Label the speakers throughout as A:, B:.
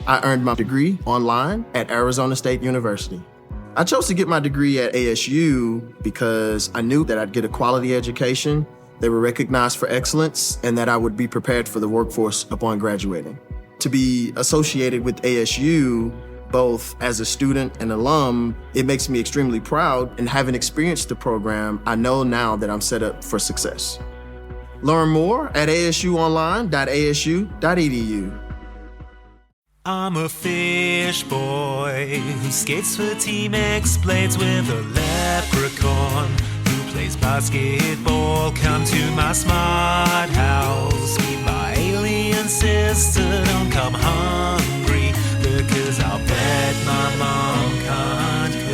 A: I earned my degree online at Arizona State University. I chose to get my degree at ASU because I knew that I'd get a quality education, they were recognized for excellence, and that I would be prepared for the workforce upon graduating. To be associated with ASU, both as a student and alum, it makes me extremely proud, and having experienced the program, I know now that I'm set up for success. Learn more at asuonline.asu.edu.
B: I'm a fish boy who skates for Team X, blades with a leprechaun who plays basketball. Come to my smart house, meet my alien sister. Don't come hungry, because I'll bet my mom can't cook.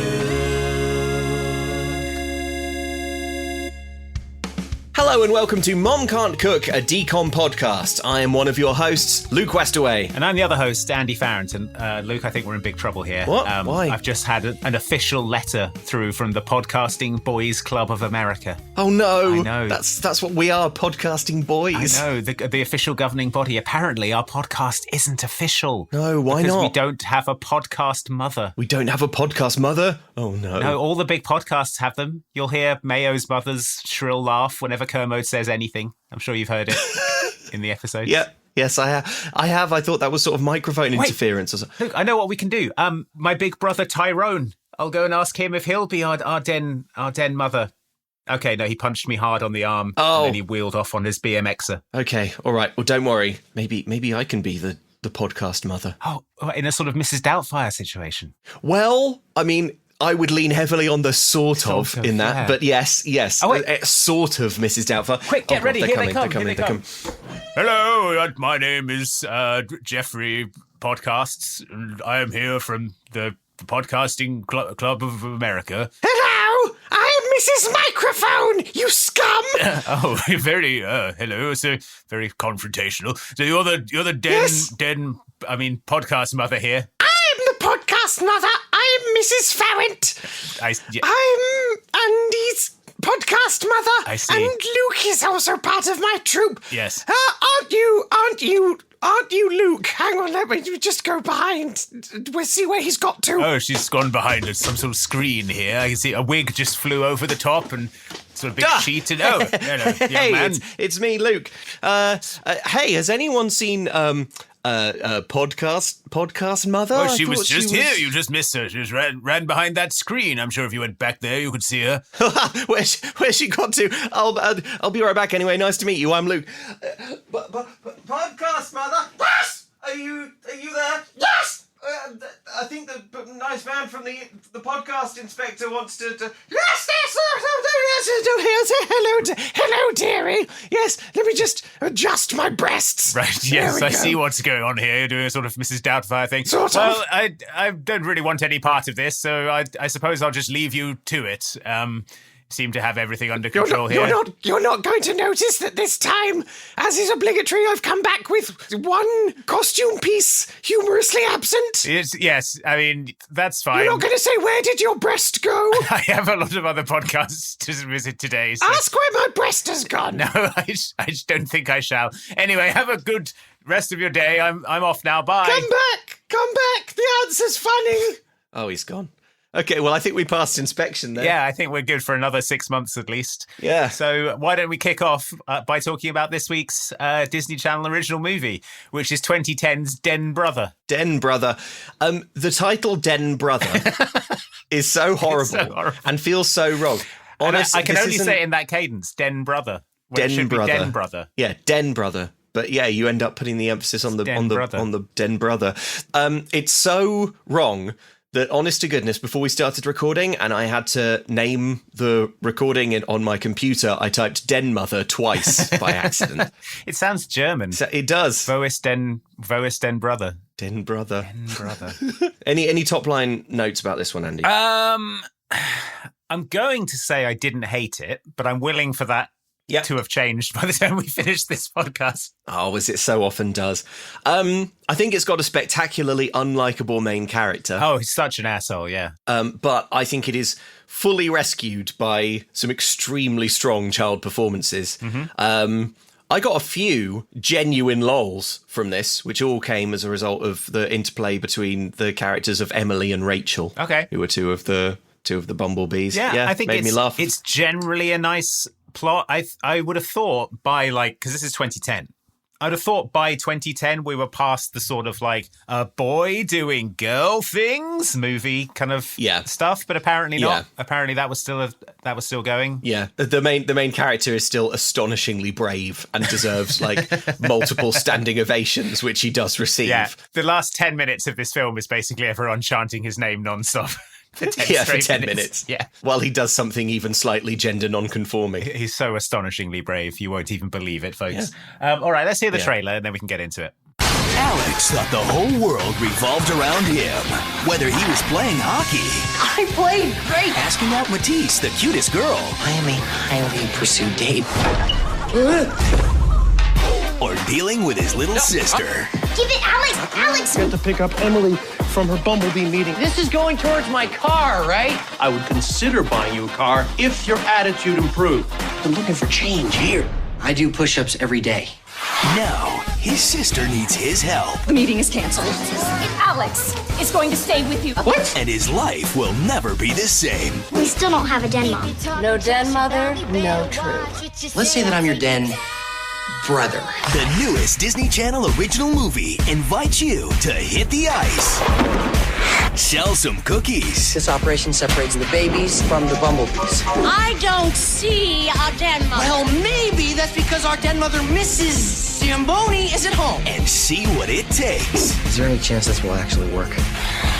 C: Hello and welcome to Mom Can't Cook, a decom podcast. I am one of your hosts, Luke Westaway.
D: And I'm the other host, Andy Farrington. Luke, I think we're in big trouble here.
C: What? Why?
D: I've just had an official letter through from the Podcasting Boys Club of America.
C: Oh no!
D: I know.
C: That's what we are, podcasting boys.
D: I know, the official governing body. Apparently, our podcast isn't official.
C: No, why
D: because
C: not?
D: we don't have a podcast mother.
C: We don't have a podcast mother? Oh no.
D: No, all the big podcasts have them. You'll hear Mayo's mother's shrill laugh whenever Kermode says anything. I'm sure you've heard it in the episode.
C: Yeah. Yes, I have. I thought that was sort of microphone interference or something.
D: Look, I know what we can do. My big brother Tyrone. I'll go and ask him if he'll be our den mother. Okay, no, he punched me hard on the arm.
C: Oh.
D: And then he wheeled off on his BMXer.
C: Okay, all right. Well, don't worry. Maybe I can be the podcast mother.
D: Oh, in a sort of Mrs Doubtfire situation.
C: Well, I mean, I would lean heavily on the sort of in that,
D: yeah.
C: but yes.
D: Oh, wait.
C: Sort of Mrs Doubtfire.
D: Quick, get ready, here they come.
B: Hello, my name is Jeffrey Podcasts, and I am here from the Podcasting Club of America.
C: Hello, I'm Mrs Microphone, you scum!
B: Very, hello, so very confrontational. So you're the podcast mother here.
C: I'm the podcast mother. I'm Mrs Farrant. I'm Andy's podcast mother.
B: I see.
C: And Luke is also part of my troupe.
B: Yes.
C: Aren't you, Luke? Hang on, let me just go behind. We'll see where he's got to.
B: Oh, she's gone behind some sort of screen here. I can see a wig just flew over the top and sort of big sheet. And hello, young man.
C: It's me, Luke. Hey, has anyone seen podcast mother?
B: Oh, she was just here. You just missed her. She just ran behind that screen. I'm sure if you went back there, you could see her.
C: Where's she got to? I'll be right back anyway. Nice to meet you. I'm Luke. Podcast mother. Yes. Are you there? Yes. I think the nice man from the podcast inspector wants to. Yes. Hello, dearie. Yes, let me just adjust my breasts.
B: Right. Yes, I see what's going on here. You're doing a sort of Mrs Doubtfire thing. Well, I don't really want any part of this, so I suppose I'll just leave you to it. Seem to have everything under control here.
C: You're not going to notice that this time, as is obligatory, I've come back with one costume piece humorously absent.
B: Yes, I mean, that's fine.
C: You're not going to say, where did your breast go?
B: I have a lot of other podcasts to visit today. So.
C: Ask where my breast has gone.
B: No, I don't think I shall. Anyway, have a good rest of your day. I'm off now. Bye.
C: Come back. The answer's funny. Oh, he's gone. Okay, well, I think we passed inspection there.
D: Yeah, I think we're good for another 6 months at least.
C: Yeah.
D: So why don't we kick off by talking about this week's Disney Channel original movie, which is 2010's Den Brother.
C: Den Brother. The title Den Brother is so horrible and feels so wrong.
D: Honestly, I can only say it in that cadence, Den Brother. Den Brother.
C: Yeah, Den Brother. But yeah, you end up putting the emphasis on the Den Brother. It's so wrong that, honest to goodness, before we started recording, and I had to name the recording on my computer, I typed Den Mother twice by accident.
D: It sounds German.
C: It does.
D: Wo ist den Brother?
C: Den Brother.
D: Den Brother.
C: Any top line notes about this one, Andy?
D: I'm going to say I didn't hate it, but I'm willing for that to have changed by the time we finish this podcast.
C: Oh, as it so often does. I think it's got a spectacularly unlikable main character.
D: Oh, he's such an asshole, yeah.
C: But I think it is fully rescued by some extremely strong child performances. Mm-hmm. I got a few genuine lols from this, which all came as a result of the interplay between the characters of Emily and Rachel.
D: Okay.
C: Who were two of the bumblebees.
D: Yeah, I think
C: made me laugh.
D: It's generally a nice plot. I would have thought by because this is 2010. I'd have thought by 2010 we were past the sort of a boy doing girl things movie kind of stuff, but apparently not.
C: Yeah.
D: Apparently that was still going.
C: Yeah, the main character is still astonishingly brave and deserves multiple standing ovations, which he does receive.
D: Yeah, the last 10 minutes of this film is basically everyone chanting his name non-stop. For
C: 10 minutes.
D: Yeah.
C: While he does something even slightly gender non-conforming.
D: He's so astonishingly brave, you won't even believe it, folks. Yeah. All right, let's hear the trailer and then we can get into it.
E: Alex thought the whole world revolved around him. Whether he was playing hockey.
F: I played great.
E: Asking out Matisse, the cutest girl.
F: I am a highly pursued date.
E: Or dealing with his little sister.
G: Give it, Alex! Alex!
H: I have to pick up Emily from her bumblebee meeting.
F: This is going towards my car, right?
H: I would consider buying you a car if your attitude improved.
F: I'm looking for change here. I do push-ups every day.
E: Now, his sister needs his help.
I: The meeting is canceled. Alex is going to stay with you.
F: What?
E: And his life will never be the same.
G: We still don't have a den mom.
I: No den mother, no truth.
F: Let's say that I'm your den brother.
E: The newest Disney Channel original movie invites you to hit the ice. Sell some cookies.
F: This operation separates the babies from the bumblebees.
I: I don't see a den mother.
F: Well, maybe that's because our den mother, Mrs Zamboni, is at home.
E: And see what it takes.
F: Is there any chance this will actually work?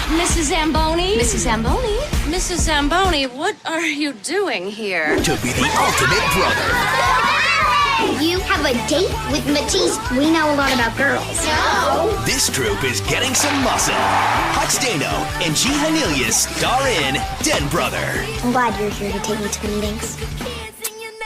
I: Mrs Zamboni?
G: Mrs. Zamboni?
I: Mrs Zamboni, what are you doing here?
E: To be the ultimate brother.
G: You have a date with Matisse. We know a lot about girls. No.
E: This troupe is getting some muscle. Hutch Dano and G. Hanelius star in Den Brother.
G: I'm glad you're here to take me to the meetings.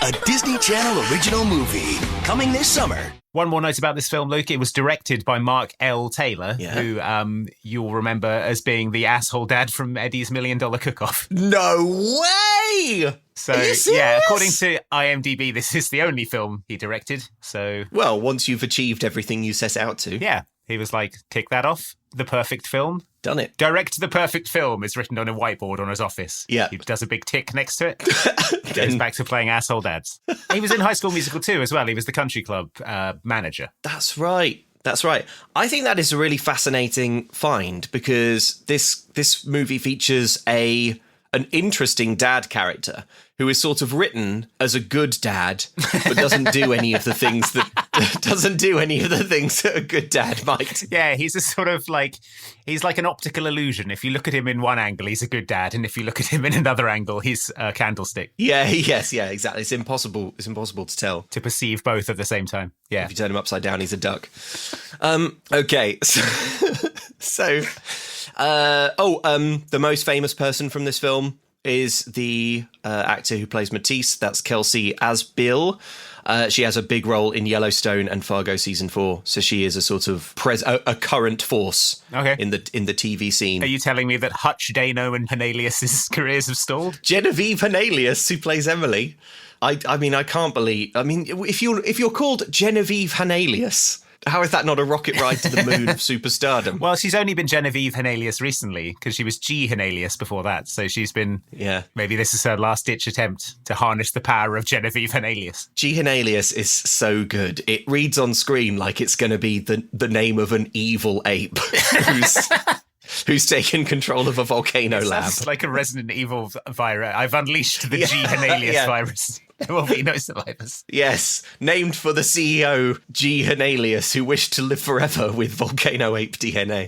E: A Disney Channel original movie coming this summer.
D: One more note about this film, Luke. It was directed by Mark L. Taylor, who you'll remember as being the asshole dad from Eddie's $1 Million Cook-Off.
C: No way!
D: So, yeah, according to IMDb, this is the only film he directed. So,
C: well, once you've achieved everything you set out to.
D: Yeah, he was like, tick that off. The perfect film.
C: Done it.
D: Direct the perfect film is written on a whiteboard on his office.
C: Yeah.
D: He does a big tick next to it. Goes back to playing asshole dads. He was in High School Musical 2 as well. He was the country club manager.
C: That's right. That's right. I think that is a really fascinating find because this movie features an interesting dad character who is sort of written as a good dad, but doesn't do any of the things that a good dad might.
D: Yeah, he's a sort of he's like an optical illusion. If you look at him in one angle, he's a good dad, and if you look at him in another angle, he's a candlestick.
C: Yeah, exactly. It's impossible to tell.
D: To perceive both at the same time. Yeah.
C: If you turn him upside down, he's a duck. Okay. So the most famous person from this film is the actor who plays Matisse. That's Kelsey Asbill. She has a big role in Yellowstone and Fargo season 4, so she is a sort of a current force in the TV scene.
D: Are you telling me that Hutch Dano and Hanelius' careers have stalled?
C: Genevieve Hanelius, who plays Emily. I mean, I can't believe. I mean, if you're called Genevieve Hanelius, how is that not a rocket ride to the moon of superstardom?
D: Well, she's only been Genevieve Hanelius recently because she was G. Hanelius before that. So she's been, maybe this is her last-ditch attempt to harness the power of Genevieve Hanelius.
C: G. Hanelius is so good. It reads on screen like it's going to be the name of an evil ape who's taken control of a volcano lab.
D: Sounds like a Resident Evil virus. I've unleashed the G. Hanelius virus. There will be no survivors.
C: Yes, named for the CEO, G. Hanelius, who wished to live forever with volcano ape DNA.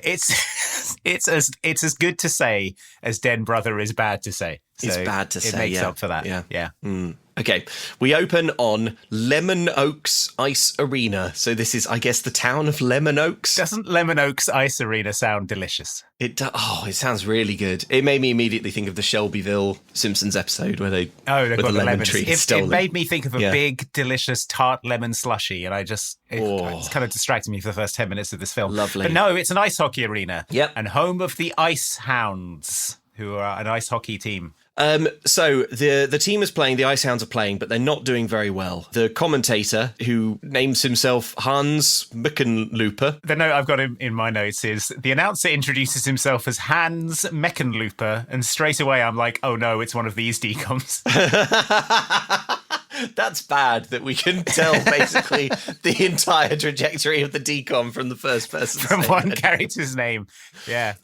D: It's as good to say as Den Brother is bad to say. So
C: it's bad to say.
D: It makes up for that. Yeah.
C: Okay, we open on Lemon Oaks Ice Arena. So this is, I guess, the town of Lemon Oaks.
D: Doesn't Lemon Oaks Ice Arena sound delicious?
C: It sounds really good. It made me immediately think of the Shelbyville Simpsons episode where they
D: got the lemon
C: tree
D: It made me think of a big, delicious tart lemon slushy, and it's kind of distracting me for the first 10 minutes of this film.
C: Lovely.
D: But no, it's an ice hockey arena.
C: Yep.
D: And home of the Ice Hounds, who are an ice hockey team.
C: So the team is playing, the Icehounds are playing, but they're not doing very well. The commentator, who names himself Hans Meckenlooper.
D: The note I've got in my notes is the announcer introduces himself as Hans Meckenlooper, and straight away I'm like, oh no, it's one of these decoms.
C: That's bad that we can tell basically the entire trajectory of the decom from the first person.
D: From one character's name. Yeah.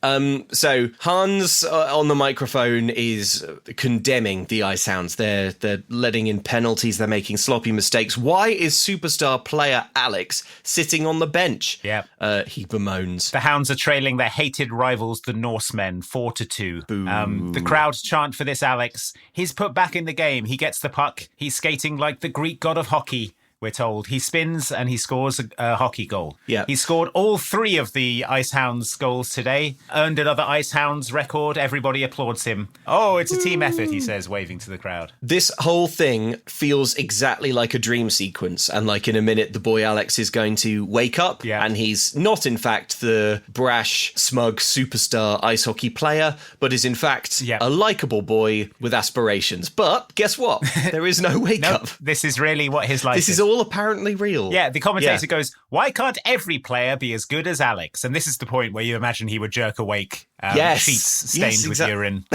C: So Hans on the microphone is condemning the Icehounds. They're letting in penalties. They're making sloppy mistakes. Why is superstar player Alex sitting on the bench?
D: Yeah.
C: He bemoans.
D: The Hounds are trailing their hated rivals, the Norsemen, 4-2. The crowd chant for this Alex. He's put back in the game. He gets the puck. He's skating like the Greek god of hockey, we're told. He spins and he scores a hockey goal.
C: Yeah.
D: He scored all 3 of the Icehounds goals today, earned another Icehounds record. Everybody applauds him. Oh, it's a team effort, he says, waving to the crowd.
C: This whole thing feels exactly like a dream sequence, and like in a minute the boy Alex is going to wake up, and he's not in fact the brash, smug superstar ice hockey player, but is in fact a likeable boy with aspirations. But guess what? There is no wake up.
D: This is really what his life is.
C: This is all apparently real.
D: Yeah, the commentator goes, why can't every player be as good as Alex? And this is the point where you imagine he would jerk awake, sheets stained with urine,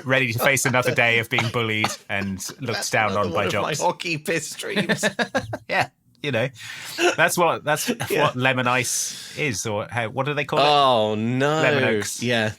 D: ready to face another day of being bullied and looked down on by jocks.
C: My hockey piss dreams.
D: Yeah. You know, that's what lemon ice is, or what do they call it?
C: Oh no,
D: lemon oaks.
C: Yeah.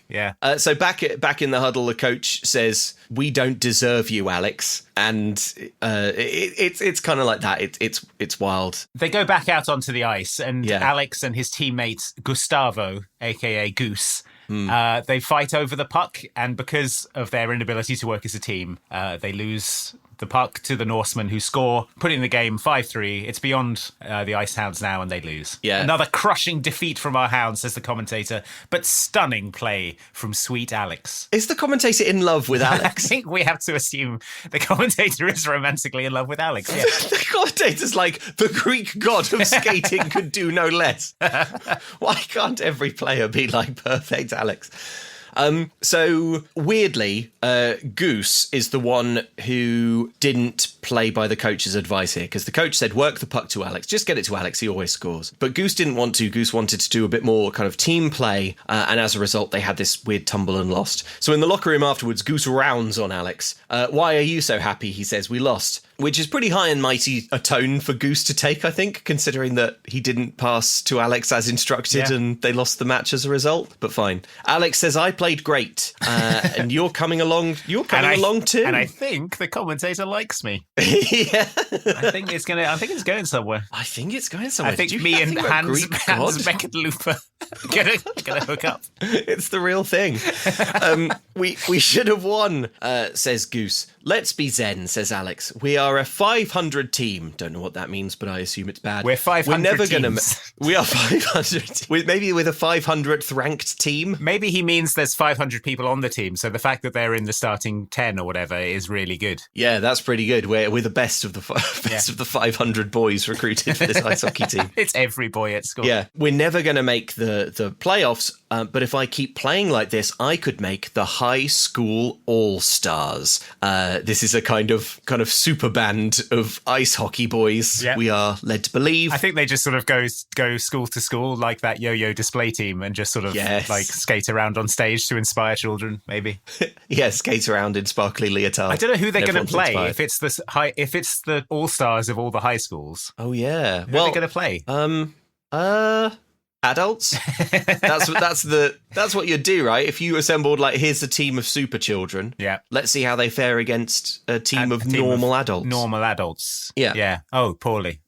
C: So back in the huddle, the coach says, "We don't deserve you, Alex," and it's kind of like that. It's wild.
D: They go back out onto the ice, and Alex and his teammate Gustavo, aka Goose. They fight over the puck, and because of their inability to work as a team, they lose the puck to the Norsemen, who score, putting the game 5-3. It's beyond the Icehounds now, and they lose.
C: Yeah.
D: Another crushing defeat from our Hounds, says the commentator, but stunning play from sweet Alex.
C: Is the commentator in love with Alex?
D: I think we have to assume the commentator is romantically in love with Alex. Yeah.
C: The commentator's like, the Greek god of skating could do no less. Why can't every player be like perfect Alex? So weirdly, Goose is the one who didn't play by the coach's advice here, because the coach said, work the puck to Alex, just get it to Alex, he always scores. But Goose didn't want to. Goose wanted to do a bit more kind of team play, and as a result, they had this weird tumble and lost. So in the locker room afterwards, Goose rounds on Alex. Why are you so happy? He says, we lost. Which is pretty high and mighty a tone for Goose to take, I think, considering that he didn't pass to Alex as instructed and they lost the match as a result. But fine. Alex says, I played great, and you're coming along. You're coming along too.
D: And I think the commentator likes me.
C: Yeah.
D: I think it's going somewhere.
C: I think it's going somewhere.
D: I think me and Hans Meckenlooper gonna hook up.
C: It's the real thing. We should have won, says Goose. Let's be zen, says Alex. We are a 500 team. Don't know what that means, but I assume it's bad.
D: We're 500
C: never
D: teams.
C: We are 500. Maybe with a 500th ranked team.
D: Maybe he means there's 500 people on the team, so the fact that they're in the starting 10 or whatever is really good.
C: Yeah, that's pretty good. We're the best of the 500 boys recruited for this ice hockey team.
D: It's every boy at school.
C: Yeah, we're never going to make the playoffs, but if I keep playing like this, I could make the high school all-stars. This is a kind of super band of ice hockey boys.
D: Yep.
C: We are led to believe.
D: I think they just sort of go school to school like that yo-yo display team and just sort of like skate around on stage to inspire children, maybe.
C: Yeah, skate around in sparkly leotards.
D: I don't know who they're going to play if it's the all-stars of all the high schools.
C: Oh yeah.
D: Who are they going to play?
C: Adults. That's what you do, right? If you assembled here's a team of super children.
D: Yeah.
C: Let's see how they fare against a team of normal adults.
D: Normal adults.
C: Yeah.
D: Yeah. Oh, poorly.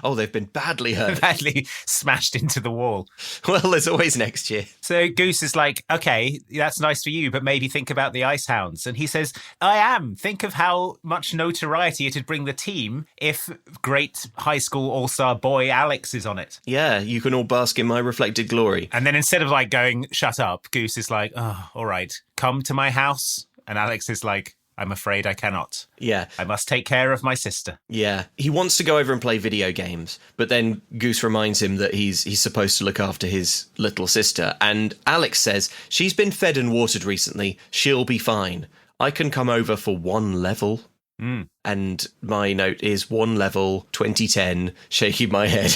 C: Oh, they've been badly hurt.
D: Badly smashed into the wall.
C: Well, there's always next year.
D: So Goose is like, okay, that's nice for you, but maybe think about the Icehounds. And he says, I am. Think of how much notoriety it'd bring the team if great high school all-star boy Alex is on it.
C: Yeah, you can all bask in my reflected glory.
D: And then instead of going, shut up, Goose is like, oh, all right, come to my house. And Alex is like, I'm afraid I cannot.
C: Yeah.
D: I must take care of my sister.
C: Yeah. He wants to go over and play video games, but then Goose reminds him that he's supposed to look after his little sister. And Alex says, she's been fed and watered recently. She'll be fine. I can come over for one level. And my note is 1 level, 2010, shaking my head.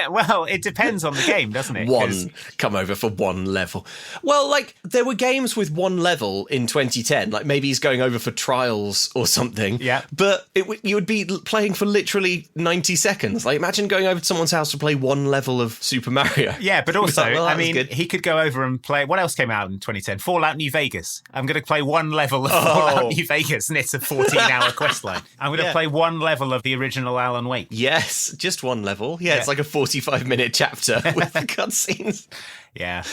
D: Well, it depends on the game, doesn't it?
C: Come over for 1 level. Well, like, there were games with 1 level in 2010. Like, maybe he's going over for Trials or something.
D: Yeah.
C: But you would be playing for literally 90 seconds. Like, imagine going over to someone's house to play 1 level of Super Mario.
D: Yeah, but also,
C: like, well,
D: I mean, he could go over and play... What else came out in 2010? Fallout New Vegas. I'm going to play 1 level of Fallout New Vegas, and it's a 14-hour quest line. I'm going to play 1 level of the original Alan Wake.
C: Yes, just 1 level. Yeah, it's like a 45-minute chapter with the cutscenes.
D: Yeah.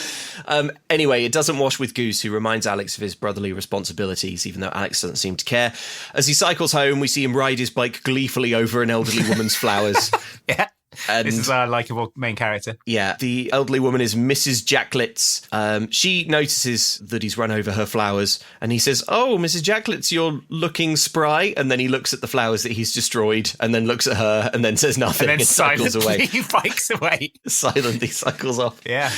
C: Anyway, it doesn't wash with Goose, who reminds Alex of his brotherly responsibilities, even though Alex doesn't seem to care. As he cycles home, we see him ride his bike gleefully over an elderly woman's flowers.
D: Yeah.
C: And
D: this is our likeable main character.
C: Yeah, the elderly woman is Mrs. Jacklitz. She notices that he's run over her flowers, and he says, "Oh, Mrs. Jacklitz, you're looking spry." And then he looks at the flowers that he's destroyed, and then looks at her, and then says nothing,
D: and then
C: cycles away.
D: He bikes away.
C: Silently cycles off.
D: Yeah.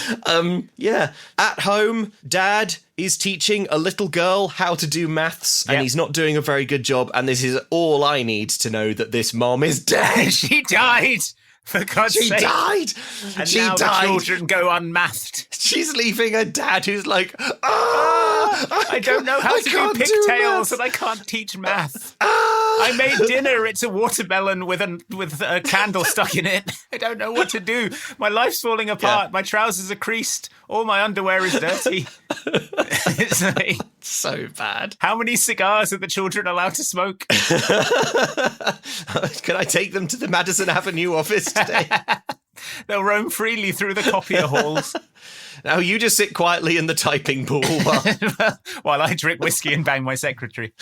C: Yeah. At home, Dad is teaching a little girl how to do maths, and he's not doing a very good job. And this is all I need to know that this mom is dead.
D: She died. For God's sake.
C: She died!
D: And
C: she
D: now
C: died.
D: The children go unmathed.
C: She's leaving her dad, who's like,
D: I don't know how to do pigtails, and I can't teach math. I made dinner. It's a watermelon with a candle stuck in it. I don't know what to do. My life's falling apart. Yeah. My trousers are creased. All my underwear is dirty. It's like,
C: so bad.
D: How many cigars are the children allowed to smoke?
C: Can I take them to the Madison Avenue office today?
D: They'll roam freely through the copier halls.
C: Now you just sit quietly in the typing pool
D: while I drink whiskey and bang my secretary.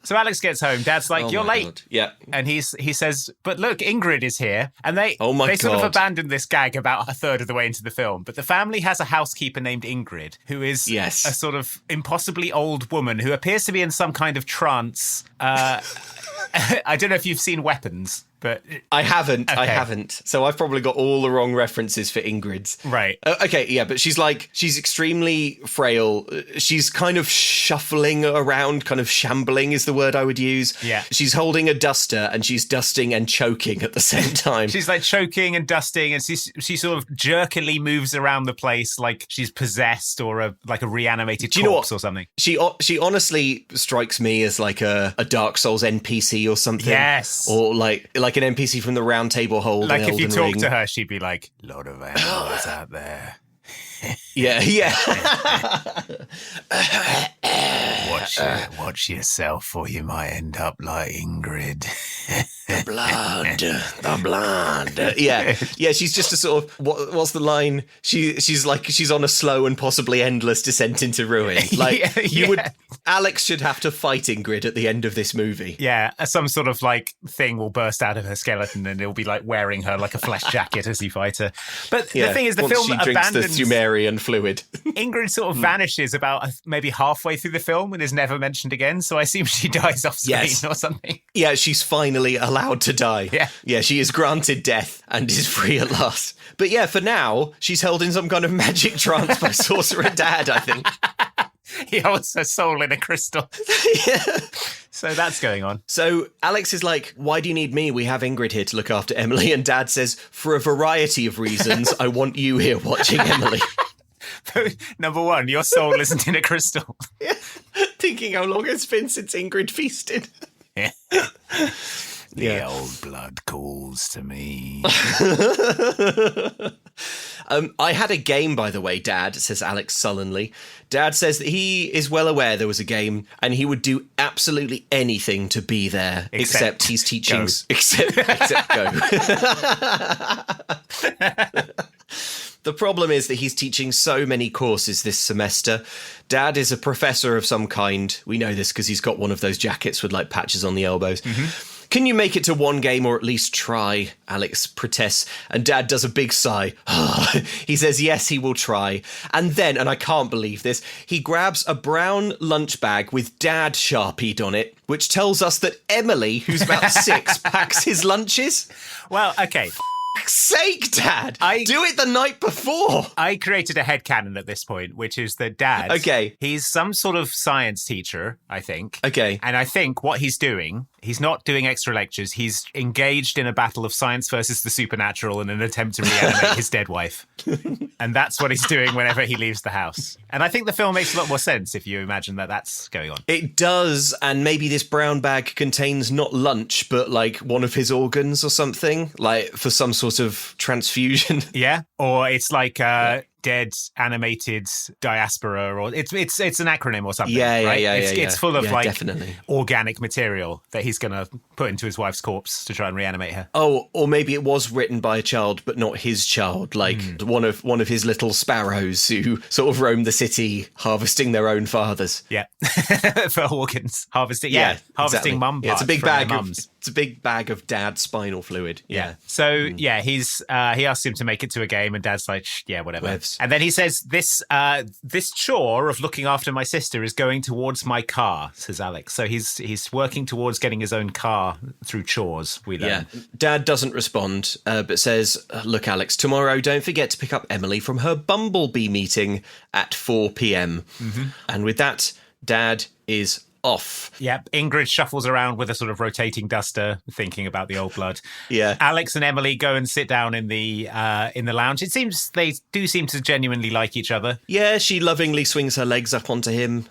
D: So Alex gets home. Dad's like, "You're late."
C: God. Yeah.
D: And he says, "But look, Ingrid is here." And they sort of
C: God.
D: abandoned this gag about a third of the way into the film. But the family has a housekeeper named Ingrid, who is a sort of impossibly old woman who appears to be in some kind of trance. I don't know if you've seen Weapons, but...
C: I haven't.
D: Okay.
C: I haven't. So I've probably got all the wrong references for Ingrid's.
D: Right.
C: Okay, yeah, but she's extremely frail. She's kind of shuffling around, kind of shambling is the word I would use.
D: Yeah.
C: She's holding a duster and she's dusting and choking at the same time.
D: She's like choking and dusting, and she sort of jerkily moves around the place like she's possessed or a reanimated corpse or something.
C: She honestly strikes me as like a Dark Souls NPC or something.
D: Yes.
C: Or like an NPC from the Round Table Hold.
D: Like
C: in
D: if you
C: Elden
D: talk
C: Ring.
D: to her, she'd be like, "Lot of animals out there."
C: Yeah.
D: Watch yourself, or you might end up like Ingrid.
C: The blood. Yeah. She's just a sort of what's the line? She's on a slow and possibly endless descent into ruin. Like Alex should have to fight Ingrid at the end of this movie.
D: Yeah, some sort of like thing will burst out of her skeleton, and it'll be like wearing her like a flesh jacket as you fight her. But the thing is, the film
C: she drinks the Sumerian fluid.
D: Ingrid sort of vanishes about maybe halfway through the film and is never mentioned again. So I assume she dies off screen or something.
C: Yeah, she's finally allowed to die. Yeah, she is granted death and is free at last. But yeah, for now, she's held in some kind of magic trance by Sorcerer Dad, I think.
D: He holds her soul in a crystal.
C: Yeah.
D: So that's going on.
C: So Alex is like, "Why do you need me? We have Ingrid here to look after Emily." And Dad says, "For a variety of reasons, I want you here watching Emily."
D: Number one, your soul isn't in a crystal.
C: Yeah. Thinking how long it's been since Ingrid feasted.
D: Yeah. The old blood calls to me.
C: I had a game, by the way, Dad, says Alex sullenly. Dad says that he is well aware there was a game and he would do absolutely anything to be there, except he's teaching...
D: Go.
C: Except go. The problem is that he's teaching so many courses this semester. Dad is a professor of some kind. We know this because he's got one of those jackets with like patches on the elbows. Mm-hmm. Can you make it to one game or at least try? Alex protests, and Dad does a big sigh. He says yes, he will try. And then, and I can't believe this, he grabs a brown lunch bag with Dad Sharpied on it, which tells us that Emily, who's about 6, packs his lunches.
D: Well, okay.
C: Sake, Dad! Do it the night before!
D: I created a headcanon at this point, which is that Dad...
C: Okay.
D: He's some sort of science teacher, I think.
C: Okay.
D: And I think what he's doing, he's not doing extra lectures, he's engaged in a battle of science versus the supernatural in an attempt to reanimate his dead wife. And that's what he's doing whenever he leaves the house. And I think the film makes a lot more sense if you imagine that that's going on.
C: It does, and maybe this brown bag contains not lunch, but like one of his organs or something, like for some sort of transfusion.
D: Yeah, or it's like dead animated diaspora, or it's an acronym or something. It's full of
C: definitely
D: organic material that he's going to put into his wife's corpse to try and reanimate her.
C: Oh, or maybe it was written by a child, but not his child, like one of his little sparrows who sort of roam the city harvesting their own fathers.
D: Yeah, for organs, harvesting. Harvesting
C: exactly.
D: mum parts.
C: It's a big
D: from
C: bag.
D: Their mums.
C: It's a big bag of Dad's spinal fluid. Yeah.
D: So he's he asks him to make it to a game, and Dad's like, whatever.
C: Webs.
D: And then he says, this chore of looking after my sister is going towards my car, says Alex. So he's working towards getting his own car through chores, we learn.
C: Yeah. Dad doesn't respond, but says, look, Alex, tomorrow don't forget to pick up Emily from her Bumblebee meeting at 4 p.m. Mm-hmm. And with that, Dad is off.
D: Yep. Ingrid shuffles around with a sort of rotating duster, thinking about the old blood.
C: Yeah.
D: Alex and Emily go and sit down in the lounge. It seems they do seem to genuinely like each other.
C: Yeah, she lovingly swings her legs up onto him.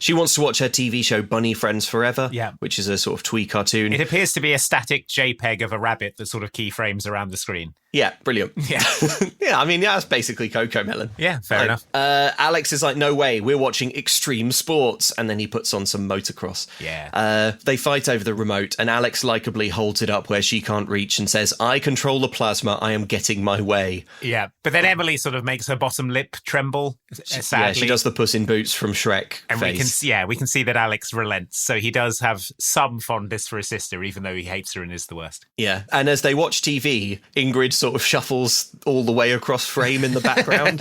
C: She wants to watch her TV show Bunny Friends Forever, which is a sort of twee cartoon.
D: It appears to be a static JPEG of a rabbit that sort of keyframes around the screen.
C: Yeah, brilliant.
D: Yeah.
C: I mean, that's basically Coco Melon.
D: Yeah, fair enough.
C: Alex is like, no way, we're watching extreme sports. And then he puts on some motocross.
D: Yeah.
C: They fight over the remote, and Alex likably holds it up where she can't reach and says, I control the plasma, I am getting my way.
D: Yeah, but then Emily sort of makes her bottom lip tremble, sadly.
C: Yeah, she does the Puss in Boots from Shrek
D: and
C: face.
D: we can see that Alex relents. So he does have some fondness for his sister, even though he hates her and is the worst.
C: Yeah, and as they watch TV, Ingrid sort of shuffles all the way across frame in the background.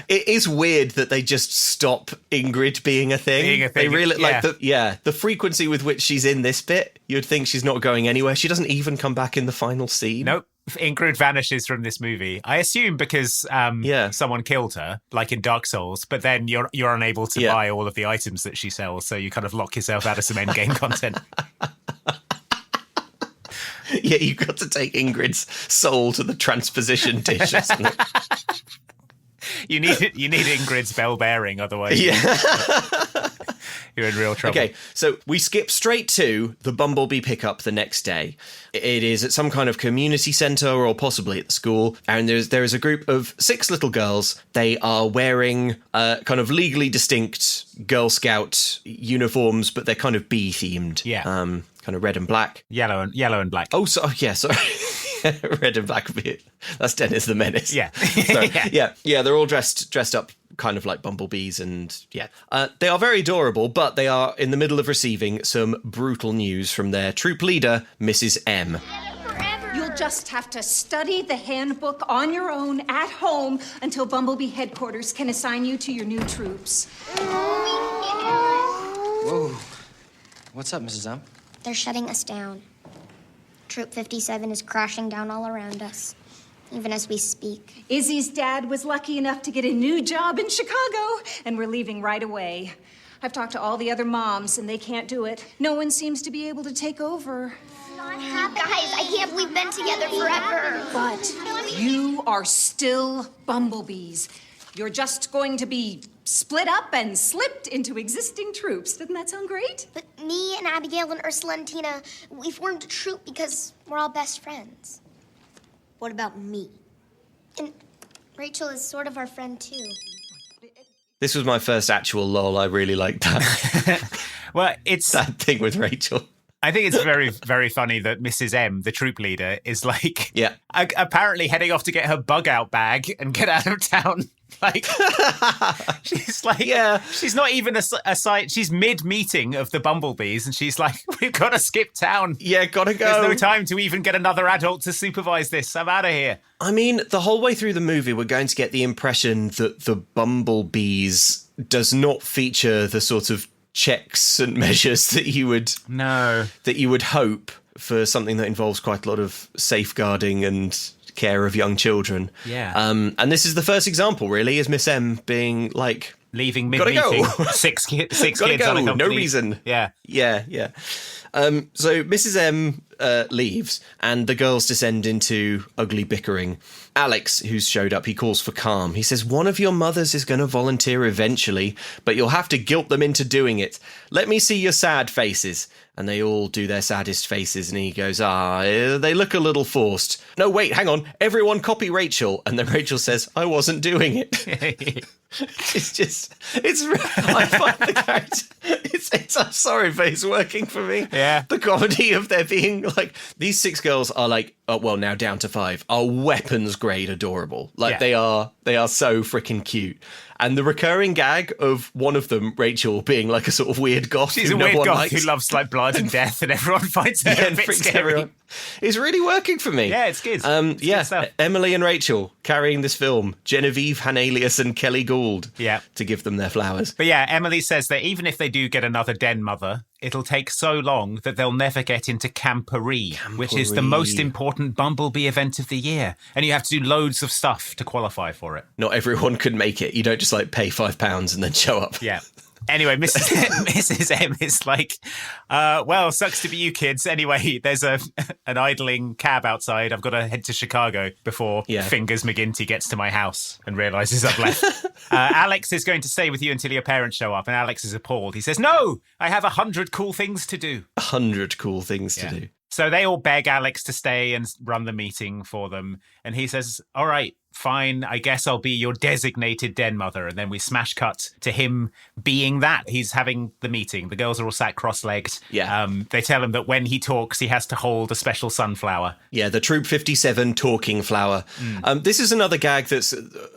C: It is weird that they just stop Ingrid being a thing. They really the frequency with which she's in this bit, you'd think she's not going anywhere. She doesn't even come back in the final scene.
D: Nope. Ingrid vanishes from this movie. I assume because someone killed her, like in Dark Souls, but then you're unable to buy all of the items that she sells, so you kind of lock yourself out of some endgame content.
C: Yeah, you've got to take Ingrid's soul to the transposition dish or something.
D: You need Ingrid's bell bearing, otherwise you're in real trouble.
C: Okay, so we skip straight to the Bumblebee pickup the next day. It is at some kind of community centre or possibly at the school, and there is a group of 6 little girls. They are wearing kind of legally distinct Girl Scout uniforms, but they're kind of bee-themed.
D: Yeah.
C: Kind of red and black.
D: Yellow and black.
C: Oh, sorry. Red and black would be it. That's Dennis the Menace.
D: Yeah.
C: Yeah, they're all dressed up kind of like bumblebees, and they are very adorable, but they are in the middle of receiving some brutal news from their troop leader, Mrs M.
I: You'll just have to study the handbook on your own at home until Bumblebee headquarters can assign you to your new troops.
J: Whoa. What's up, Mrs. M?
G: They're shutting us down. Troop 57 is crashing down all around us, even as we speak.
I: Izzy's dad was lucky enough to get a new job in Chicago, and we're leaving right away. I've talked to all the other moms, and they can't do it. No one seems to be able to take over.
G: Not happening. Guys, I can't believe we've been together forever.
I: But you are still Bumblebees. You're just going to be split up and slipped into existing troops. Doesn't that sound great?
G: But me and Abigail and Ursula and Tina, we formed a troop because we're all best friends. What about me? And Rachel is sort of our friend, too.
C: This was my first actual lol. I really liked that.
D: Well, it's
C: that thing with Rachel.
D: I think it's very, very funny that Mrs. M, the troop leader, is like apparently heading off to get her bug out bag and get out of town. Like, she's like, she's not even a side. She's mid-meeting of the bumblebees, and she's like, we've got to skip town.
C: Yeah, gotta go.
D: There's no time to even get another adult to supervise this. I'm out of here.
C: I mean, the whole way through the movie, we're going to get the impression that the bumblebees does not feature the sort of checks and measures that you would hope for something that involves quite a lot of safeguarding and care of young children.
D: Yeah.
C: And this is the first example, really, is Miss M being like,
D: leaving mid-meeting, six kids on a company.
C: No reason.
D: Yeah.
C: So Mrs M leaves, and the girls descend into ugly bickering. Alex, who's showed up, he calls for calm. He says, one of your mothers is going to volunteer eventually, but you'll have to guilt them into doing it. Let me see your sad faces. And they all do their saddest faces, and he goes, they look a little forced. No, wait, hang on. Everyone copy Rachel. And then Rachel says, I wasn't doing it. I find the character, I'm sorry, but it's working for me.
D: Yeah.
C: The comedy of there being, like, these 6 girls are like, now down to 5, are weapons grade adorable. Like, they are so freaking cute. And the recurring gag of one of them, Rachel, being like a sort of weird goth.
D: She's a weird goth who loves like blood and death, and everyone finds her a bit scary.
C: It's really working for me.
D: Yeah, it's good.
C: It's good Emily and Rachel carrying this film. Genevieve Hanalius and Kelly Gould.
D: Yeah.
C: To give them their flowers.
D: But yeah, Emily says that even if they do get another Den Mother, it'll take so long that they'll never get into Camporee, which is the most important bumblebee event of the year. And you have to do loads of stuff to qualify for it.
C: Not everyone could make it. You don't just like pay £5 and then show up.
D: Yeah. Anyway, Mrs M is like, sucks to be you kids. Anyway, there's an idling cab outside. I've got to head to Chicago before Fingers McGinty gets to my house and realises I've left. Alex is going to stay with you until your parents show up, and Alex is appalled. He says, no, I have 100 cool things to do.
C: 100 cool things to do.
D: So they all beg Alex to stay and run the meeting for them. And he says, all right, fine, I guess I'll be your designated Den Mother. And then we smash cut to him being that. He's having the meeting. The girls are all sat cross-legged.
C: Yeah.
D: They tell him that when he talks, he has to hold a special sunflower.
C: Yeah, the Troop 57 talking flower. This is another gag that's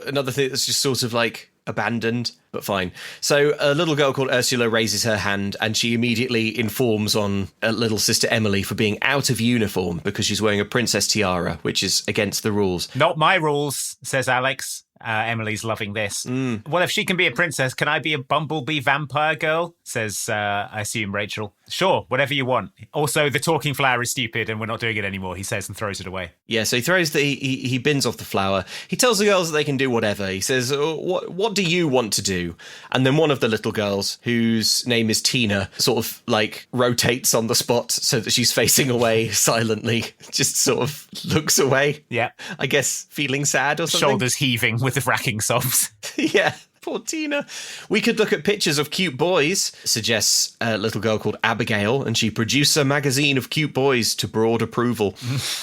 C: another thing that's just sort of like abandoned, but fine. So a little girl called Ursula raises her hand, and she immediately informs on little sister Emily for being out of uniform because she's wearing a princess tiara, which is against the rules.
D: Not my rules, says Alex. Emily's loving this. Well, if she can be a princess, can I be a bumblebee vampire girl? Says, I assume, Rachel. Sure, whatever you want. Also, the talking flower is stupid and we're not doing it anymore, he says, and throws it away. Yeah,
C: so he throws he bins off the flower. He tells the girls that they can do whatever. He says, what do you want to do? And then one of the little girls, whose name is Tina, sort of like rotates on the spot so that she's facing away silently, just sort of looks away.
D: Yeah.
C: I guess feeling sad or something.
D: Shoulders heaving with the racking sobs.
C: Yeah. Poor Tina. We could look at pictures of cute boys, suggests a little girl called Abigail, and she produces a magazine of cute boys to broad approval.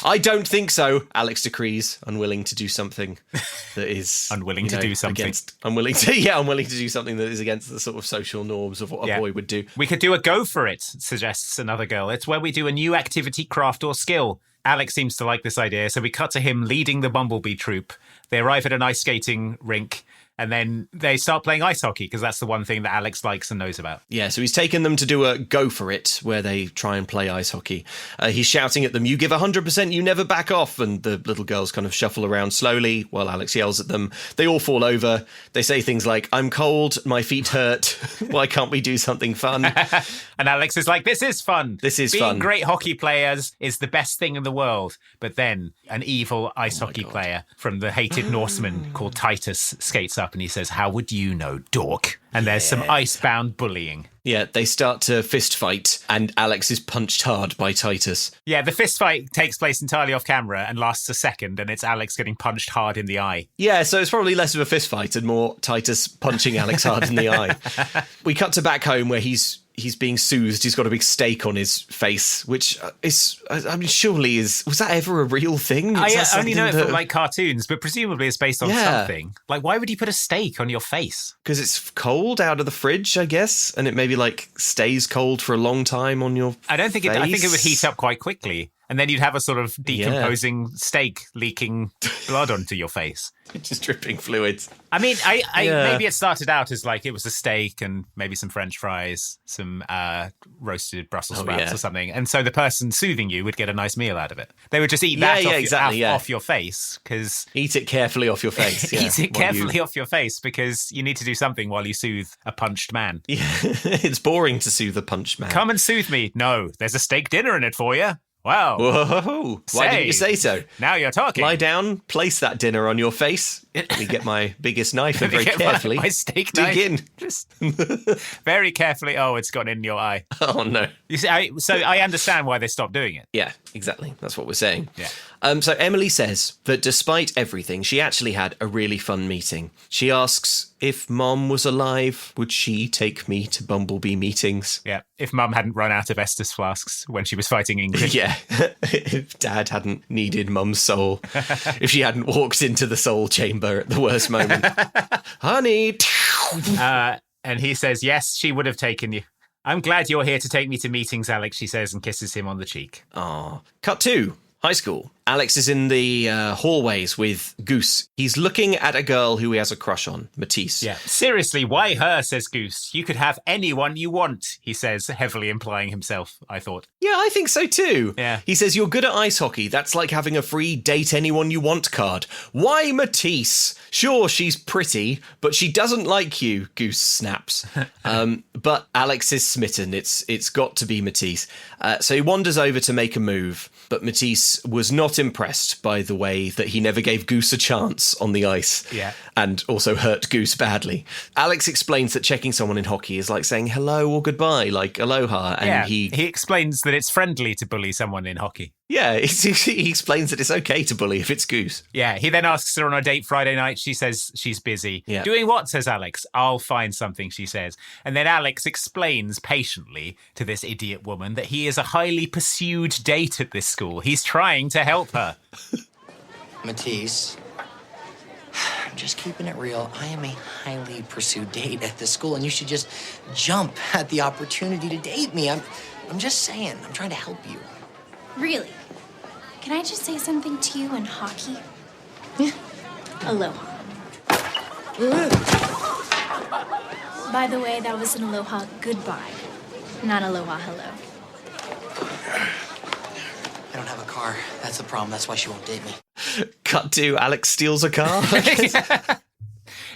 C: I don't think so, Alex decrees, unwilling to do something that is...
D: unwilling to do something.
C: Unwilling to do something that is against the sort of social norms of what a boy would do.
D: We could do a go for it, suggests another girl. It's where we do a new activity, craft or skill. Alex seems to like this idea, so we cut to him leading the bumblebee troop. They arrive at an ice skating rink, and then they start playing ice hockey, because that's the one thing that Alex likes and knows about.
C: Yeah, so he's taken them to do a go for it, where they try and play ice hockey. He's shouting at them, you give 100%, you never back off. And the little girls kind of shuffle around slowly while Alex yells at them. They all fall over. They say things like, I'm cold, my feet hurt. Why can't we do something fun?
D: And Alex is like, this is fun.
C: This is
D: Being
C: fun.
D: Great hockey players is the best thing in the world. But then an evil ice hockey player from the hated Norseman called Titus skates up and he says, how would you know, dork? And there's some icebound bullying.
C: Yeah, they start to fist fight, and Alex is punched hard by Titus.
D: Yeah, the fist fight takes place entirely off camera and lasts a second, and it's Alex getting punched hard in the eye.
C: Yeah, so it's probably less of a fist fight and more Titus punching Alex hard in the eye. We cut to back home where he's being soothed. He's got a big stake on his face, which is, I mean, surely was that ever a real thing?
D: I only know it from like cartoons, but presumably it's based on something. Like, why would you put a stake on your face?
C: Because it's cold out of the fridge, I guess, and it maybe like stays cold for a long time on your
D: I think it would heat up quite quickly. And then you'd have a sort of decomposing steak leaking blood onto your face.
C: Just dripping fluids.
D: I mean, maybe it started out as like it was a steak and maybe some French fries, some roasted Brussels sprouts or something. And so the person soothing you would get a nice meal out of it. They would just eat that off your face.
C: Eat it carefully off your face.
D: Eat it carefully off your face because you need to do something while you soothe a punched man.
C: Yeah, it's boring to soothe a punched man.
D: Come and soothe me. No, there's a steak dinner in it for you. Wow.
C: Whoa. Why didn't you say so?
D: Now you're talking.
C: Lie down, place that dinner on your face. Let me get my biggest knife and very carefully
D: my steak
C: dig
D: knife.
C: in.
D: Just very carefully. Oh, it's gone in your eye.
C: Oh, no.
D: You see, I understand why they stopped doing it.
C: Yeah, exactly. That's what we're saying.
D: Yeah.
C: So Emily says that despite everything, she actually had a really fun meeting. She asks, if Mom was alive, would she take me to Bumblebee meetings?
D: Yeah, if Mum hadn't run out of Estus flasks when she was fighting England.
C: Yeah, if Dad hadn't needed Mum's soul. If she hadn't walked into the soul chamber at the worst moment. Honey!
D: And he says, yes, she would have taken you. I'm glad you're here to take me to meetings, Alex, she says, and kisses him on the cheek.
C: Aw. Cut 2. High school. Alex is in the hallways with Goose. He's looking at a girl who he has a crush on, Matisse.
D: Yeah. Seriously, why her, says Goose. You could have anyone you want, he says, heavily implying himself, I thought.
C: Yeah, I think so too.
D: Yeah.
C: He says, you're good at ice hockey. That's like having a free date anyone you want card. Why Matisse? Sure, she's pretty, but she doesn't like you, Goose snaps. But Alex is smitten. It's got to be Matisse. So he wanders over to make a move, but Matisse was not impressed by the way that he never gave Goose a chance on the ice.
D: Yeah.
C: And also hurt Goose badly. Alex explains that checking someone in hockey is like saying hello or goodbye, like aloha. And he
D: explains that it's friendly to bully someone in hockey.
C: Yeah, he explains that it's okay to bully if it's Goose.
D: Yeah, he then asks her on a date Friday night. She says she's busy.
C: Yeah.
D: Doing what, says Alex? I'll find something, she says. And then Alex explains patiently to this idiot woman that he is a highly pursued date at this school. He's trying to help her.
J: Matisse, I'm just keeping it real. I am a highly pursued date at this school, and you should just jump at the opportunity to date me. I'm just saying. I'm trying to help you.
K: Really? Can I just say something to you in hockey? Yeah. Aloha. By the way, that was an aloha goodbye, not aloha hello.
J: I don't have a car. That's the problem. That's why she won't date me.
C: Cut to Alex steals a car.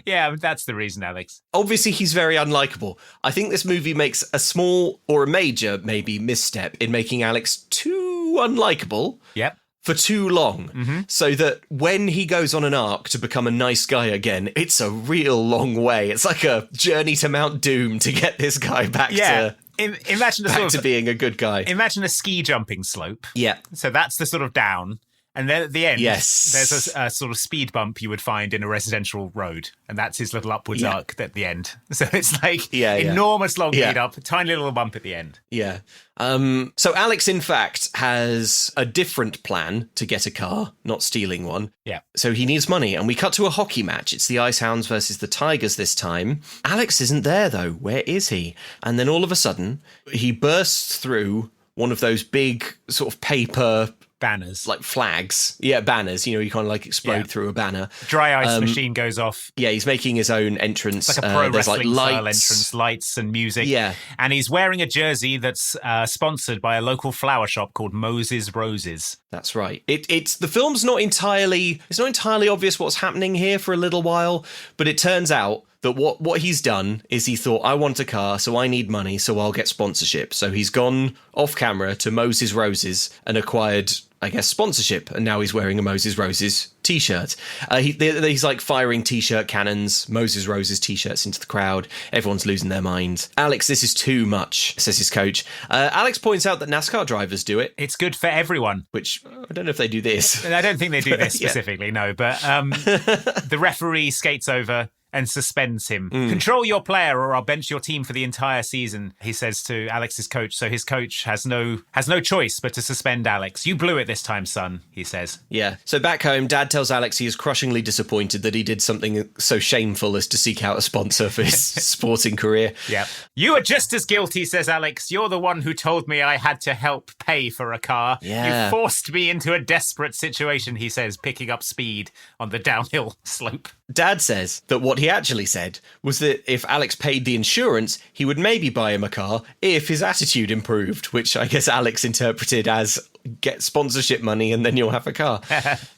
D: Yeah, that's the reason, Alex.
C: Obviously, he's very unlikable. I think this movie makes a small or a major, maybe, misstep in making Alex too unlikable.
D: Yep.
C: For too long, so that when he goes on an arc to become a nice guy again, it's a real long way. It's like a journey to Mount Doom to get this guy back to being a good guy.
D: Imagine a ski jumping slope.
C: Yeah.
D: So that's the sort of down. And then at the end,
C: yes,
D: there's a sort of speed bump you would find in a residential road. And that's his little upwards arc at the end. So it's like enormous long lead up, tiny little bump at the end.
C: Yeah. So Alex, in fact, has a different plan to get a car, not stealing one.
D: Yeah.
C: So he needs money. And we cut to a hockey match. It's the Icehounds versus the Tigers this time. Alex isn't there, though. Where is he? And then all of a sudden, he bursts through one of those big sort of paper
D: banners,
C: like flags. Yeah, banners. You know, you kind of like explode through a banner.
D: Dry ice machine goes off.
C: Yeah, he's making his own entrance.
D: It's like a pro wrestling style entrance, lights and music.
C: Yeah,
D: and he's wearing a jersey that's sponsored by a local flower shop called Moses Roses.
C: That's right. It's the film's not entirely. It's not entirely obvious what's happening here for a little while, but it turns out that what he's done is he thought, I want a car, so I need money, so I'll get sponsorship. So he's gone off camera to Moses Roses and acquired, I guess, sponsorship. And now he's wearing a Moses Roses t-shirt. He's like firing t-shirt cannons, Moses Roses t-shirts into the crowd. Everyone's losing their minds. Alex, this is too much, says his coach. Alex points out that NASCAR drivers do it.
D: It's good for everyone.
C: Which, I don't know if they do this.
D: I don't think they do this specifically, no. But the referee skates over and suspends him. Control your player or I'll bench your team for the entire season, he says to Alex's coach. So his coach has no choice but to suspend Alex. You blew it this time, son, he says.
C: Yeah. So back home, Dad tells Alex he is crushingly disappointed that he did something so shameful as to seek out a sponsor for his sporting career.
D: Yeah. You are just as guilty, says Alex. You're the one who told me I had to help pay for a car.
C: Yeah.
D: You forced me into a desperate situation, he says, picking up speed on the downhill slope.
C: Dad says that what he actually said was that if Alex paid the insurance, he would maybe buy him a car if his attitude improved, which I guess Alex interpreted as get sponsorship money and then you'll have a car.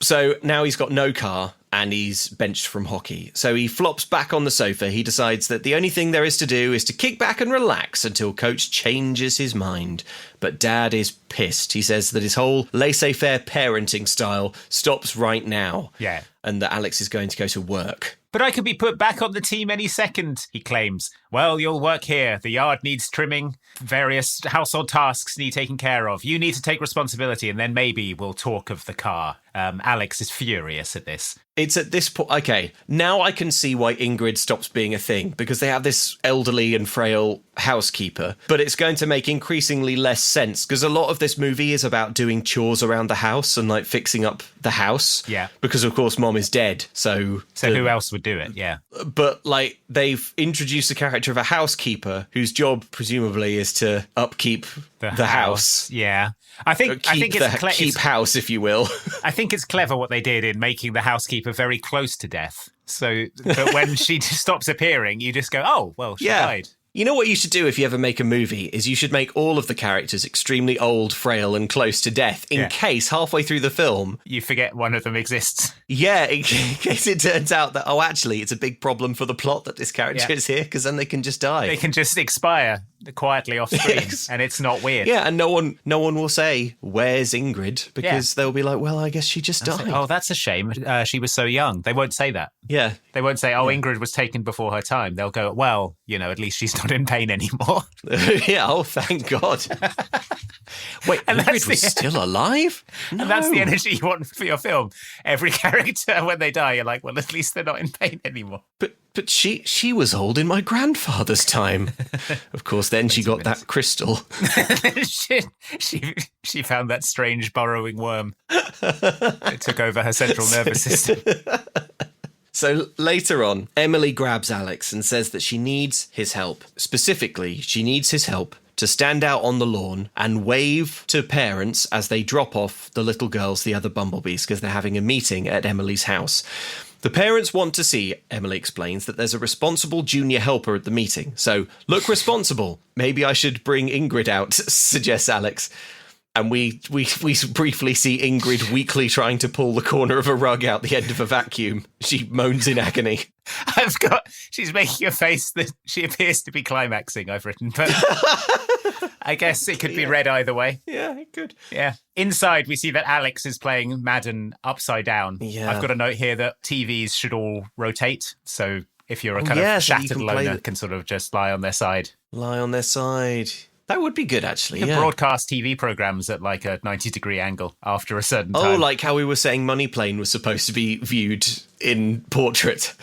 C: So now he's got no car and he's benched from hockey. So he flops back on the sofa. He decides that the only thing there is to do is to kick back and relax until Coach changes his mind. But Dad is pissed. He says that his whole laissez-faire parenting style stops right now.
D: Yeah.
C: And that Alex is going to go to work.
D: But I could be put back on the team any second, he claims. Well, you'll work here. The yard needs trimming. Various household tasks need taken care of. You need to take responsibility, and then maybe we'll talk of the car. Alex is furious at this.
C: It's at this point... Okay, now I can see why Ingrid stops being a thing, because they have this elderly and frail housekeeper, but it's going to make increasingly less sense, because a lot of this movie is about doing chores around the house and, like, fixing up the house.
D: Yeah.
C: Because, of course, Mom is dead, so
D: who else would do it? Yeah.
C: But, like, they've introduced the character of a housekeeper whose job, presumably, is to upkeep the house.
D: Yeah. I think it's
C: keep house, if you will.
D: I think it's clever what they did in making the housekeeper very close to death. So that when she stops appearing, you just go, oh, well, she died.
C: You know what you should do if you ever make a movie is you should make all of the characters extremely old, frail, and close to death in case halfway through the film
D: you forget one of them exists.
C: Yeah, in case it turns out that, oh, actually, it's a big problem for the plot that this character is here, because then they can just die.
D: They can just expire quietly off screen, and it's not weird.
C: Yeah, and no one will say, where's Ingrid? Because they'll be like, well, I guess she just died.
D: Oh, that's a shame. She was so young. They won't say that.
C: Yeah.
D: They won't say, Ingrid was taken before her time. They'll go, well, at least she's not in pain anymore.
C: Yeah, oh, thank God. Wait, and Ingrid was still alive? No.
D: And that's the energy you want for your film. Every character, when they die, you're like, well, at least they're not in pain anymore.
C: But she was old in my grandfather's time. Of course, then she got that crystal.
D: she found that strange burrowing worm. It took over her central nervous system.
C: So later on, Emily grabs Alex and says that she needs his help. Specifically, she needs his help to stand out on the lawn and wave to parents as they drop off the little girls, the other bumblebees, because they're having a meeting at Emily's house. The parents want to see, Emily explains, that there's a responsible junior helper at the meeting. So, look responsible. Maybe I should bring Ingrid out, suggests Alex. And we briefly see Ingrid weakly trying to pull the corner of a rug out the end of a vacuum. She moans in agony.
D: She's making a face that she appears to be climaxing, I've written, but I guess it could be read either way.
C: Yeah, it could.
D: Yeah. Inside, we see that Alex is playing Madden upside down.
C: Yeah.
D: I've got a note here that TVs should all rotate. So if you're a kind of shattered loner, can sort of just lie on their side.
C: Lie on their side. That would be good, actually.
D: Broadcast TV programs at like a 90-degree angle after a certain time.
C: Oh, like how we were saying Money Plane was supposed to be viewed in portrait.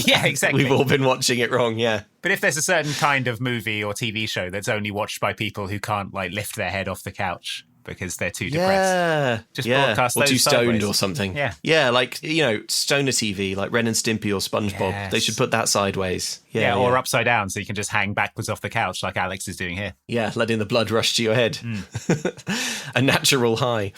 D: Yeah, exactly.
C: We've all been watching it wrong, yeah.
D: But if there's a certain kind of movie or TV show that's only watched by people who can't like lift their head off the couch because they're too depressed. Just broadcast
C: or
D: those
C: too stoned
D: sideways.
C: or something.
D: Yeah.
C: Yeah, like, stoner TV, like Ren and Stimpy or SpongeBob.
D: Yes.
C: They should put that sideways.
D: Yeah, or upside down so you can just hang backwards off the couch like Alex is doing here.
C: Yeah, letting the blood rush to your head. A natural high.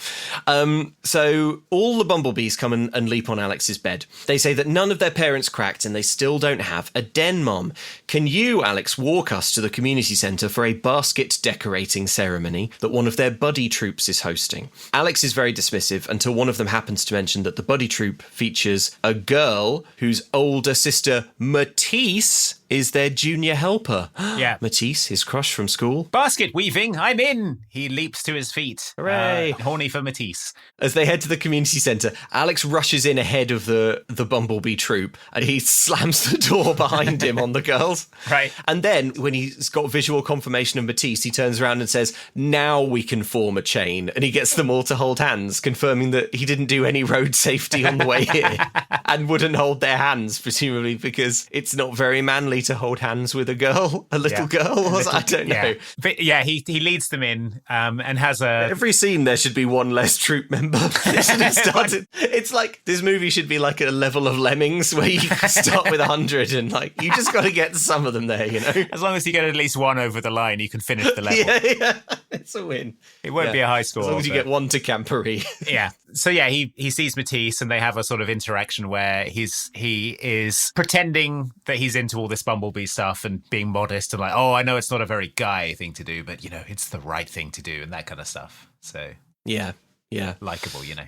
C: So all the bumblebees come and leap on Alex's bed. They say that none of their parents cracked and they still don't have a den mom. Can you, Alex, walk us to the community centre for a basket decorating ceremony that one of their buddy troops is hosting? Alex is very dismissive until one of them happens to mention that the buddy troop features a girl whose older sister, Matisse, is their junior helper.
D: Yeah.
C: Matisse, his crush from school.
D: Basket weaving, I'm in! He leaps to his feet.
C: Hooray.
D: Horny for Matisse.
C: As they head to the community centre, Alex rushes in ahead of the bumblebee troop and he slams the door behind him on the girls.
D: Right.
C: And then when he's got visual confirmation of Matisse, he turns around and says, now we can form a chain. And he gets them all to hold hands, confirming that he didn't do any road safety on the way here and wouldn't hold their hands, presumably because it's not very manly to hold hands with a girl, a little girl. I don't know.
D: But yeah, he leads them in and has a...
C: Every scene there should be one less troop member. It should have started. It's like this movie should be like a level of Lemmings where you start with 100 and like you just got to get some of them there,
D: As long as you get at least one over the line, you can finish the level.
C: Yeah. It's a win.
D: It won't be a high score.
C: As long as you get one to Camporee.
D: Yeah. So yeah, he sees Matisse and they have a sort of interaction where he is pretending that he's into all this Bumblebee stuff and being modest and like, oh, I know it's not a very guy thing to do, but, you know, it's the right thing to do and that kind of stuff. So
C: yeah.
D: Likeable, you know.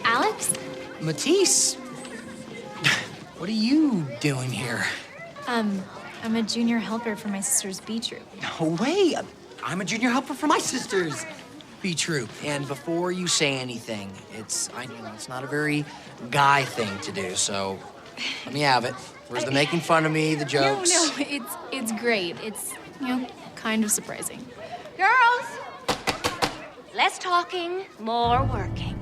K: Alex?
J: Matisse, what are you doing here?
K: I'm a junior helper for my sister's bee troop.
J: No way. I'm a junior helper for my sister's bee troop. And before you say anything, it's not a very guy thing to do. So let me have it. Where's the making fun of me, the jokes?
K: No, it's great. It's, kind of surprising.
L: Girls, less talking, more working.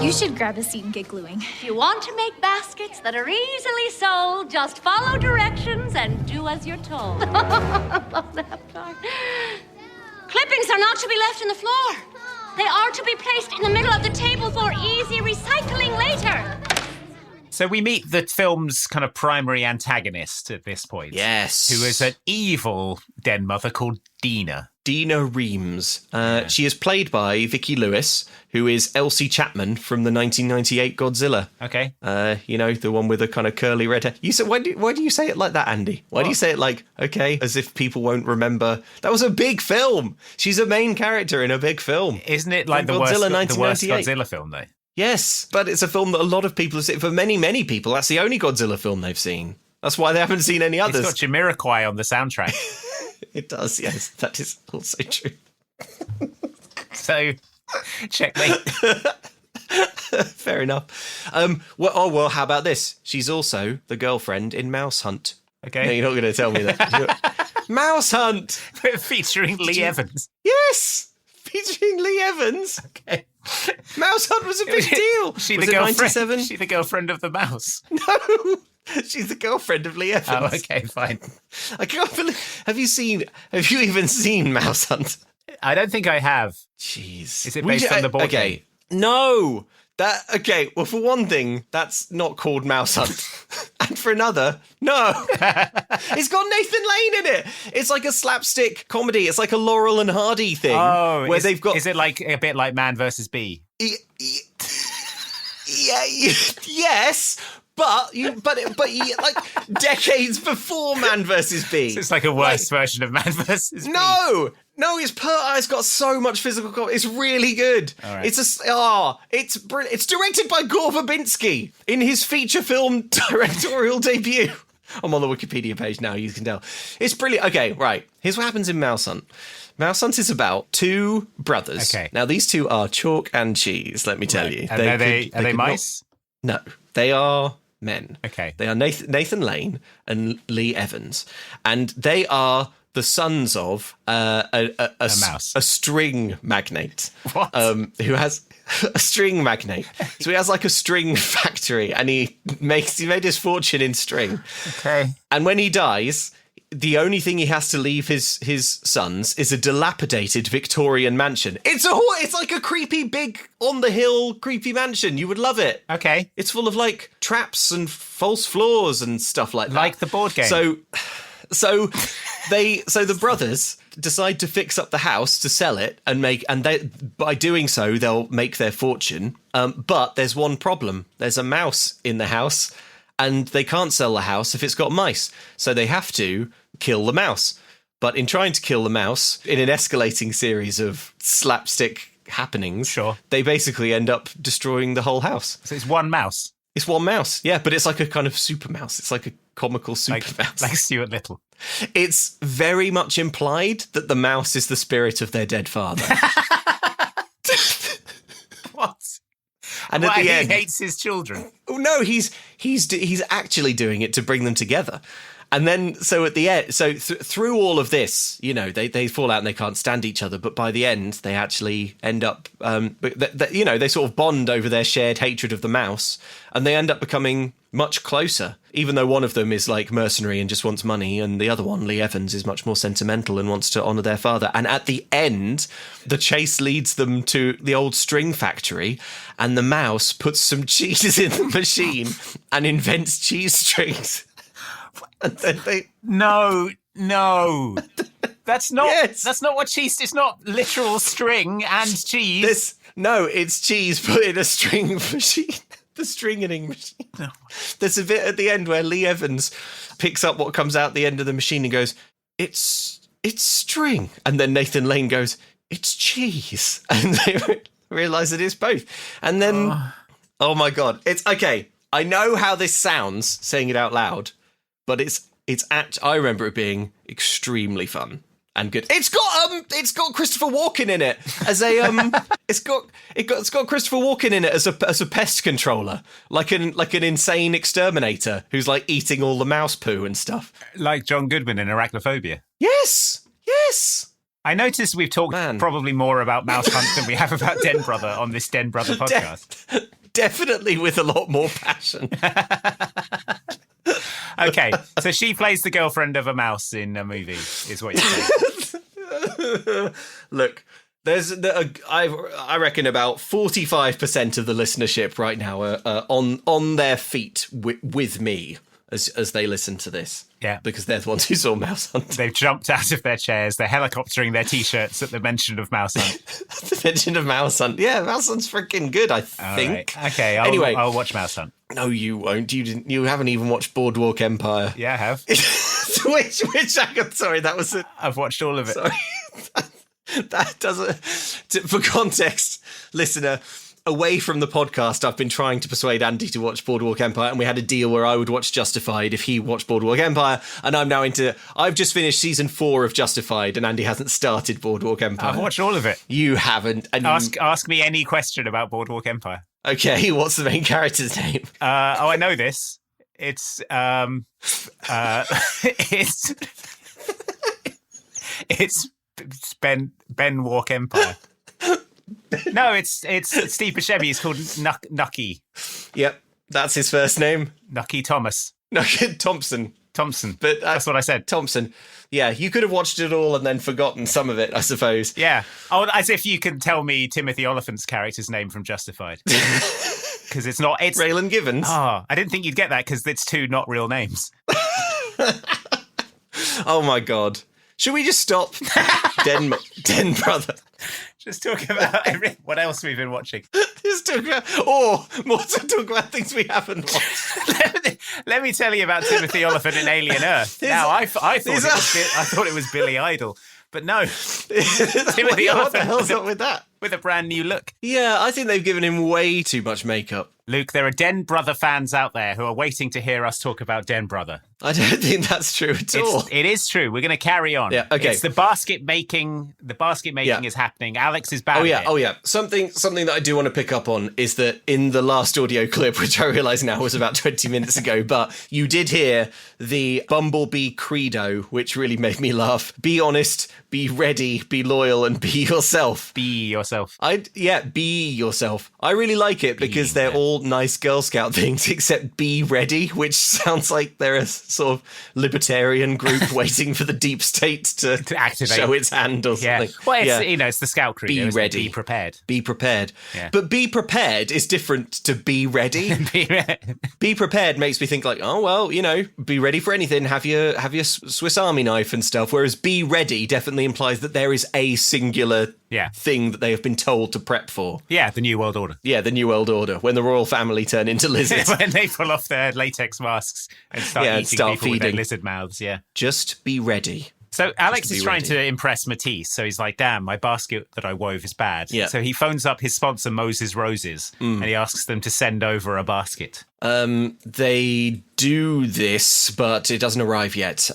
K: You should grab a seat and get gluing.
L: If you want to make baskets that are easily sold, just follow directions and do as you're told. I love that part. Clippings are not to be left on the floor. They are to be placed in the middle of the table for easy recycling later.
D: So we meet the film's kind of primary antagonist at this point.
C: Yes.
D: Who is an evil den mother called Dina.
C: Dina Reams. She is played by Vicki Lewis, who is Elsie Chapman from the 1998 Godzilla.
D: Okay.
C: The one with the kind of curly red hair. You said, why do you say it like that, Andy? Why do you say it like, okay, as if people won't remember? That was a big film. She's a main character in a big film.
D: Isn't it like the worst Godzilla film, though?
C: Yes, but it's a film that a lot of people have seen. For many, many people, that's the only Godzilla film they've seen. That's why they haven't seen any others.
D: It's got Jamiroquai on the soundtrack.
C: It does, yes. That is also true.
D: So, checkmate.
C: Fair enough. Well, how about this? She's also the girlfriend in Mouse Hunt.
D: Okay.
C: No, you're not going to tell me that. Mouse Hunt!
D: Featuring Lee Evans.
C: Yes! Featuring Lee Evans.
D: Okay.
C: Mouse Hunt was a big deal.
D: She
C: was
D: the girlfriend?
C: 97?
D: She the girlfriend of the mouse?
C: No! She's the girlfriend of Lee Evans.
D: Oh, okay, fine.
C: I can't believe... Have you even seen Mouse Hunt?
D: I don't think I have.
C: Jeez.
D: Is it based on the board game?
C: No! Well, for one thing, that's not called Mouse Hunt. And for another, no. It's got Nathan Lane in it. It's like a slapstick comedy. It's like a Laurel and Hardy thing.
D: Oh,
C: where they've got...
D: Is it like a bit like Man vs. Bee?
C: Yeah, yes, but like decades before Man vs. Bee.
D: So it's like a worse version of Man vs. Bee.
C: No, it's got so much physical comedy. It's really good.
D: All right.
C: It's brilliant. It's directed by Gore Verbinski in his feature film directorial debut. I'm on the Wikipedia page now, you can tell. It's brilliant. Okay, right. Here's what happens in Mouse Hunt. Mouse Hunt is about two brothers.
D: Okay.
C: Now, these two are chalk and cheese, let me tell you.
D: And are they mice?
C: No, they are men.
D: Okay.
C: They are Nathan Lane and Lee Evans. And they are the sons of a
D: mouse.
C: A string magnate.
D: What?
C: Who has a string magnate. So he has like a string factory and he made his fortune in string.
D: Okay.
C: And when he dies, the only thing he has to leave his sons is a dilapidated Victorian mansion. It's like a creepy, big, on the hill, creepy mansion. You would love it.
D: Okay.
C: It's full of like traps and false floors and stuff like that.
D: Like the board game.
C: So the brothers decide to fix up the house to sell it by doing so they'll make their fortune. But there's one problem. There's a mouse in the house. And they can't sell the house if it's got mice. So they have to kill the mouse. But in trying to kill the mouse, in an escalating series of slapstick happenings,
D: sure,
C: they basically end up destroying the whole house.
D: So it's one mouse?
C: It's one mouse, yeah. But it's like a kind of super mouse. It's like a comical super mouse.
D: Like Stuart Little.
C: It's very much implied that the mouse is the spirit of their dead father.
D: What?
C: And at the end,
D: he hates his children.
C: Oh no, he's actually doing it to bring them together. And then, so at the end, through all of this, they fall out and they can't stand each other. But by the end, they actually end up, they sort of bond over their shared hatred of the mouse, and they end up becoming much closer. Even though one of them is like mercenary and just wants money, and the other one, Lee Evans, is much more sentimental and wants to honour their father. And at the end, the chase leads them to the old string factory, and the mouse puts some cheese in the machine and invents cheese strings. And then
D: No. That's not what cheese. It's not literal string and cheese.
C: It's cheese put in a string machine. The stringing machine. No. There's a bit at the end where Lee Evans picks up what comes out the end of the machine and goes, It's string. And then Nathan Lane goes, it's cheese. And they realise that it's both. And then, oh my God. It's okay. I know how this sounds saying it out loud, but I remember it being extremely fun and good. It's got Christopher Walken in it as a it's got Christopher Walken in it as a pest controller, like an insane exterminator who's like eating all the mouse poo and stuff.
D: Like John Goodman in Arachnophobia.
C: Yes.
D: I noticed we've talked probably more about Mouse Hunt than we have about Den Brother on this Den Brother podcast.
C: Definitely with a lot more passion.
D: Okay, so she plays the girlfriend of a mouse in a movie, is what you're saying.
C: Look, I reckon about 45% of the listenership right now are on their feet with me as they listen to this.
D: Yeah.
C: Because they're the ones who saw Mouse Hunt.
D: They've jumped out of their chairs. They're helicoptering their T-shirts at the mention of Mouse Hunt.
C: The mention of Mouse Hunt. Yeah, Mouse Hunt's freaking good, I think.
D: Right. Okay, I'll watch Mouse Hunt.
C: No, you won't. You haven't even watched Boardwalk Empire.
D: Yeah, I have.
C: which sorry, that was it.
D: I've watched all of it.
C: Sorry. That doesn't... For context, listener... Away from the podcast, I've been trying to persuade Andy to watch Boardwalk Empire, and we had a deal where I would watch Justified if he watched Boardwalk Empire, and I've just finished season 4 of Justified, and Andy hasn't started Boardwalk Empire.
D: I've watched all of it.
C: You haven't. And
D: ask me any question about Boardwalk Empire.
C: Okay, what's the main character's name?
D: I know this. It's Ben Walk Empire. No, it's Steve Buscemi. He's called Nucky.
C: Yep, that's his first name.
D: Nucky Thomas.
C: Nucky Thompson.
D: But that's what I said.
C: Thompson. Yeah, you could have watched it all and then forgotten some of it, I suppose.
D: Yeah. Oh, as if you can tell me Timothy Oliphant's character's name from Justified. Because it's
C: Raylan Givens.
D: Oh, I didn't think you'd get that because it's two not real names.
C: Oh my God. Should we just stop? Den Brother.
D: Just talk about what else we've been watching.
C: Just talk about, more to talk about things we haven't watched.
D: Let me tell you about Timothy Oliphant in Alien Earth. Now, I thought it was Billy Idol, but no. Timothy Oliphant.
C: What the hell's up with that?
D: With a brand new look.
C: Yeah, I think they've given him way too much makeup.
D: Luke, there are Den Brother fans out there who are waiting to hear us talk about Den Brother.
C: I don't think that's true at all.
D: It is true. We're going to carry on.
C: Yeah, okay.
D: It's the basket making. The basket making is happening. Alex is back.
C: Oh yeah. Something that I do want to pick up on is that in the last audio clip, which I realise now was about 20 minutes ago, but you did hear the Bumblebee credo, which really made me laugh. Be honest, be ready, be loyal, and be yourself.
D: Be yourself.
C: Be yourself. I really like it because they're all nice Girl Scout things, except be ready, which sounds like they're a sort of libertarian group waiting for the deep state to activate, show its hand or something.
D: Well, it's the Scout credo.
C: Be ready.
D: Be prepared.
C: Be prepared.
D: Yeah.
C: But be prepared is different to be ready. Be prepared makes me think like, oh, well, be ready for anything. Have your Swiss Army knife and stuff. Whereas be ready definitely implies that there is a singular thing that they have been told to prep for.
D: Yeah, the New World Order.
C: Yeah, the New World Order. When the royal family turn into lizards.
D: When they pull off their latex masks and start feeding with their lizard mouths,
C: Just be ready.
D: So Alex is trying to impress Matisse. So he's like, damn, my basket that I wove is bad.
C: Yeah.
D: So he phones up his sponsor, Moses Roses, and he asks them to send over a basket.
C: They do this, but it doesn't arrive yet.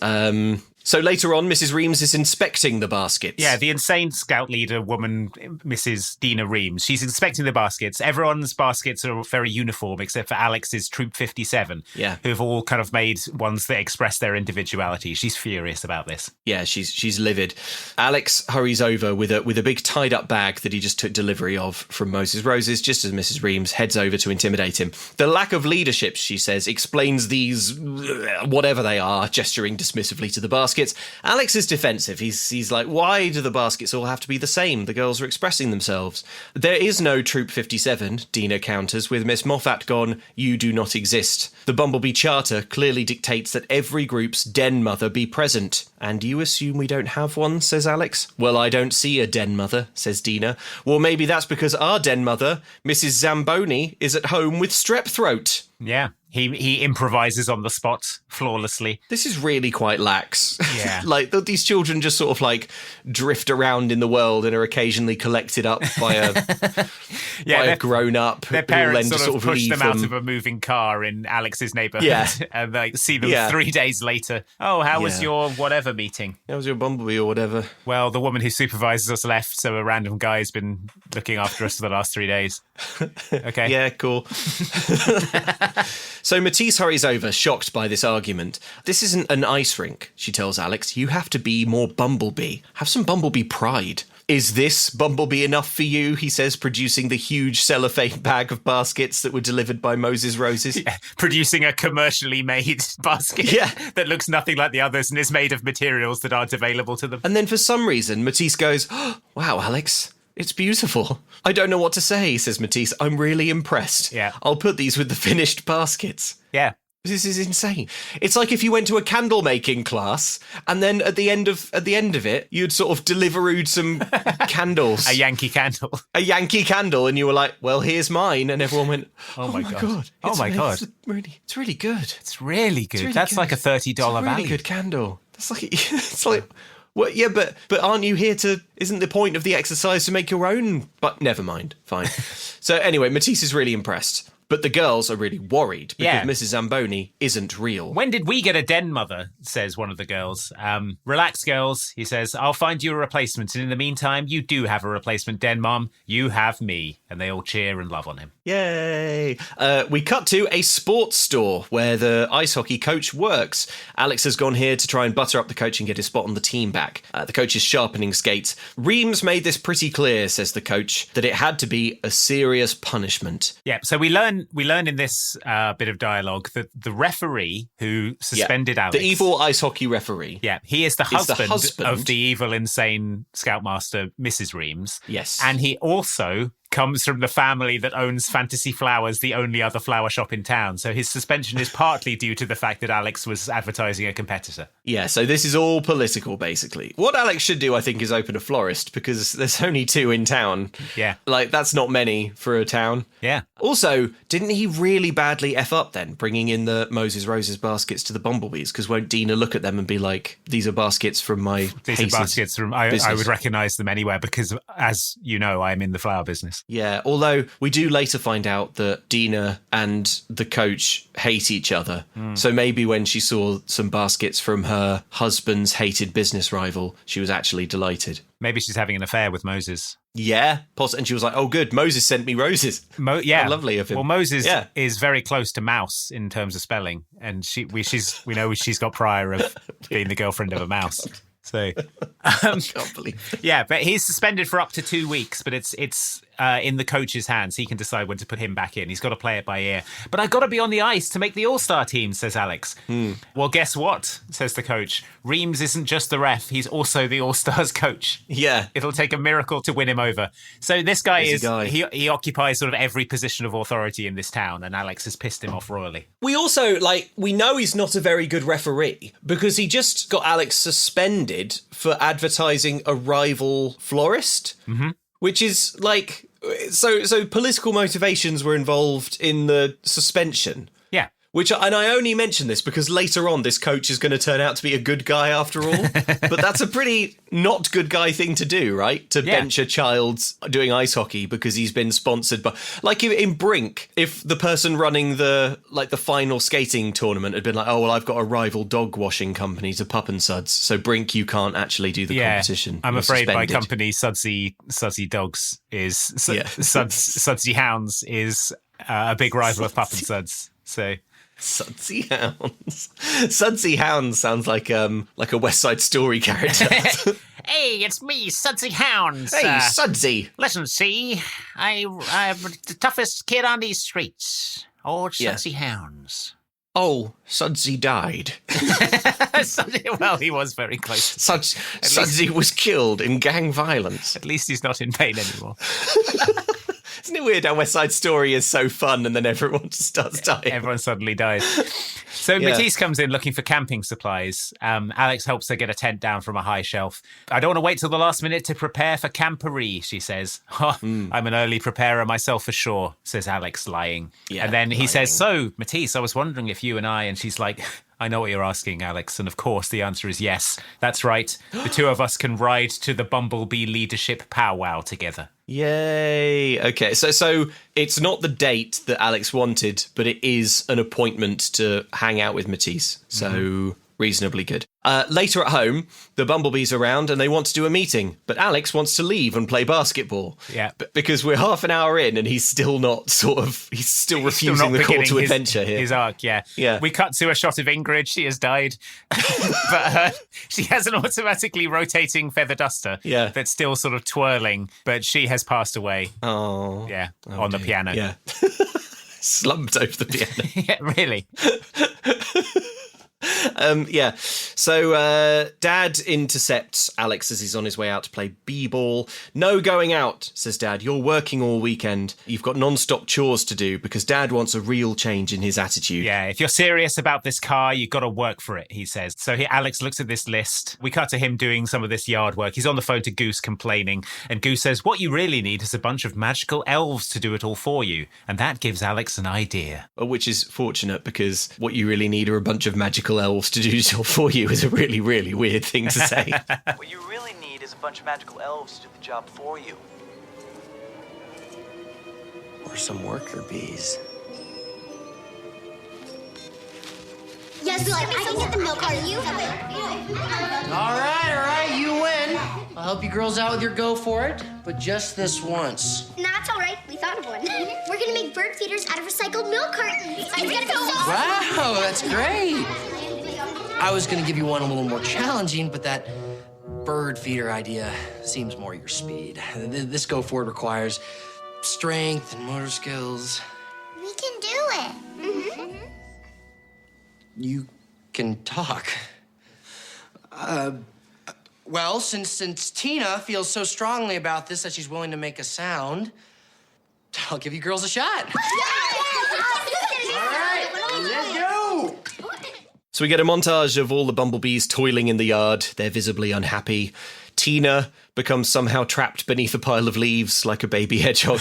C: So later on, Mrs. Reams is inspecting the baskets.
D: Yeah, the insane scout leader woman, Mrs. Dina Reams. She's inspecting the baskets. Everyone's baskets are very uniform, except for Alex's Troop 57, who've all kind of made ones that express their individuality. She's furious about this.
C: Yeah, she's livid. Alex hurries over with a big tied-up bag that he just took delivery of from Moses Roses, just as Mrs. Reams heads over to intimidate him. The lack of leadership, she says, explains these, whatever they are, gesturing dismissively to the basket. baskets. Alex is defensive. He's like, why do the baskets all have to be the same? The girls are expressing themselves. There is no Troop 57, Dina counters, with Miss Moffat gone, you do not exist. The Bumblebee Charter clearly dictates that every group's Den Mother be present. And you assume we don't have one, says Alex. Well, I don't see a Den Mother, says Dina. Well, maybe that's because our Den Mother, Mrs Zamboni, is at home with strep throat.
D: Yeah. He improvises on the spot flawlessly.
C: This is really quite lax.
D: Yeah.
C: Like, these children just sort of, like, drift around in the world and are occasionally collected up by a grown-up.
D: Their parents
C: then
D: sort of push them out of a moving car in Alex's neighbourhood and like see them 3 days later. Oh, how was your whatever meeting?
C: How was your Bumblebee or whatever?
D: Well, the woman who supervises us left, so a random guy's been looking after us for the last 3 days. Okay.
C: Yeah, cool. So Matisse hurries over, shocked by this argument. This isn't an ice rink, she tells Alex. You have to be more Bumblebee. Have some Bumblebee pride. Is this Bumblebee enough for you? He says, producing the huge cellophane bag of baskets that were delivered by Moses Roses.
D: Yeah, producing a commercially made basket that looks nothing like the others and is made of materials that aren't available to them.
C: And then for some reason, Matisse goes, oh, wow, Alex, it's beautiful. I don't know what to say, says Matisse. I'm really impressed.
D: Yeah.
C: I'll put these with the finished baskets.
D: Yeah.
C: This is insane. It's like if you went to a candle making class and then at the end of it, you'd sort of Deliverooed some candles.
D: A Yankee candle.
C: A Yankee candle, and you were like, well, here's mine. And everyone went, oh my God.
D: Oh my God.
C: It's really good.
D: It's really good. That's like a $30 value.
C: It's a really good candle. That's like, it's like... Well, yeah, but aren't you here to... Isn't the point of the exercise to make your own... But never mind. Fine. So anyway, Matisse is really impressed. But the girls are really worried because Mrs Zamboni isn't real.
D: When did we get a Den Mother, says one of the girls. Relax, girls, he says. I'll find you a replacement. And in the meantime, you do have a replacement Den Mom. You have me. And they all cheer and love on him.
C: Yay! We cut to a sports store where the ice hockey coach works. Alex has gone here to try and butter up the coach and get his spot on the team back. The coach is sharpening skates. Reams made this pretty clear, says the coach, that it had to be a serious punishment.
D: Yeah, so we learn in this bit of dialogue that the referee who suspended Alex...
C: The evil ice hockey referee.
D: Yeah, he is the husband of the evil, insane scoutmaster, Mrs Reams.
C: Yes.
D: And he also comes from the family that owns Fantasy Flowers, the only other flower shop in town. So his suspension is partly due to the fact that Alex was advertising a competitor.
C: Yeah, so this is all political, basically. What Alex should do, I think, is open a florist, because there's only 2 in town.
D: Yeah.
C: Like, that's not many for a town.
D: Yeah.
C: Also, didn't he really badly F up then, bringing in the Moses Roses baskets to the Bumblebees? Because won't Dina look at them and be like, these are baskets from my
D: These are baskets from... I would recognise them anywhere because, as you know, I'm in the flower business.
C: Yeah, although we do later find out that Dina and the coach hate each other. So maybe when she saw some baskets from her husband's hated business rival, she was actually delighted.
D: Maybe she's having an affair with Moses.
C: Yeah, and she was like, oh, good, Moses sent me roses.
D: Yeah.
C: How lovely of him.
D: Well, Moses is very close to mouse in terms of spelling. And we know she's got prior of being the girlfriend of a mouse. So,
C: I can't believe it.
D: Yeah, but he's suspended for up to 2 weeks, but it's in the coach's hands. He can decide when to put him back in. He's got to play it by ear. But I've got to be on the ice to make the All-Star team, says Alex. Well, guess what, says the coach. Reams isn't just the ref, he's also the All-Stars coach.
C: Yeah.
D: It'll take a miracle to win him over. So this guy he occupies sort of every position of authority in this town, and Alex has pissed him off royally.
C: We also, we know he's not a very good referee because he just got Alex suspended for advertising a rival florist, which is so political motivations were involved in the suspension.
D: Yeah.
C: And I only mention this because later on this coach is going to turn out to be a good guy after all. But that's a pretty not good guy thing to do, right? To bench a child doing ice hockey because he's been sponsored by... Like in Brink, if the person running the final skating tournament had been like, oh, well, I've got a rival dog washing company to Pup and Suds, so Brink, you can't actually do the competition.
D: I'm
C: You're
D: afraid my
C: suspended.
D: company, Sudsy Dogs, Sudsy Hounds, is a big rival of Pup and Suds. So...
C: Sudsy Hounds. Sudsy Hounds sounds like a West Side Story character.
M: Hey, it's me, Sudsy Hounds.
C: Hey, Sudsy.
M: Listen, see, I'm the toughest kid on these streets. Oh, Sudsy Hounds.
C: Oh, Sudsy died.
D: Well, he was very close.
C: Sudsy was killed in gang violence.
D: At least he's not in pain anymore.
C: Isn't it weird how West Side Story is so fun and then everyone just starts dying?
D: Everyone suddenly dies. So Matisse comes in looking for camping supplies. Alex helps her get a tent down from a high shelf. I don't want to wait till the last minute to prepare for Camporee, she says. I'm an early preparer myself for sure, says Alex, lying.
C: Yeah,
D: and then he says, so, Matisse, I was wondering if you and I, and she's like, I know what you're asking, Alex. And of course, the answer is yes. That's right. The two of us can ride to the Bumblebee leadership powwow together.
C: Yay. Okay, so it's not the date that Alex wanted, but it is an appointment to hang out with Matisse. So reasonably good. Later at home, the Bumblebees are around and they want to do a meeting, but Alex wants to leave and play basketball.
D: Yeah.
C: Because we're half an hour in and he's still not he's still refusing the call to adventure here.
D: His arc, yeah. We cut to a shot of Ingrid. She has died. But she has an automatically rotating feather duster that's still sort of twirling, but she has passed away.
C: Oh.
D: Yeah, on the piano.
C: Yeah. Slumped over the piano.
D: Yeah, really.
C: So Dad intercepts Alex as he's on his way out to play b-ball. No going out, says Dad. You're working all weekend. You've got non-stop chores to do because Dad wants a real change in his attitude.
D: Yeah, if you're serious about this car, you've got to work for it, he says. So Alex looks at this list. We cut to him doing some of this yard work. He's on the phone to Goose complaining. And Goose says, what you really need is a bunch of magical elves to do it all for you. And that gives Alex an idea.
C: Which is fortunate because what you really need are a bunch of magical elves to do it all for you is a really, really weird thing to say.
N: What you really need is a bunch of magical elves to do the job for you.
J: Or some worker bees.
G: Yes, I can get the milk cart. You
J: All right, you win. I'll help you girls out with your go for it, but just this once.
G: That's all right. We thought of one. We're gonna make bird feeders out of recycled milk cartons. It's gonna be so
J: Wow, that's great. I was gonna give you one a little more challenging, but that bird feeder idea seems more your speed. This go for it requires strength and motor skills.
G: We can do it.
J: You can talk. Well, since Tina feels so strongly about this that she's willing to make a sound, I'll give you girls a shot. All right, let's go.
C: So we get a montage of all the bumblebees toiling in the yard. They're visibly unhappy. Tina becomes somehow trapped beneath a pile of leaves like a baby hedgehog.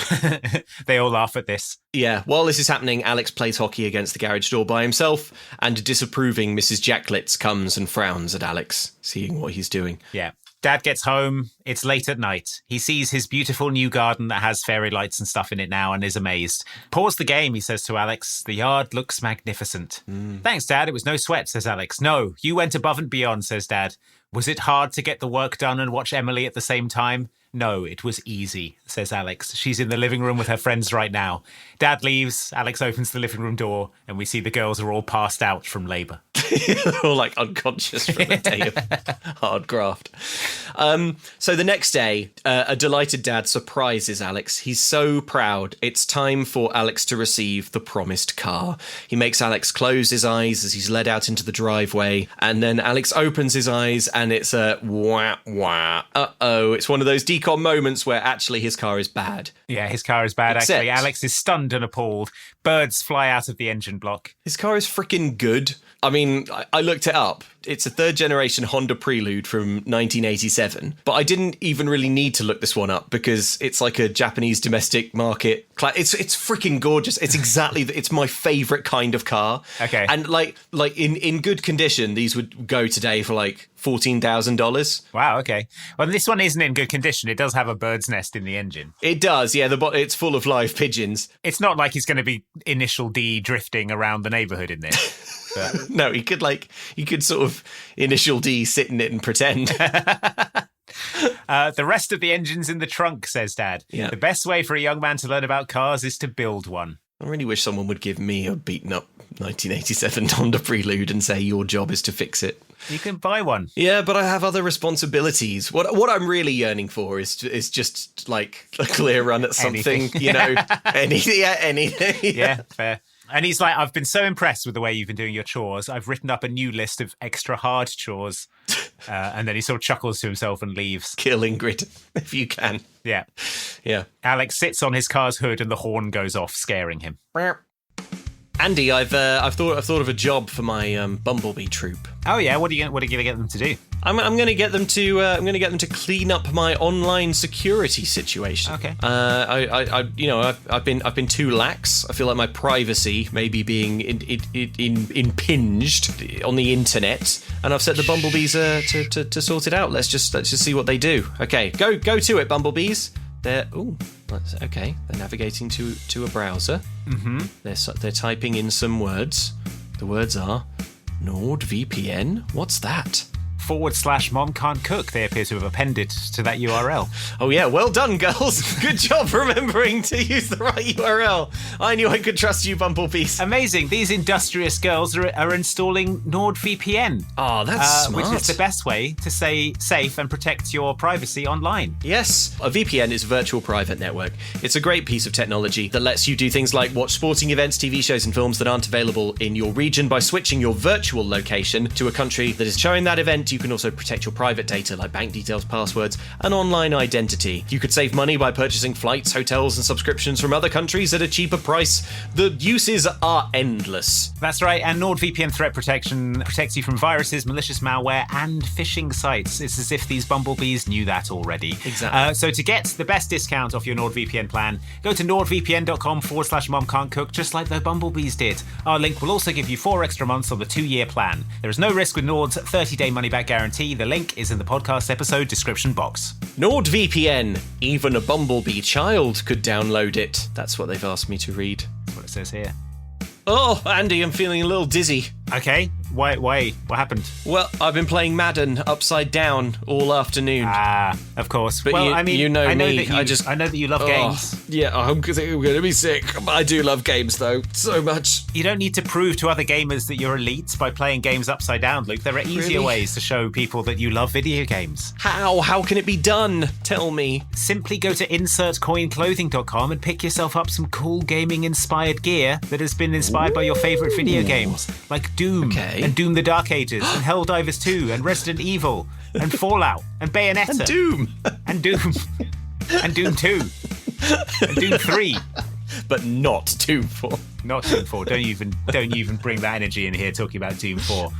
D: They all laugh at this.
C: Yeah, while this is happening, Alex plays hockey against the garage door by himself, and disapproving Mrs. Jacklitz comes and frowns at Alex, seeing what he's doing.
D: Yeah. Dad gets home. It's late at night. He sees his beautiful new garden that has fairy lights and stuff in it now and is amazed. Pause the game, he says to Alex. The yard looks magnificent. Thanks, Dad. It was no sweat, says Alex. No, you went above and beyond, says Dad. Was it hard to get the work done and watch Emily at the same time? No, it was easy, says Alex. She's in the living room with her friends right now. Dad leaves, Alex opens the living room door, and we see the girls are all passed out from labour.
C: They're all like unconscious from a day of hard graft. So the next day, a delighted dad surprises Alex. He's so proud. It's time for Alex to receive the promised car. He makes Alex close his eyes as he's led out into the driveway, and then Alex opens his eyes and it's a wah wah. Uh-oh, it's one of those decom moments where actually his car is bad.
D: Yeah, his car is bad, actually. Alex is stunned and appalled. Birds fly out of the engine block.
C: His car is freaking good. I mean, I looked it up. It's a third-generation Honda Prelude from 1987, but I didn't even really need to look this one up because it's like a Japanese domestic market. It's freaking gorgeous. It's exactly, it's my favourite kind of car.
D: Okay.
C: And like in good condition, these would go today for like $14,000.
D: Wow, okay. Well, this one isn't in good condition. It does have a bird's nest in the engine.
C: It does, yeah. It's full of live pigeons.
D: It's not like he's going to be Initial D drifting around the neighbourhood in this. But...
C: No, he could sort of Initial D sit in it and pretend.
D: The rest of the engine's in the trunk, says Dad.
C: Yeah.
D: The best way for a young man to learn about cars is to build one.
C: I really wish someone would give me a beaten up 1987 Honda Prelude and say your job is to fix it.
D: You can buy one.
C: Yeah, but I have other responsibilities. What I'm really yearning for is just like a clear run at something,
D: anything.
C: You know, anything.
D: Yeah, fair. And he's like, I've been so impressed with the way you've been doing your chores. I've written up a new list of extra hard chores. And then he sort of chuckles to himself and leaves.
C: Kill Ingrid, if you can.
D: Yeah.
C: Yeah.
D: Alex sits on his car's hood and the horn goes off, scaring him.
C: Andy, I've thought of a job for my bumblebee troop.
D: Oh yeah, what are you going to get them to do?
C: I'm going to get them to clean up my online security situation.
D: Okay.
C: I've been too lax. I feel like my privacy may be being impinged on the internet, and I've set the bumblebees to sort it out. Let's just see what they do. Okay, go to it, bumblebees. They're navigating to a browser.
D: Mm-hmm.
C: They're typing in some words. The words are NordVPN. What's that?
D: /Mom can't cook. They appear to have appended to that URL.
C: Oh yeah, well done, girls. Good job remembering to use the right URL. I knew I could trust you, bumblebees.
D: Amazing. These industrious girls are installing NordVPN.
C: Oh, that's smart.
D: Which is the best way to stay safe and protect your privacy online.
C: Yes, a VPN is a virtual private network. It's a great piece of technology that lets you do things like watch sporting events, TV shows and films that aren't available in your region by switching your virtual location to a country that is showing that event. You can also protect your private data like bank details, passwords, and online identity. You could save money by purchasing flights, hotels, and subscriptions from other countries at a cheaper price. The uses are endless.
D: That's right, and NordVPN threat protection protects you from viruses, malicious malware, and phishing sites. It's as if these bumblebees knew that already.
C: Exactly.
D: So to get the best discount off your NordVPN plan, go to nordvpn.com/momcan'tcook, just like the bumblebees did. Our link will also give you 4 extra months on the 2-year plan. There is no risk with Nord's 30-day money-back guarantee. The link is in the podcast episode description box.
C: NordVPN. Even a bumblebee child could download it. That's what they've asked me to read.
D: That's what it says here.
C: Oh, Andy, I'm feeling a little dizzy.
D: Okay. Why? What happened?
C: Well, I've been playing Madden upside down all afternoon.
D: Of course.
C: But
D: well,
C: you,
D: I mean,
C: you know
D: I know
C: me.
D: That I know that you love games.
C: Yeah, I'm going to be sick. I do love games, though, so much.
D: You don't need to prove to other gamers that you're elite by playing games upside down, Luke. There are easier ways to show people that you love video games.
C: How? How can it be done? Tell me.
D: Simply go to insertcoinclothing.com and pick yourself up some cool gaming-inspired gear that has been inspired by your favourite video games, like Doom and Doom the Dark Ages and Helldivers 2 and Resident Evil and Fallout and Bayonetta
C: and Doom
D: and Doom and Doom 2 and Doom 3,
C: but not Doom 4.
D: Not Doom 4. Don't even bring that energy in here talking about Doom 4.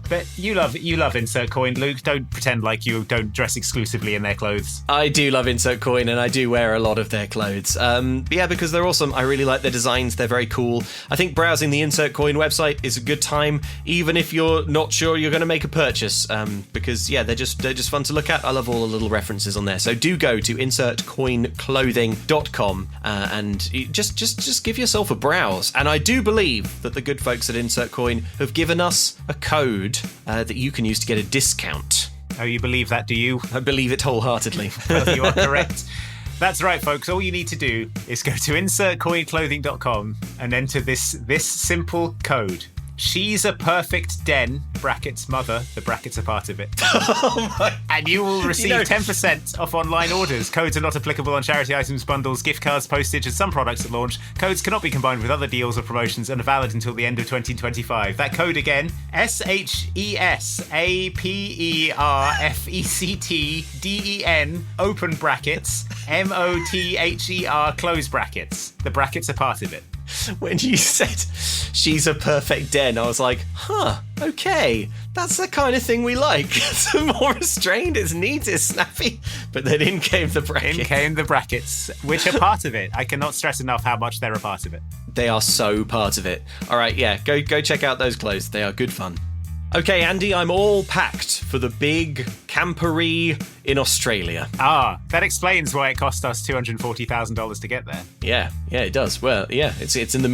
D: But you love Insert Coin, Luke. Don't pretend like you don't dress exclusively in their clothes.
C: I do love Insert Coin, and I do wear a lot of their clothes. Yeah, because they're awesome. I really like their designs. They're very cool. I think browsing the Insert Coin website is a good time, even if you're not sure you're going to make a purchase. Because yeah, they're just fun to look at. I love all the little references on there. So do go to insertcoinclothing.com and just give yourself a browse. And I do believe that the good folks at Insert Coin have given us a code that you can use to get a discount.
D: Oh, you believe that, do you?
C: I believe it wholeheartedly.
D: Well, you are correct. That's right, folks. All you need to do is go to insertcoinclothing.com and enter this simple code. She's a perfect den, brackets mother, the brackets are part of it. And you will receive 10% off online orders. Codes are not applicable on charity items, bundles, gift cards, postage, and some products at launch. Codes cannot be combined with other deals or promotions and are valid until the end of 2025. That code again, SHESAPERFECTDEN, open brackets, MOTHER, close brackets. The brackets are part of it.
C: When you said she's a perfect den, I was like, okay, that's the kind of thing we like. It's more restrained, it's neat, it's snappy. But then in came the brackets.
D: In came the brackets, which are part of it. I cannot stress enough how much they're a part of it.
C: They are so part of it. All right, yeah, go check out those clothes. They are good fun. Okay, Andy, I'm all packed for the big Camporee in Australia.
D: Ah, that explains why it cost us $240,000 to get there.
C: Yeah, it does. Well, yeah, it's in the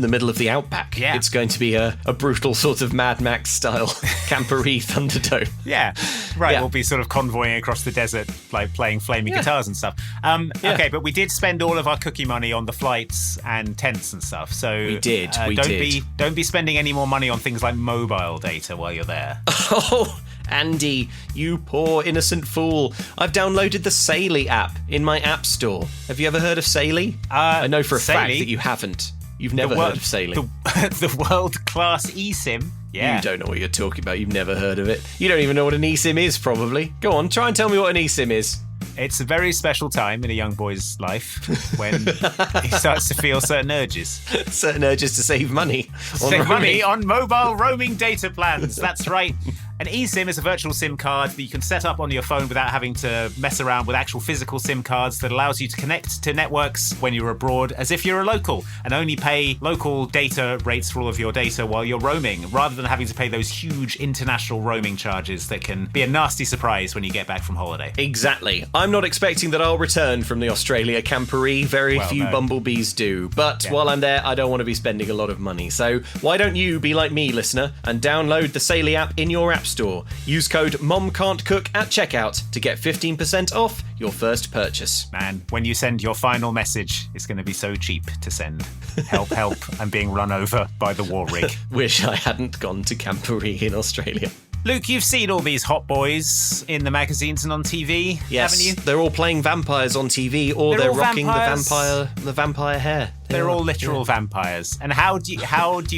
C: middle of the outback.
D: Yeah,
C: it's going to be a brutal sort of Mad Max style Camporee Thunderdome.
D: Yeah, right. Yeah. We'll be sort of convoying across the desert, like playing flaming guitars and stuff. Okay, but we did spend all of our cookie money on the flights and tents and stuff. So
C: we did.
D: Don't be spending any more money on things like mobile data while you're there.
C: Oh, Andy, you poor innocent fool. I've downloaded the Saily app in my app store. Have you ever heard of Saily? I know for a fact that you haven't. You've never heard of sailing.
D: The world-class eSIM. Yeah.
C: You don't know what you're talking about. You've never heard of it. You don't even know what an eSIM is, probably. Go on, try and tell me what an eSIM is.
D: It's a very special time in a young boy's life when he starts to feel certain urges.
C: Certain urges to save money.
D: Save money on mobile roaming data plans. That's right. An eSIM is a virtual SIM card that you can set up on your phone without having to mess around with actual physical SIM cards that allows you to connect to networks when you're abroad as if you're a local and only pay local data rates for all of your data while you're roaming, rather than having to pay those huge international roaming charges that can be a nasty surprise when you get back from holiday.
C: Exactly. I'm not expecting that I'll return from the Australia Camporee. Very few bumblebees do. But while I'm there, I don't want to be spending a lot of money. So why don't you be like me, listener, and download the Saily app in your app store. Use code MOMCAN'TCOOK at checkout to get 15% off your first purchase.
D: Man, when you send your final message, it's going to be so cheap to send. Help, help, I'm being run over by the war rig.
C: Wish I hadn't gone to Camporee in Australia.
D: Luke, you've seen all these hot boys in the magazines and on TV, haven't you?
C: They're all playing vampires on TV, or they're rocking the vampire hair.
D: They're all literal vampires. And how do you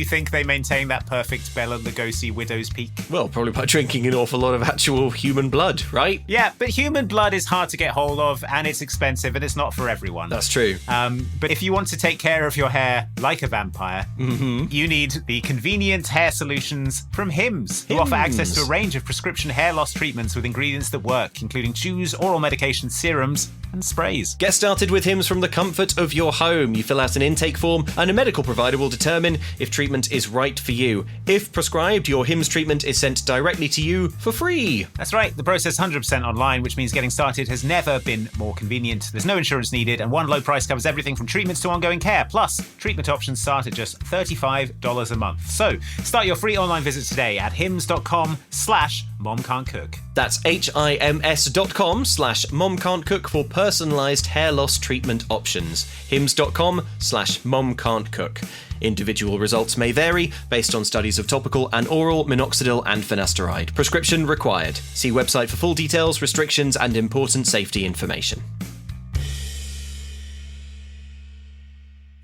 D: think they maintain that perfect Bela Lugosi widow's peak?
C: Well, probably by drinking an awful lot of actual human blood, right?
D: Yeah, but human blood is hard to get hold of, and it's expensive, and it's not for everyone.
C: That's true.
D: But if you want to take care of your hair like a vampire, you need the convenient hair solutions from Hims, who offer access to a range of prescription hair loss treatments with ingredients that work, including chews, oral medication, serums, and sprays.
C: Get started with Hims from the comfort of your home. You fill out an intake form and a medical provider will determine if treatment is right for you. If prescribed, your Hims treatment is sent directly to you for free.
D: That's right. The process is 100% online, which means getting started has never been more convenient. There's no insurance needed, and one low price covers everything from treatments to ongoing care. Plus, treatment options start at just $35 a month. So, start your free online visit today at hims.com/momcan'tcook.
C: That's hims.com/momcan'tcook for personalised hair loss treatment options. hims.com/momcan'tcook. Individual results may vary based on studies of topical and oral minoxidil and finasteride. Prescription required. See website for full details, restrictions, and important safety information.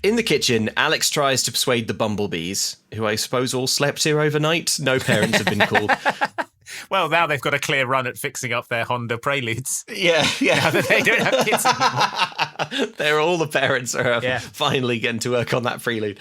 C: In the kitchen, Alex tries to persuade the bumblebees, who I suppose all slept here overnight. No parents have been called.
D: Well, now they've got a clear run at fixing up their Honda Preludes.
C: Yeah.
D: Now that they don't have kids anymore.
C: All the parents are finally getting to work on that Prelude.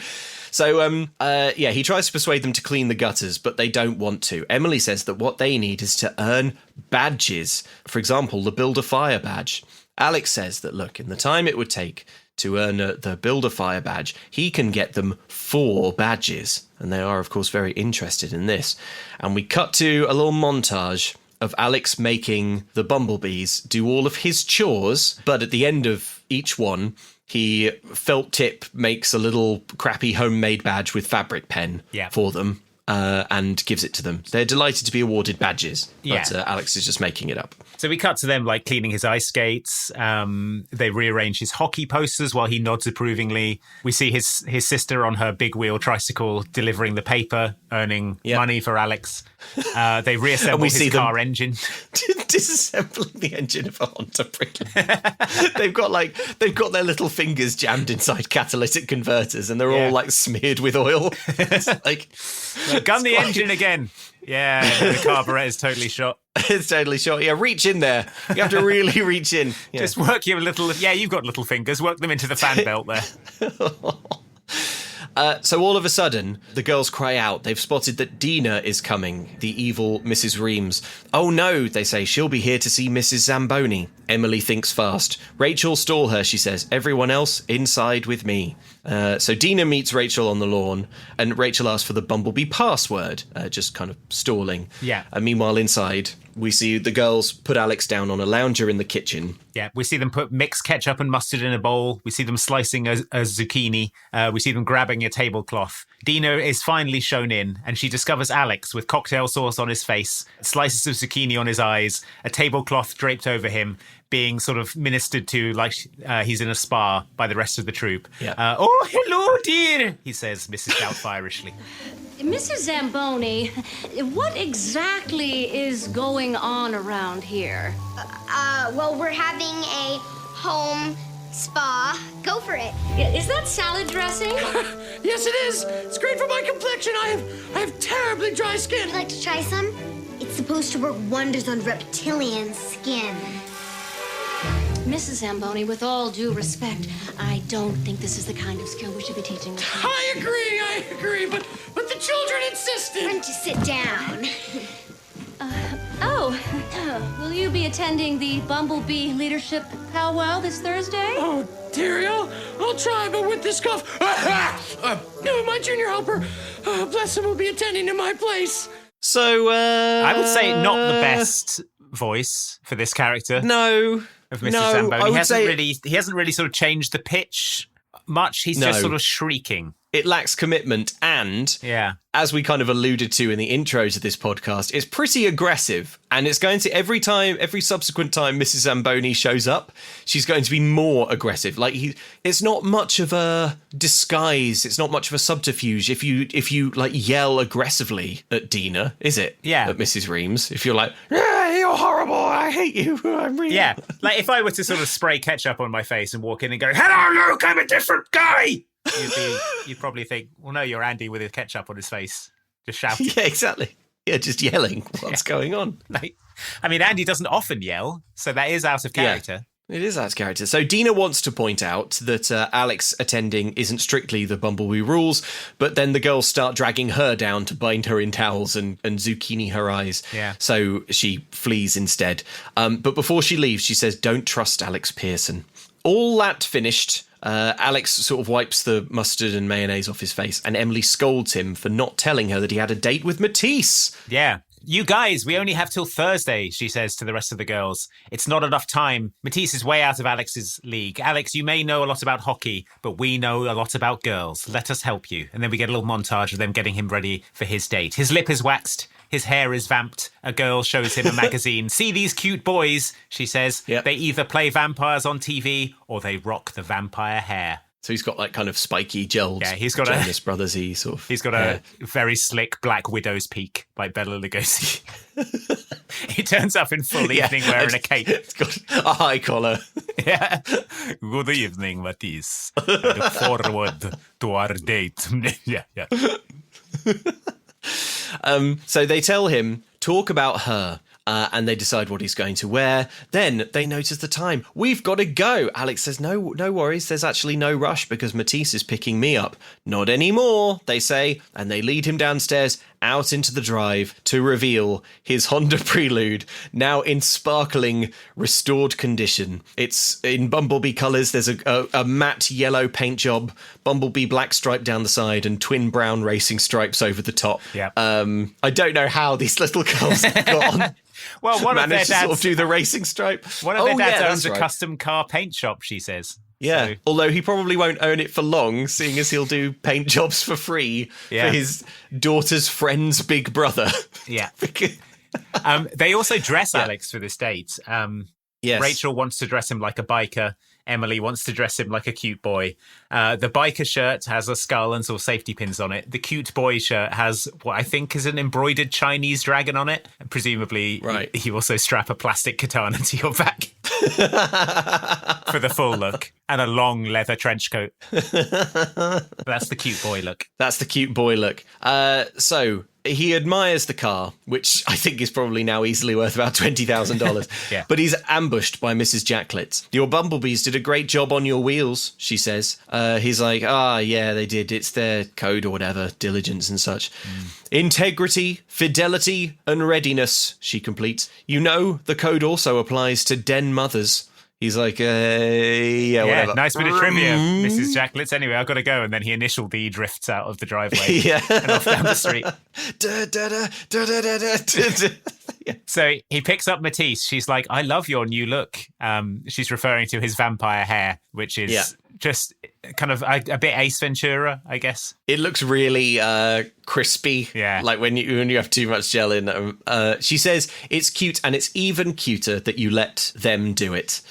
C: So, he tries to persuade them to clean the gutters, but they don't want to. Emily says that what they need is to earn badges. For example, the Build a Fire badge. Alex says that, look, in the time it would take to earn the Build a Fire badge, he can get them 4 badges. And they are, of course, very interested in this. And we cut to a little montage of Alex making the bumblebees do all of his chores, but at the end of each one, he felt tip makes a little crappy homemade badge with fabric pen for them. And gives it to them. They're delighted to be awarded badges, but Alex is just making it up.
D: So we cut to them like cleaning his ice skates. They rearrange his hockey posters while he nods approvingly. We see his sister on her big wheel tricycle delivering the paper, earning money for Alex. They reassemble his car engine.
C: Disassembling the engine of a Honda Prelude. they've got their little fingers jammed inside catalytic converters, and they're all like smeared with oil.
D: Gun the engine again. Yeah, the carburetor is totally shot.
C: It's totally shot. Yeah, reach in there. You have to really reach in. Yeah.
D: Just work your little... Yeah, you've got little fingers. Work them into the fan belt there.
C: So all of a sudden, the girls cry out. They've spotted that Dina is coming, the evil Mrs. Reams. Oh no, they say, she'll be here to see Mrs. Zamboni. Emily thinks fast. Rachel, stall her, she says. Everyone else inside with me. So Dina meets Rachel on the lawn, and Rachel asks for the bumblebee password, just kind of stalling.
D: Yeah.
C: Meanwhile, inside, we see the girls put Alex down on a lounger in the kitchen.
D: Yeah, we see them mix ketchup and mustard in a bowl. We see them slicing a zucchini. We see them grabbing a tablecloth. Dina is finally shown in, and she discovers Alex with cocktail sauce on his face, slices of zucchini on his eyes, a tablecloth draped over him, being sort of ministered to like he's in a spa by the rest of the troupe.
C: Yeah.
D: Oh, hello, dear, he says, Mrs. Doubtfire-ishly.
L: Mrs. Zamboni, what exactly is going on around here?
G: Well, we're having a home spa. Go for it.
L: Is that salad dressing?
F: Yes, it is. It's great for my complexion. I have terribly dry skin.
G: Would you like to try some? It's supposed to work wonders on reptilian skin.
L: Mrs. Zamboni, with all due respect, I don't think this is the kind of skill we should be teaching.
F: I agree, but the children insisted.
G: Why don't you sit down?
L: Will you be attending the Bumblebee Leadership Powwow this Thursday?
F: Oh, dearie, I'll try, but with this cough. No, my junior helper, bless him, will be attending to my place.
C: So,
D: I would say not the best voice for this character.
C: No.
D: Of Mrs.
C: No,
D: Zamboni.
C: I
D: He hasn't really sort of changed the pitch much. He's just sort of shrieking.
C: It lacks commitment, and as we kind of alluded to in the intro to this podcast, it's pretty aggressive, and it's going to every subsequent time Mrs. Zamboni shows up, she's going to be more aggressive. Like it's not much of a disguise, it's not much of a subterfuge if you like yell aggressively at Dina, is it?
D: Yeah.
C: At Mrs. Reams, if you're like, yeah, you're horrible, I hate you, I'm really...
D: Yeah, like if I were to sort of spray ketchup on my face and walk in and go, hello Luke, I'm a different guy! You'd probably think, well, no, you're Andy with his ketchup on his face, just shouting.
C: Yeah, exactly. Yeah, just yelling. What's going on?
D: Like, I mean, Andy doesn't often yell, so that is out of character.
C: Yeah, it is out of character. So Dina wants to point out that Alex attending isn't strictly the Bumblebee rules, but then the girls start dragging her down to bind her in towels and zucchini her eyes.
D: Yeah.
C: So she flees instead. But before she leaves, she says, don't trust Alex Pearson. All that finished... Alex sort of wipes the mustard and mayonnaise off his face, and Emily scolds him for not telling her that he had a date with Matisse.
D: Yeah. You guys, we only have till Thursday, she says to the rest of the girls. It's not enough time. Matisse is way out of Alex's league. Alex, you may know a lot about hockey, but we know a lot about girls. Let us help you. And then we get a little montage of them getting him ready for his date. His lip is waxed. His hair is vamped. A girl shows him a magazine. See these cute boys, she says. Yep. They either play vampires on TV or they rock the vampire hair.
C: So he's got like kind of spiky gelled,
D: he's got
C: Jonas Brothers-y sort of.
D: He's got a very slick black widow's peak, like Bela Lugosi. He turns up in full evening wearing a cape.
C: It's got a high collar.
D: Yeah. Good evening, Matisse. I look forward to our date. Yeah.
C: So they tell him, talk about her, and they decide what he's going to wear. Then they notice the time. We've got to go. Alex says, no worries. There's actually no rush because Matisse is picking me up. Not anymore, they say, and they lead him downstairs out into the drive to reveal his Honda Prelude, now in sparkling, restored condition. It's in Bumblebee colours. There's a matte yellow paint job, Bumblebee black stripe down the side, and twin brown racing stripes over the top.
D: Yeah.
C: I don't know how these little girls have got on.
D: Well, one of their dads
C: sort of do the racing stripe.
D: One of their dads owns a custom car paint shop, she says.
C: Yeah,
D: so.
C: Although he probably won't own it for long, seeing as he'll do paint jobs for free for his daughter's friend's big brother.
D: Yeah. They also dress Alex for this date.
C: Yes.
D: Rachel wants to dress him like a biker. Emily wants to dress him like a cute boy. The biker shirt has a skull and sort of safety pins on it. The cute boy shirt has what I think is an embroidered Chinese dragon on it. And presumably, you also strap a plastic katana to your back for the full look. And a long leather trench coat. That's the cute boy look.
C: That's the cute boy look. So he admires the car, which I think is probably now easily worth about $20,000.
D: Yeah.
C: But he's ambushed by Mrs. Jacklett. Your bumblebees did a great job on your wheels, she says. He's like, yeah, they did. It's their code or whatever, diligence and such. Integrity, fidelity, and readiness, she completes. You know, the code also applies to Den Mothers. He's like, whatever.
D: Nice bit of trivia, Mrs. Jacklett. Anyway, I've got to go. And then he initial D drifts out of the driveway and off down the street. So he picks up Matisse. She's like, I love your new look. She's referring to his vampire hair, which is just kind of a bit Ace Ventura, I guess.
C: It looks really crispy.
D: Yeah.
C: Like when you have too much gel in. She says it's cute, and it's even cuter that you let them do it.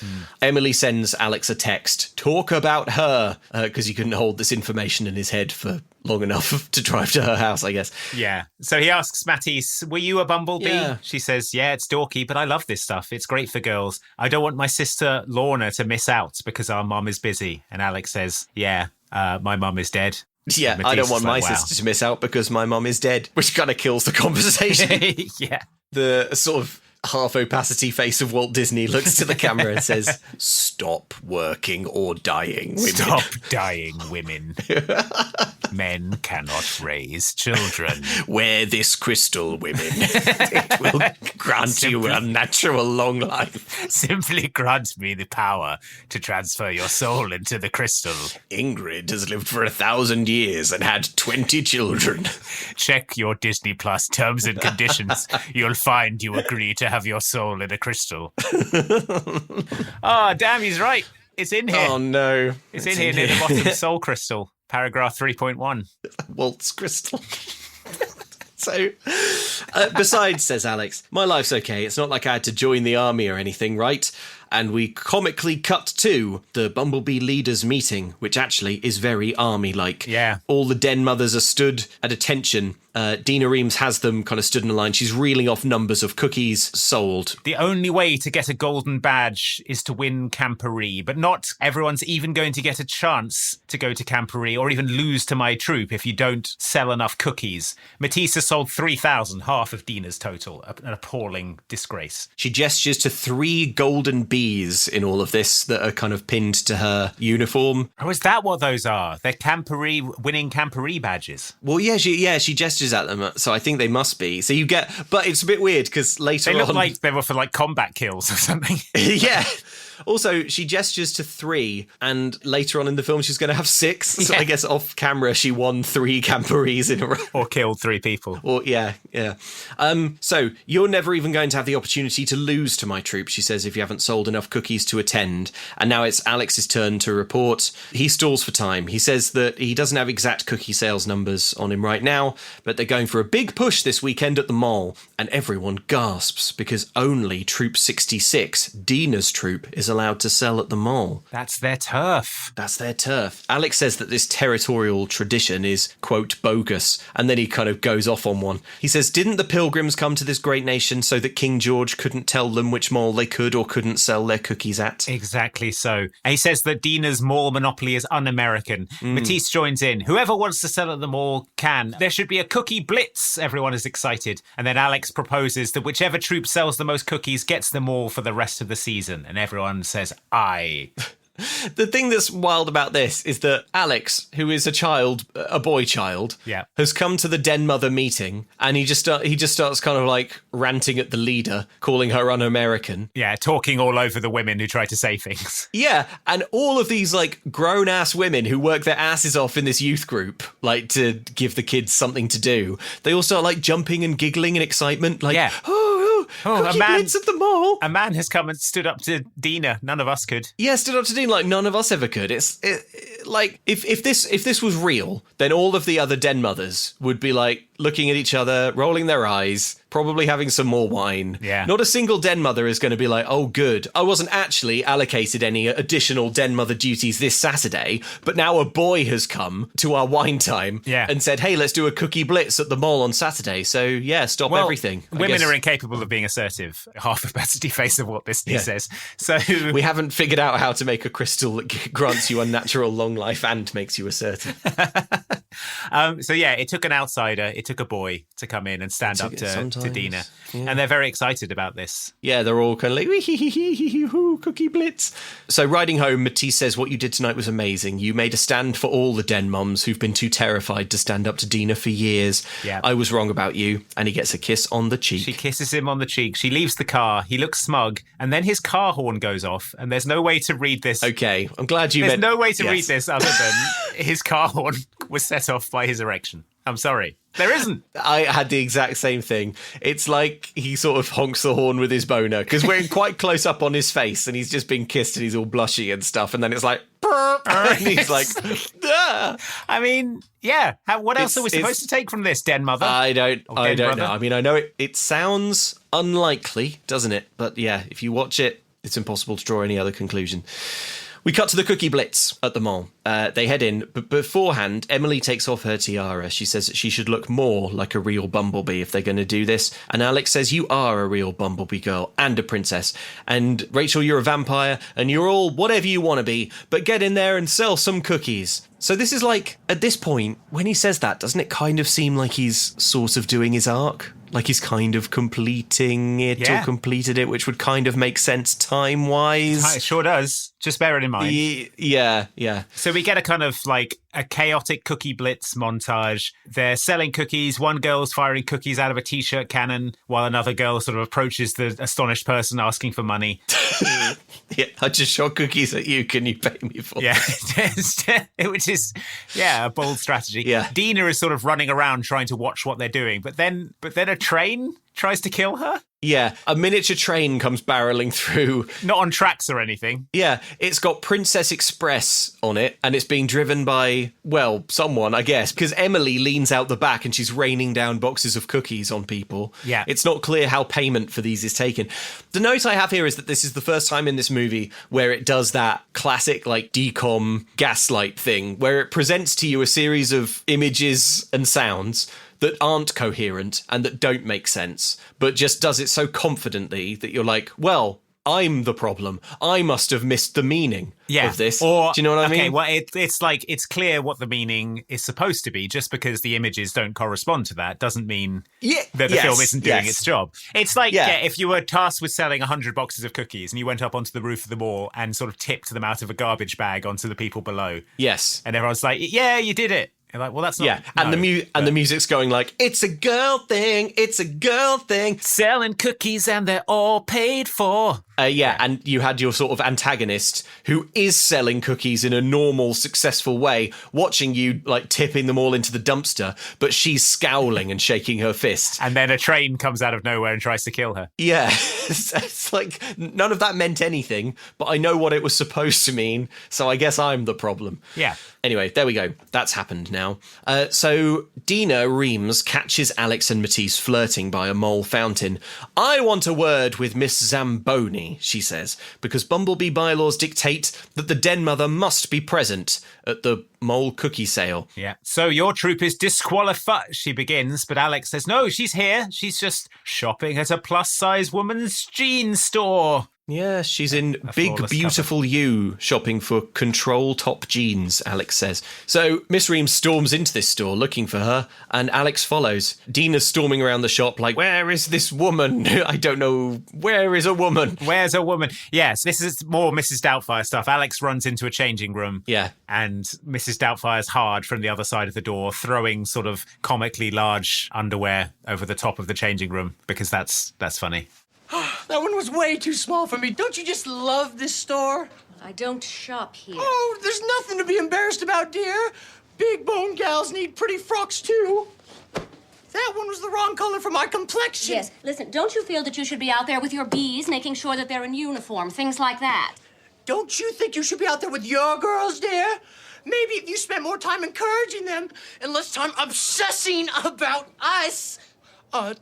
C: Emily sends Alex a text. Talk about her, because he couldn't hold this information in his head for long enough to drive to her house, I guess.
D: Yeah. So he asks Matisse, were you a bumblebee?
C: Yeah.
D: She says, yeah, it's dorky, but I love this stuff. It's great for girls. I don't want my sister Lorna to miss out because our mum is busy. And Alex says, yeah, my mum is dead.
C: Yeah,
D: Matisse
C: I don't want my
D: wow.
C: sister to miss out because my mum is dead, which kind of kills the conversation.
D: Yeah.
C: The sort of half opacity face of Walt Disney looks to the camera and says, stop working or dying women.
D: Stop dying women. Men cannot raise children.
C: Wear this crystal, women. It will grant you a natural long life.
D: Simply grant me the power to transfer your soul into the crystal.
C: Ingrid has lived for 1,000 years and had 20 children.
D: Check your Disney Plus terms and conditions. You'll find you agree to have your soul in a crystal. Oh, damn, he's right. It's in here.
C: Oh, no.
D: It's in here near the bottom. Soul crystal. Paragraph 3.1.
C: Walt's crystal. So, besides, says Alex, my life's okay. It's not like I had to join the army or anything, right? And we comically cut to the Bumblebee leaders meeting, which actually is very army-like.
D: Yeah.
C: All the Den mothers are stood at attention. Dina Reams has them kind of stood in a line. She's reeling off numbers of cookies sold.
D: The only way to get a golden badge is to win Camporee, but not everyone's even going to get a chance to go to Camporee or even lose to my troop if you don't sell enough cookies. Matisse has sold 3,000, half of Dina's total. An appalling disgrace.
C: She gestures to 3 golden bees in all of this that are kind of pinned to her uniform.
D: Oh, is that what those are? They're winning Camporee badges.
C: Well, yeah, she gestures at them, so I think they must be. So you get, but it's a bit weird because later
D: they look
C: on,
D: like they were for like combat kills or something.
C: Yeah. Also, she gestures to 3, and later on in the film, she's going to have 6. So I guess off camera, she won 3 Camporees in a row.
D: Or killed 3 people.
C: Or, yeah. So, you're never even going to have the opportunity to lose to my troop, she says, if you haven't sold enough cookies to attend. And now it's Alex's turn to report. He stalls for time. He says that he doesn't have exact cookie sales numbers on him right now, but they're going for a big push this weekend at the mall. And everyone gasps because only Troop 66, Dina's troop, is allowed to sell at the mall.
D: That's their turf.
C: Alex says that this territorial tradition is, quote, bogus, and then he kind of goes off on one. He says, didn't the Pilgrims come to this great nation so that King George couldn't tell them which mall they could or couldn't sell their cookies at?
D: Exactly so. And he says that Dina's mall monopoly is un-American. Matisse joins in. Whoever wants to sell at the mall can. There should be a cookie blitz. Everyone is excited. And then Alex proposes that whichever troop sells the most cookies gets them all for the rest of the season. And everyone says, aye.
C: The thing that's wild about this is that Alex, who is a boy child, has come to the Den Mother meeting, and he just starts kind of like ranting at the leader, calling her un-American.
D: Yeah, talking all over the women who try to say things.
C: Yeah, and all of these like grown-ass women who work their asses off in this youth group, like to give the kids something to do, they all start like jumping and giggling in excitement, like, cookie blitz at the mall.
D: A man has come and stood up to Dina. None of us could.
C: Yeah, stood up to Dina like none of us ever could. Like if this was real, then all of the other Den mothers would be like looking at each other, rolling their eyes, probably having some more wine.
D: Yeah.
C: Not a single Den mother is going to be like, oh, good, I wasn't actually allocated any additional Den mother duties this Saturday, but now a boy has come to our wine time and said, hey, let's do a cookie blitz at the mall on Saturday. So, yeah, stop everything.
D: Women are incapable of being assertive. Half the capacity face of what this says. So
C: we haven't figured out how to make a crystal that grants you unnatural long life and makes you assertive.
D: It took an outsider. It took a boy to come in and stand up to Dina. Yeah. And they're very excited about this.
C: Yeah, they're all kind of like, cookie blitz. So riding home, Matisse says, what you did tonight was amazing. You made a stand for all the Den moms who've been too terrified to stand up to Dina for years.
D: Yeah.
C: I was wrong about you. And he gets a kiss on the cheek.
D: She kisses him on the cheek. She leaves the car. He looks smug. And then his car horn goes off. And there's no way to read this.
C: Okay, I'm glad you
D: There's no way to read this other than his car horn was set off by his erection. I'm sorry. There isn't.
C: I had the exact same thing. It's like he sort of honks the horn with his boner because we're quite close up on his face and he's just been kissed and he's all blushy and stuff. And then it's like, and he's like, ah.
D: I mean, yeah. What else are we supposed to take from this, Den Mother?
C: I don't know. I mean, I know it sounds unlikely, doesn't it? But yeah, if you watch it, it's impossible to draw any other conclusion. We cut to the cookie blitz at the mall. They head in, but beforehand, Emily takes off her tiara. She says that she should look more like a real bumblebee if they're going to do this. And Alex says, you are a real bumblebee girl and a princess. And Rachel, you're a vampire, and you're all whatever you want to be, but get in there and sell some cookies. So this is like, at this point, when he says that, doesn't it kind of seem like he's sort of doing his arc? Like he's kind of completing it or completed it, which would kind of make sense time-wise.
D: It sure does. Just bear it in mind.
C: Yeah.
D: So we get a kind of like a chaotic cookie blitz montage. They're selling cookies. One girl's firing cookies out of a T-shirt cannon while another girl sort of approaches the astonished person asking for money.
C: Yeah, I just shot cookies at you. Can you pay me for
D: that? Which is, a bold strategy.
C: Yeah.
D: Dina is sort of running around trying to watch what they're doing, but then a train tries to kill her.
C: Yeah, a miniature train comes barreling through.
D: Not on tracks or anything.
C: Yeah, it's got Princess Express on it, and it's being driven by, well, someone, I guess, because Emily leans out the back and she's raining down boxes of cookies on people.
D: Yeah.
C: It's not clear how payment for these is taken. The note I have here is that this is the first time in this movie where it does that classic, like, decom gaslight thing, where it presents to you a series of images and sounds that aren't coherent and that don't make sense, but just does it so confidently that you're like, well, I'm the problem. I must have missed the meaning of this.
D: Or,
C: do you know what I mean?
D: Okay, well, it's like, it's clear what the meaning is supposed to be. Just because the images don't correspond to that doesn't mean that the film isn't doing its job. It's like if you were tasked with selling 100 boxes of cookies and you went up onto the roof of the mall and sort of tipped them out of a garbage bag onto the people below.
C: Yes.
D: And everyone's like, yeah, you did it. You're like, well, that's not...
C: Yeah, and the music's going like, it's a girl thing, it's a girl thing.
D: Selling cookies and they're all paid for.
C: And you had your sort of antagonist who is selling cookies in a normal, successful way, watching you, like, tipping them all into the dumpster, but she's scowling and shaking her fist.
D: And then a train comes out of nowhere and tries to kill her.
C: Yeah, it's like, none of that meant anything, but I know what it was supposed to mean, so I guess I'm the problem.
D: Yeah.
C: Anyway, there we go. That's happened now. So Dina Reams catches Alex and Matisse flirting by a mole fountain. I want a word with Miss Zamboni, she says, because Bumblebee bylaws dictate that the Den Mother must be present at the mole cookie sale.
D: Yeah. So your troop is disqualified, she begins, but Alex says, no, she's here. She's just shopping at a plus-size woman's jeans store.
C: Yeah, she's in Big Beautiful You shopping for control top jeans, Alex says. So Miss Reams storms into this store looking for her, and Alex follows. Dina's storming around the shop like, where is this woman? I don't know. Where is a woman?
D: Where's a woman? Yes, this is more Mrs Doubtfire stuff. Alex runs into a changing room.
C: Yeah.
D: And Mrs Doubtfire's hard from the other side of the door, throwing sort of comically large underwear over the top of the changing room, because that's funny.
F: That one was way too small for me. Don't you just love this store?
L: I don't shop here.
F: Oh, there's nothing to be embarrassed about, dear. Big bone gals need pretty frocks, too. That one was the wrong color for my complexion.
L: Yes, listen, don't you feel that you should be out there with your bees, making sure that they're in uniform, things like that?
F: Don't you think you should be out there with your girls, dear? Maybe if you spent more time encouraging them and less time obsessing about us,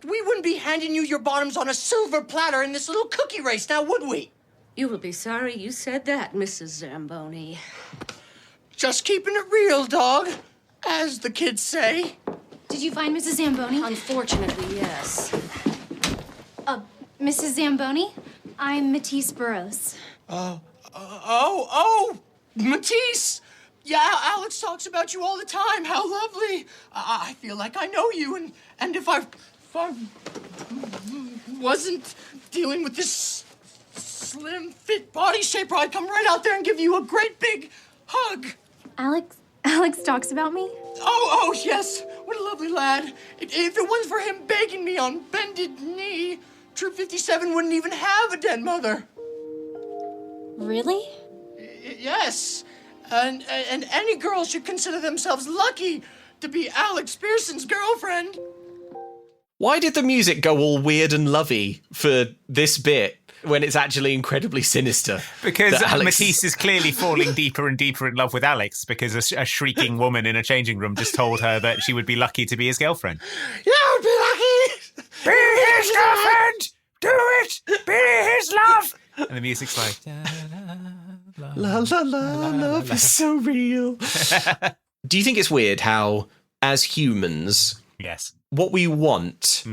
F: we wouldn't be handing you your bottoms on a silver platter in this little cookie race, now would we?
L: You will be sorry you said that, Mrs. Zamboni.
F: Just keeping it real, dog, as the kids say.
K: Did you find Mrs. Zamboni?
L: Unfortunately, yes.
K: Mrs. Zamboni? I'm Matisse Burroughs.
F: Matisse! Yeah, Alex talks about you all the time. How lovely. I feel like I know you, and if I wasn't dealing with this slim fit body shaper, I'd come right out there and give you a great big hug.
K: Alex talks about me?
F: Oh, yes. What a lovely lad. If it wasn't for him begging me on bended knee, Troop 57 wouldn't even have a Den Mother.
K: Really?
F: Yes. And any girl should consider themselves lucky to be Alex Pearson's girlfriend.
C: Why did the music go all weird and lovey for this bit when it's actually incredibly sinister?
D: Because Matisse is clearly falling deeper and deeper in love with Alex because a shrieking woman in a changing room just told her that she would be lucky to be his girlfriend.
F: Yeah, be lucky!
M: Be his girlfriend! Do it! Be his love!
D: And the music's like... Da, da, da,
C: La la la, love is so real. Do you think it's weird how, as humans,
D: yes,
C: what we want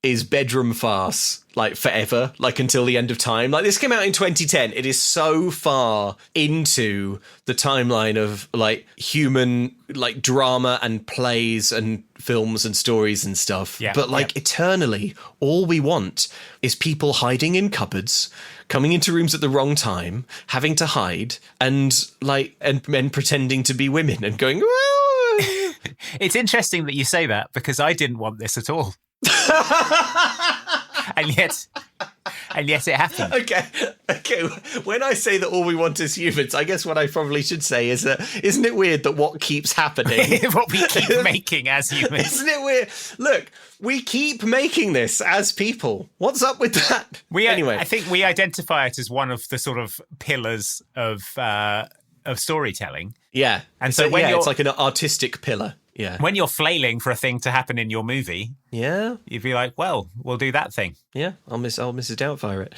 C: is bedroom farce, like forever, like until the end of time? Like, this came out in 2010. It is so far into the timeline of like human like drama and plays and films and stories and stuff.
D: Yeah,
C: but like eternally, all we want is people hiding in cupboards, coming into rooms at the wrong time, having to hide, and men pretending to be women and going, "Woo!"
D: It's interesting that you say that, because I didn't want this at all. and yet it happened.
C: Okay. When I say that all we want is humans, I guess what I probably should say is that, isn't it weird that what keeps happening...
D: what we keep making as humans.
C: Isn't it weird? Look, we keep making this as people. What's up with that? Anyway.
D: I think we identify it as one of the sort of pillars of storytelling.
C: Yeah.
D: And so when
C: it's like an artistic pillar. Yeah.
D: When you're flailing for a thing to happen in your movie, you'd be like, well, we'll do that thing.
C: Yeah, I'll Mrs Doubtfire it.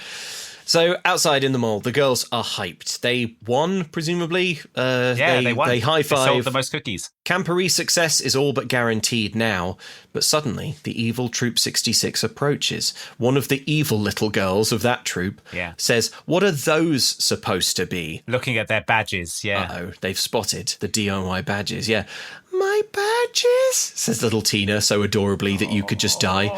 C: So outside in the mall, the girls are hyped. They won, presumably.
D: They won.
C: They high five.
D: They sold the most cookies.
C: Camporee success is all but guaranteed now. But suddenly, the evil Troop 66 approaches. One of the evil little girls of that troop says, "What are those supposed to be?"
D: Looking at their badges,
C: Uh-oh, they've spotted the DIY badges, "My badges," says little Tina so adorably that you could just die.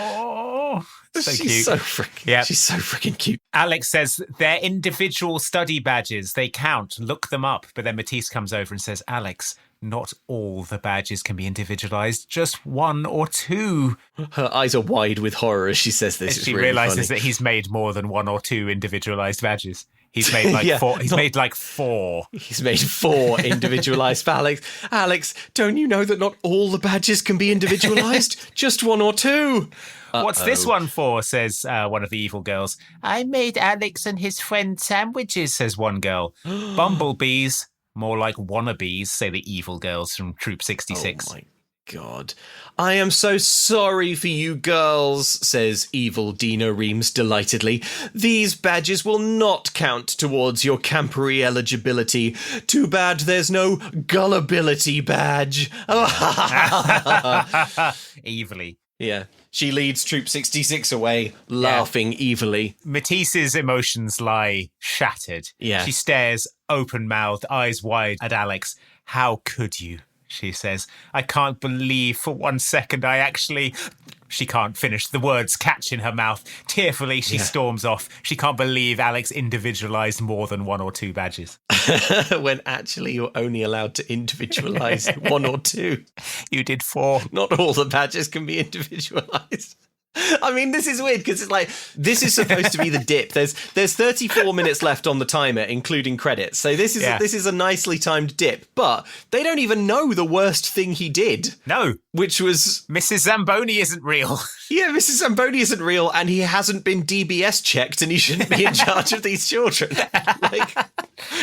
D: So
C: she's
D: cute.
C: So freaking, She's so freaking cute.
D: Alex says they're individual study badges. They count. Look them up. But then Matisse comes over and says, "Alex, not all the badges can be individualized. Just one or two."
C: Her eyes are wide with horror as she says this.
D: She realizes that he's made more than one or two individualized badges. He's made like four. He's made like four.
C: He's made 4 individualized for Alex. Alex, don't you know that not all the badges can be individualized? Just 1 or 2.
D: What's this one for, says one of the evil girls. "I made Alex and his friend sandwiches," says one girl. "Bumblebees, more like wannabes," say the evil girls from Troop 66.
C: Oh my God. "I am so sorry for you girls," says evil Dina Reams delightedly. "These badges will not count towards your Camporee eligibility. Too bad there's no gullibility badge."
D: Evilly.
C: Yeah. She leads Troop 66 away, laughing evilly.
D: Matisse's emotions lie shattered.
C: Yeah.
D: She stares open-mouthed, eyes wide at Alex. "How could you?" she says. "I can't believe for 1 second I actually..." She can't finish. The words catch in her mouth. Tearfully, she storms off. She can't believe Alex individualized more than 1 or 2 badges.
C: When actually you're only allowed to individualize 1 or 2.
D: You did 4.
C: Not all the badges can be individualized. I mean, this is weird because it's like, this is supposed to be the dip. There's 34 minutes left on the timer, including credits. So this is a nicely timed dip. But they don't even know the worst thing he did.
D: No.
C: Which was...
D: Mrs Zamboni isn't real.
C: Yeah, Mrs Zamboni isn't real, and he hasn't been DBS checked, and he shouldn't be in charge of these children. Like,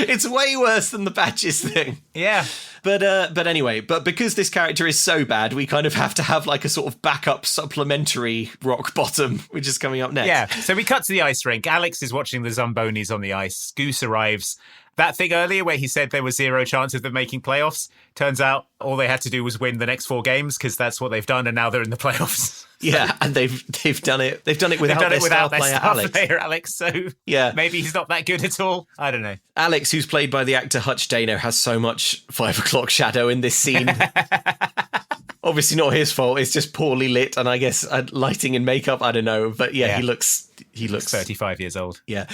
C: it's way worse than the badges thing.
D: Yeah.
C: But anyway, because this character is so bad, we kind of have to have like a sort of backup supplementary rock bottom, which is coming up next.
D: Yeah, so we cut to the ice rink. Alex is watching the Zambonis on the ice. Goose arrives. That thing earlier where he said there was 0 chance of them making playoffs, turns out all they had to do was win the next 4 games because that's what they've done, and now they're in the playoffs.
C: Yeah, and they've done it. They've done it without their star player Alex.
D: So
C: yeah,
D: maybe he's not that good at all. I don't know.
C: Alex, who's played by the actor Hutch Dano, has so much 5 o'clock shadow in this scene. Obviously not his fault. It's just poorly lit, and I guess lighting and makeup. I don't know, but yeah. He looks
D: 35 years old.
C: Yeah.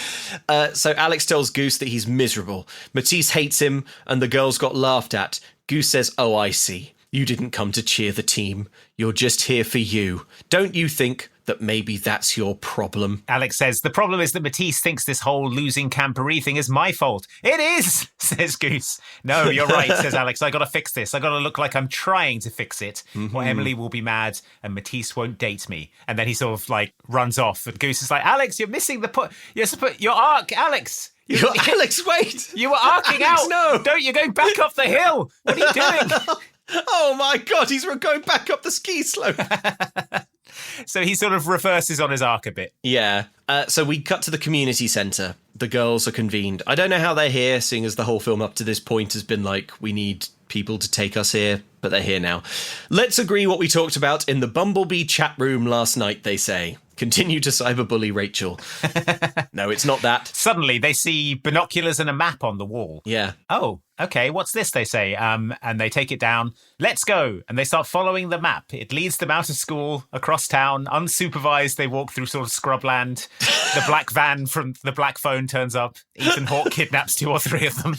C: So Alex tells Goose that he's miserable. Matisse hates him, and the girls got laughed at. Goose says, "Oh, I see. You didn't come to cheer the team. You're just here for you. Don't you think that maybe that's your problem?"
D: Alex says, "The problem is that Matisse thinks this whole losing Camporee thing is my fault." "It is," says Goose. "No, you're right," says Alex. "I got to fix this. I got to look like I'm trying to fix it, or Emily will be mad and Matisse won't date me." And then he sort of like runs off, and Goose is like, "Alex, you're missing the point. Your arc, Alex.
C: Alex, wait.
D: You were arcing
C: Alex,
D: out.
C: No.
D: Don't you go back up the hill? What are you doing?"
C: Oh my God, he's going back up the ski slope.
D: So he sort of reverses on his arc a bit.
C: Yeah. So we cut to the community centre. the girls are convened. I don't know how they're here, seeing as the whole film up to this point has been like, we need people to take us here, but they're here now. Let's agree what we talked about in the Bumblebee chat room last night, they say. Continue to cyberbully Rachel. No, it's not that.
D: Suddenly, they see binoculars and a map on the wall.
C: Yeah.
D: Oh, okay, what's this, they say. And they take it down. Let's go. And they start following the map. It leads them out of school, across town, unsupervised. They walk through sort of scrubland. The black van from the black phone turns up. Ethan Hawke kidnaps 2 or 3 of them.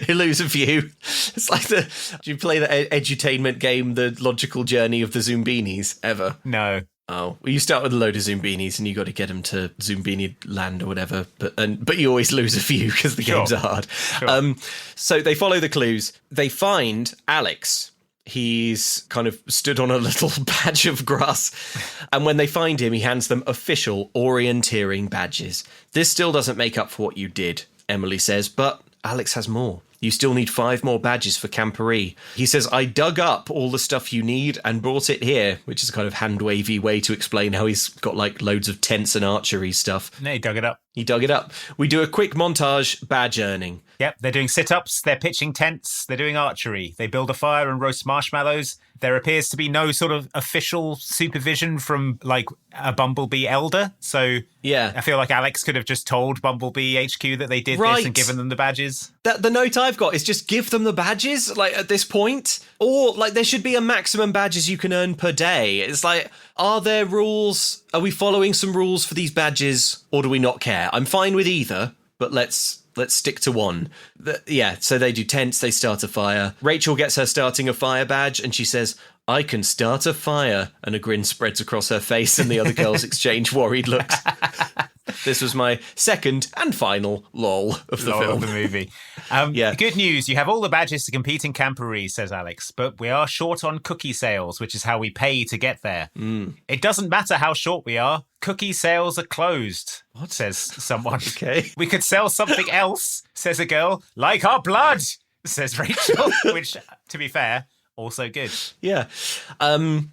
C: You lose a few. It's like do you play the edutainment game, The Logical Journey of the Zoombinis, ever?
D: No.
C: Oh, well, you start with a load of Zoombinis and you got to get them to Zoombini land or whatever, but you always lose a few because the games are hard. Sure. So they follow the clues. They find Alex. He's kind of stood on a little patch of grass, and when they find him, he hands them official orienteering badges. This still doesn't make up for what you did, Emily says, but Alex has more. You still need 5 more badges for Camporee. He says, I dug up all the stuff you need and brought it here, which is a kind of hand-wavy way to explain how he's got like loads of tents and archery stuff.
D: No, he dug it up.
C: He dug it up. We do a quick montage, badge earning.
D: Yep, they're doing sit-ups, they're pitching tents, they're doing archery. They build a fire and roast marshmallows. There appears to be no sort of official supervision from, like, a Bumblebee elder. So
C: yeah,
D: I feel like Alex could have just told Bumblebee HQ that they did this and given them the badges.
C: The note I've got is just give them the badges, like, at this point. Or, like, there should be a maximum badges you can earn per day. It's like, are there rules? Are we following some rules for these badges, or do we not care? I'm fine with either, but let's stick to one. So they do tents, they start a fire. Rachel gets her starting a fire badge, and she says, I can start a fire. And a grin spreads across her face, and the other girls exchange worried looks. This was my second and final lol of the film.
D: Of the movie. Good news, you have all the badges to compete in Camporee, says Alex, but we are short on cookie sales, which is how we pay to get there. It doesn't matter how short we are. Cookie sales are closed, says someone.
C: Okay.
D: We could sell something else, says a girl. Like our blood, says Rachel, which, to be fair, also good.
C: Yeah.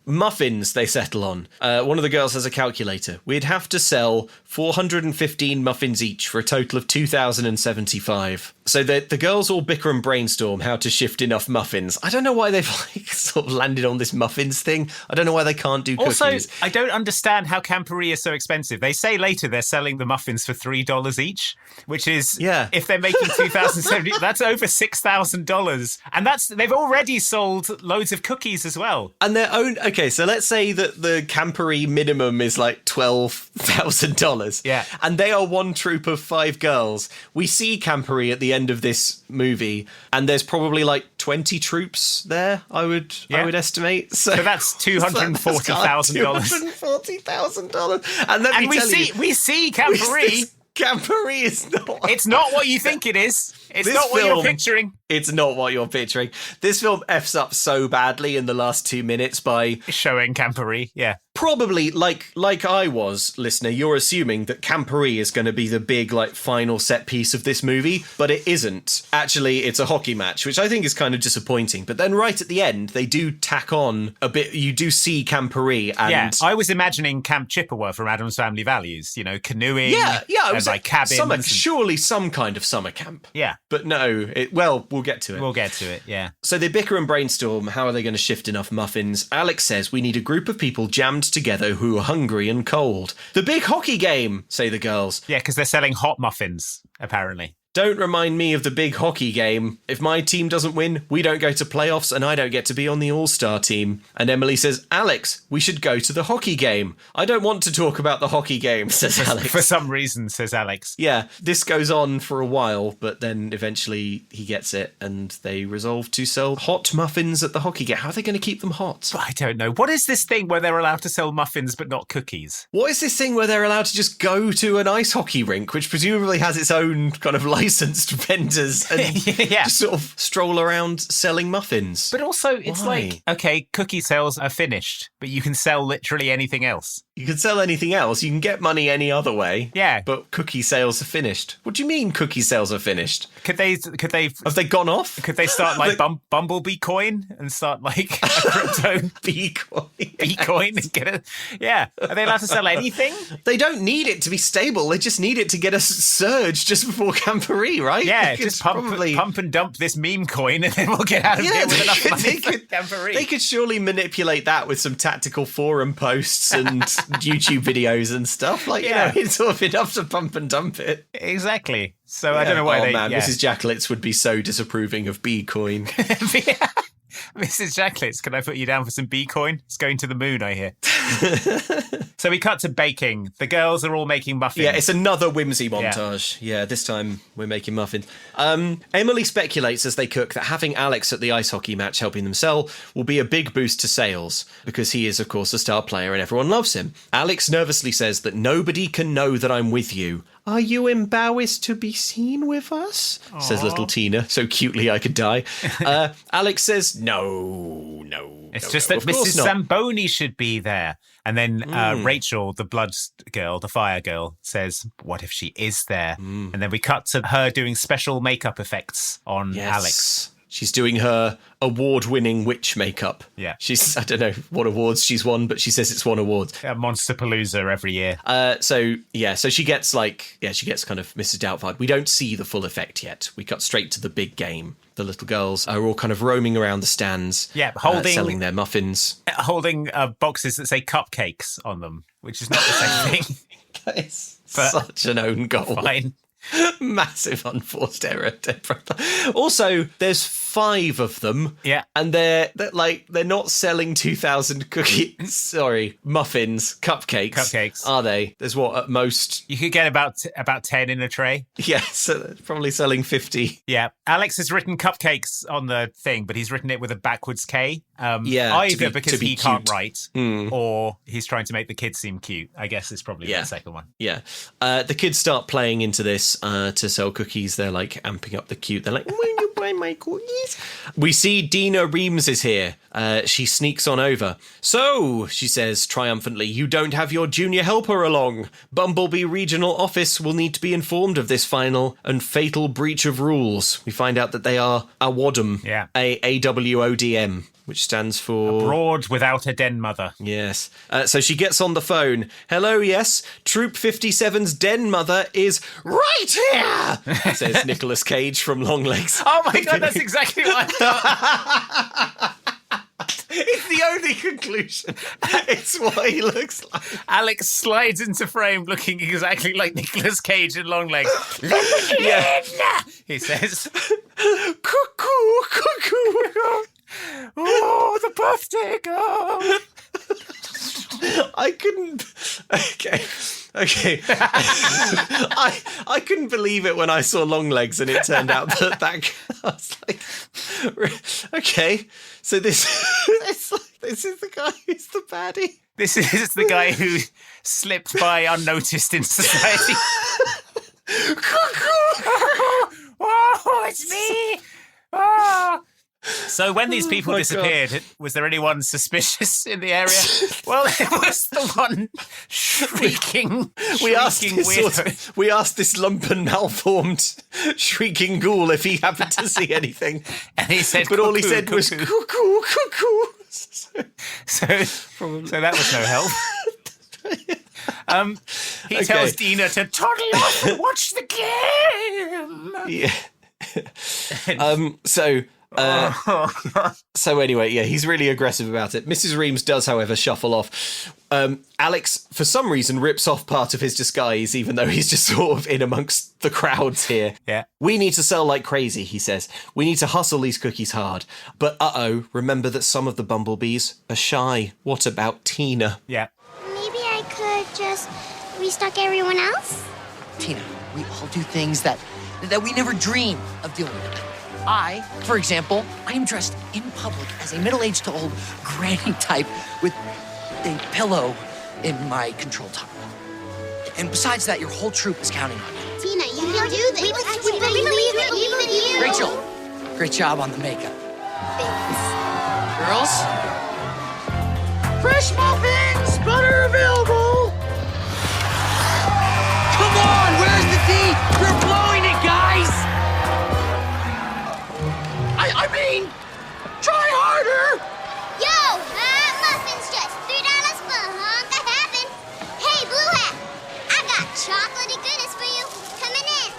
C: Muffins they settle on. One of the girls has a calculator. We'd have to sell 415 muffins each for a total of 2,075. So the girls all bicker and brainstorm how to shift enough muffins. I don't know why they've sort of landed on this muffins thing. I don't know why they can't do cookies.
D: Also, I don't understand how Camporee is so expensive. They say later they're selling the muffins for $3 each, which is, if they're making 2,070, that's over $6,000. And they've already sold loads of cookies as well.
C: And their own... Okay, so let's say that the Camporee minimum is like $12,000.
D: Yeah.
C: And they are one troop of 5 girls. We see Camporee at the end of this movie, and there's probably like 20 troops there, I would estimate. So
D: that's $240,000.
C: $240,000. And let me tell you,
D: we see Camporee.
C: Camporee is not...
D: It's not what you think it is. It's not what you're picturing.
C: It's not what you're picturing. This film F's up so badly in the last 2 minutes by...
D: showing Camporee, yeah.
C: Probably, like I was, listener, you're assuming that Camporee is going to be the big, like, final set piece of this movie, but it isn't. Actually, it's a hockey match, which I think is kind of disappointing. But then right at the end, they do tack on a bit. You do see Camporee and...
D: Yeah, I was imagining Camp Chippewa from Addams Family Values, you know, canoeing.
C: Yeah, it was
D: like cabins.
C: Surely some kind of summer camp.
D: Yeah.
C: But no, we'll get to it.
D: We'll get to it, yeah.
C: So they bicker and brainstorm. How are they going to shift enough muffins? Alex says we need a group of people jammed together who are hungry and cold. The big hockey game, say the girls.
D: Yeah, because they're selling hot muffins, apparently.
C: Don't remind me of the big hockey game. If my team doesn't win, we don't go to playoffs and I don't get to be on the all-star team. And Emily says, Alex, we should go to the hockey game. I don't want to talk about the hockey game, says Alex.
D: For some reason, says Alex.
C: Yeah, this goes on for a while, but then eventually he gets it and they resolve to sell hot muffins at the hockey game. How are they going to keep them hot?
D: I don't know. What is this thing where they're allowed to sell muffins but not cookies?
C: What is this thing where they're allowed to just go to an ice hockey rink, which presumably has its own kind of unlicensed vendors and just sort of stroll around selling muffins.
D: But also, it's
C: Why?
D: like, okay, cookie sales are finished, but you can sell literally anything else.
C: You can sell anything else. You can get money any other way.
D: Yeah.
C: But cookie sales are finished. What do you mean cookie sales are finished?
D: Could they
C: have they gone off?
D: Could they start like Bumblebee coin and start like a crypto B-coin and get it? Yeah. Are they allowed to sell anything?
C: They don't need it to be stable. They just need it to get a surge just before Camporee, right?
D: Yeah, just pump and dump this meme coin and then we'll get out of here with enough money for Camporee.
C: They could surely manipulate that with some tactical forum posts and YouTube videos and stuff. Like, you know, it's sort of enough to pump and dump it.
D: Exactly. So I don't know why
C: Mrs. Jacklitz would be so disapproving of B-coin.
D: Mrs. Jacklitz, can I put you down for some B-coin? It's going to the moon, I hear. So we cut to baking. The girls are all making muffins.
C: Yeah, it's another whimsy montage. Yeah, this time we're making muffins. Emily speculates as they cook that having Alex at the ice hockey match helping them sell will be a big boost to sales, because he is, of course, a star player and everyone loves him. Alex nervously says that nobody can know that I'm with you. Are you embarrassed to be seen with us? Aww. Says little Tina, so cutely I could die. Alex says, no.
D: It's just that Mrs. Zamboni should be there. And then Rachel, the blood girl, the fire girl, says, what if she is there? And then we cut to her doing special makeup effects on Alex.
C: She's doing her award-winning witch makeup.
D: Yeah.
C: I don't know what awards she's won, but she says it's won awards.
D: Monsterpalooza every year.
C: So she gets kind of Mrs. Doubtfire. We don't see the full effect yet. We cut straight to the big game. The little girls are all kind of roaming around the stands, selling their muffins.
D: Holding boxes that say cupcakes on them, which is not the same thing.
C: That is such an own goal.
D: Fine.
C: Massive unforced error, dead brother. Also, there's 5 of them.
D: Yeah.
C: And they're not selling 2,000 muffins, cupcakes. Are they? There's what, at most?
D: You could get about 10 in a tray.
C: Yeah, so they're probably selling 50.
D: Yeah. Alex has written cupcakes on the thing, but he's written it with a backwards K. Either because he can't write or he's trying to make the kids seem cute. I guess it's probably the second one.
C: Yeah. The kids start playing into this to sell cookies. They're like amping up the cute. They're like, will you buy my cookies? We see Dina Reams is here. She sneaks on over. So, she says triumphantly, you don't have your junior helper along. Bumblebee Regional Office will need to be informed of this final and fatal breach of rules. We find out that they are AWODM.
D: Yeah.
C: AWODM. Which stands for...
D: Abroad without a den mother.
C: Yes. So she gets on the phone. Hello, yes. Troop 57's den mother is right here, says Nicolas Cage from Longlegs.
D: Oh my God, that's exactly what I thought.
C: It's the only conclusion. It's what he looks like.
D: Alex slides into frame looking exactly like Nicolas Cage in Longlegs. He says,
C: cuckoo, cuckoo.
D: Oh, the birthday girl.
C: I couldn't. Okay. I couldn't believe it when I saw Longlegs and it turned out that I was like, okay. So this is the guy who's the baddie.
D: This is the guy who slipped by unnoticed in society. Oh, it's me. Oh. So when these people disappeared, was there anyone suspicious in the area? Well, it was the one shrieking weirdo.
C: We asked this lumpen, malformed, shrieking ghoul if he happened to see anything.
D: And he said,
C: but all he said was, cuckoo, cuckoo.
D: So that was no help. He tells Dina to toddle off and watch the game.
C: Yeah. So anyway, he's really aggressive about it. Mrs. Reams does, however, shuffle off. Alex, for some reason, rips off part of his disguise, even though he's just sort of in amongst the crowds here.
D: Yeah.
C: We need to sell like crazy, he says. We need to hustle these cookies hard. But remember that some of the bumblebees are shy. What about Tina?
D: Yeah.
G: Maybe I could just restock everyone else?
J: Tina, we all do things that we never dream of doing. I, for example, I am dressed in public as a middle-aged to old granny type with a pillow in my control tower. And besides that, your whole troop is counting on you.
G: Tina, you can do this. We believe in even you.
J: Rachel, great job on the makeup.
G: Thanks.
J: Girls?
F: Fresh muffins, butter available.
J: Come on, where's the tea? You're blowing it, guys!
F: I mean, try harder.
G: Yo, muffins just $3 for a hunk of heaven. Hey, Blue Hat, I got chocolatey goodness for you. Coming in.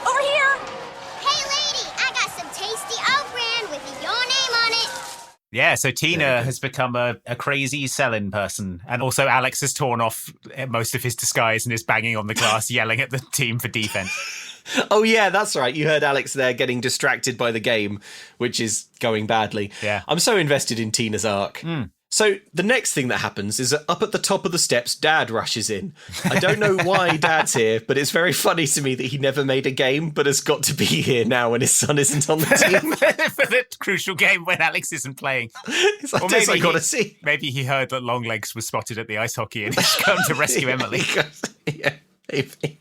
K: Over here.
G: Hey, lady, I got some tasty oat bran with your name on it.
D: Yeah, so Tina has become a crazy selling person. And also Alex has torn off most of his disguise and is banging on the glass, yelling at the team for defense.
C: Oh, yeah, that's right. You heard Alex there getting distracted by the game, which is going badly.
D: Yeah.
C: I'm so invested in Tina's arc. So the next thing that happens is that up at the top of the steps, Dad rushes in. I don't know why Dad's here, but it's very funny to me that he never made a game, but has got to be here now when his son isn't on the team.
D: For the crucial game when Alex isn't playing.
C: It's like, this I gotta see.
D: Maybe he heard that Longlegs was spotted at the ice hockey and he's come to rescue Emily.
C: Yeah, maybe.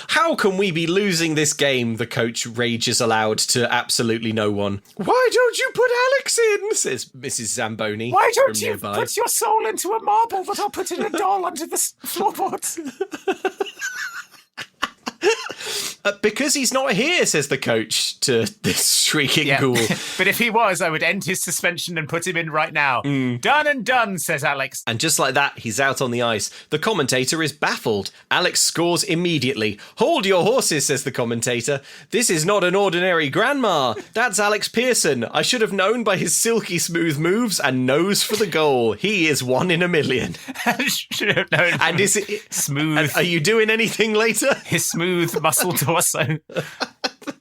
C: How can we be losing this game? The coach rages aloud to absolutely no one. Why don't you put Alex in? Says Mrs Zamboni.
D: Why don't you put your soul into a marble that I'll put in a doll under the floorboards?
C: Because he's not here, says the coach to this shrieking ghoul.
D: But if he was, I would end his suspension and put him in right now. Done and done, says Alex.
C: And just like that, he's out on the ice. The commentator is baffled. Alex scores immediately. Hold your horses, says the commentator. This is not an ordinary grandma. That's Alex Pearson. I should have known by his silky smooth moves and nose for the goal. He is 1 in a million.
D: Should have known.
C: And is it
D: smooth?
C: And are you doing anything later?
D: His smooth muscle torso.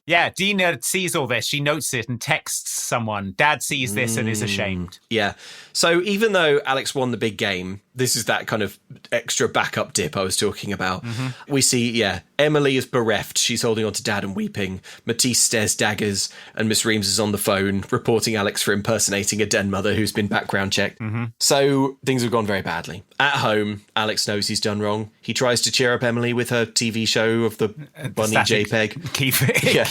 D: Yeah, Dina sees all this. She notes it and texts someone. Dad sees this and is ashamed.
C: Yeah. So even though Alex won the big game, this is that kind of extra backup dip I was talking about. We see, Emily is bereft. She's holding on to Dad and weeping. Matisse stares daggers, and Miss Reams is on the phone reporting Alex for impersonating a den mother who's been background checked. So things have gone very badly. At home, Alex knows he's done wrong. He tries to cheer up Emily with her TV show of the bunny JPEG.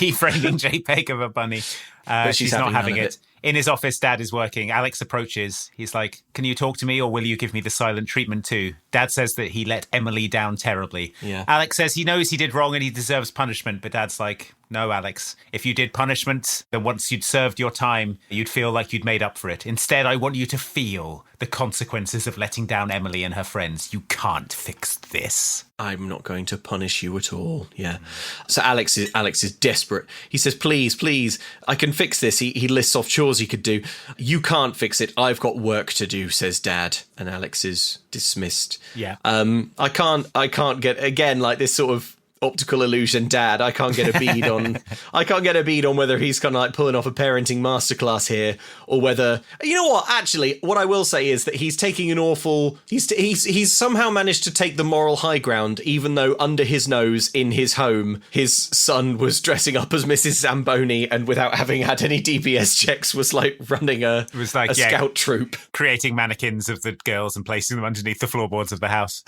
D: Keyframing JPEG of a bunny. But she's not having it. In his office, Dad is working. Alex approaches. He's like, can you talk to me or will you give me the silent treatment too? Dad says that he let Emily down terribly.
C: Yeah.
D: Alex says he knows he did wrong and he deserves punishment. But Dad's like, no, Alex. If you did punishment, then once you'd served your time, you'd feel like you'd made up for it. Instead, I want you to feel the consequences of letting down Emily and her friends. You can't fix this.
C: I'm not going to punish you at all. Yeah. So Alex is desperate. He says, please, I can fix this. He lists off chores he could do. You can't fix it. I've got work to do, says Dad. And Alex is dismissed.
D: Yeah.
C: I can't get, again, like this sort of optical illusion Dad. I can't get a bead on whether he's kind of like pulling off a parenting masterclass here or whether, you know what, actually what I will say is that he's taking an awful, he's somehow managed to take the moral high ground, even though under his nose in his home his son was dressing up as Mrs Zamboni and without having had any DBS checks was like running a scout troop,
D: creating mannequins of the girls and placing them underneath the floorboards of the house.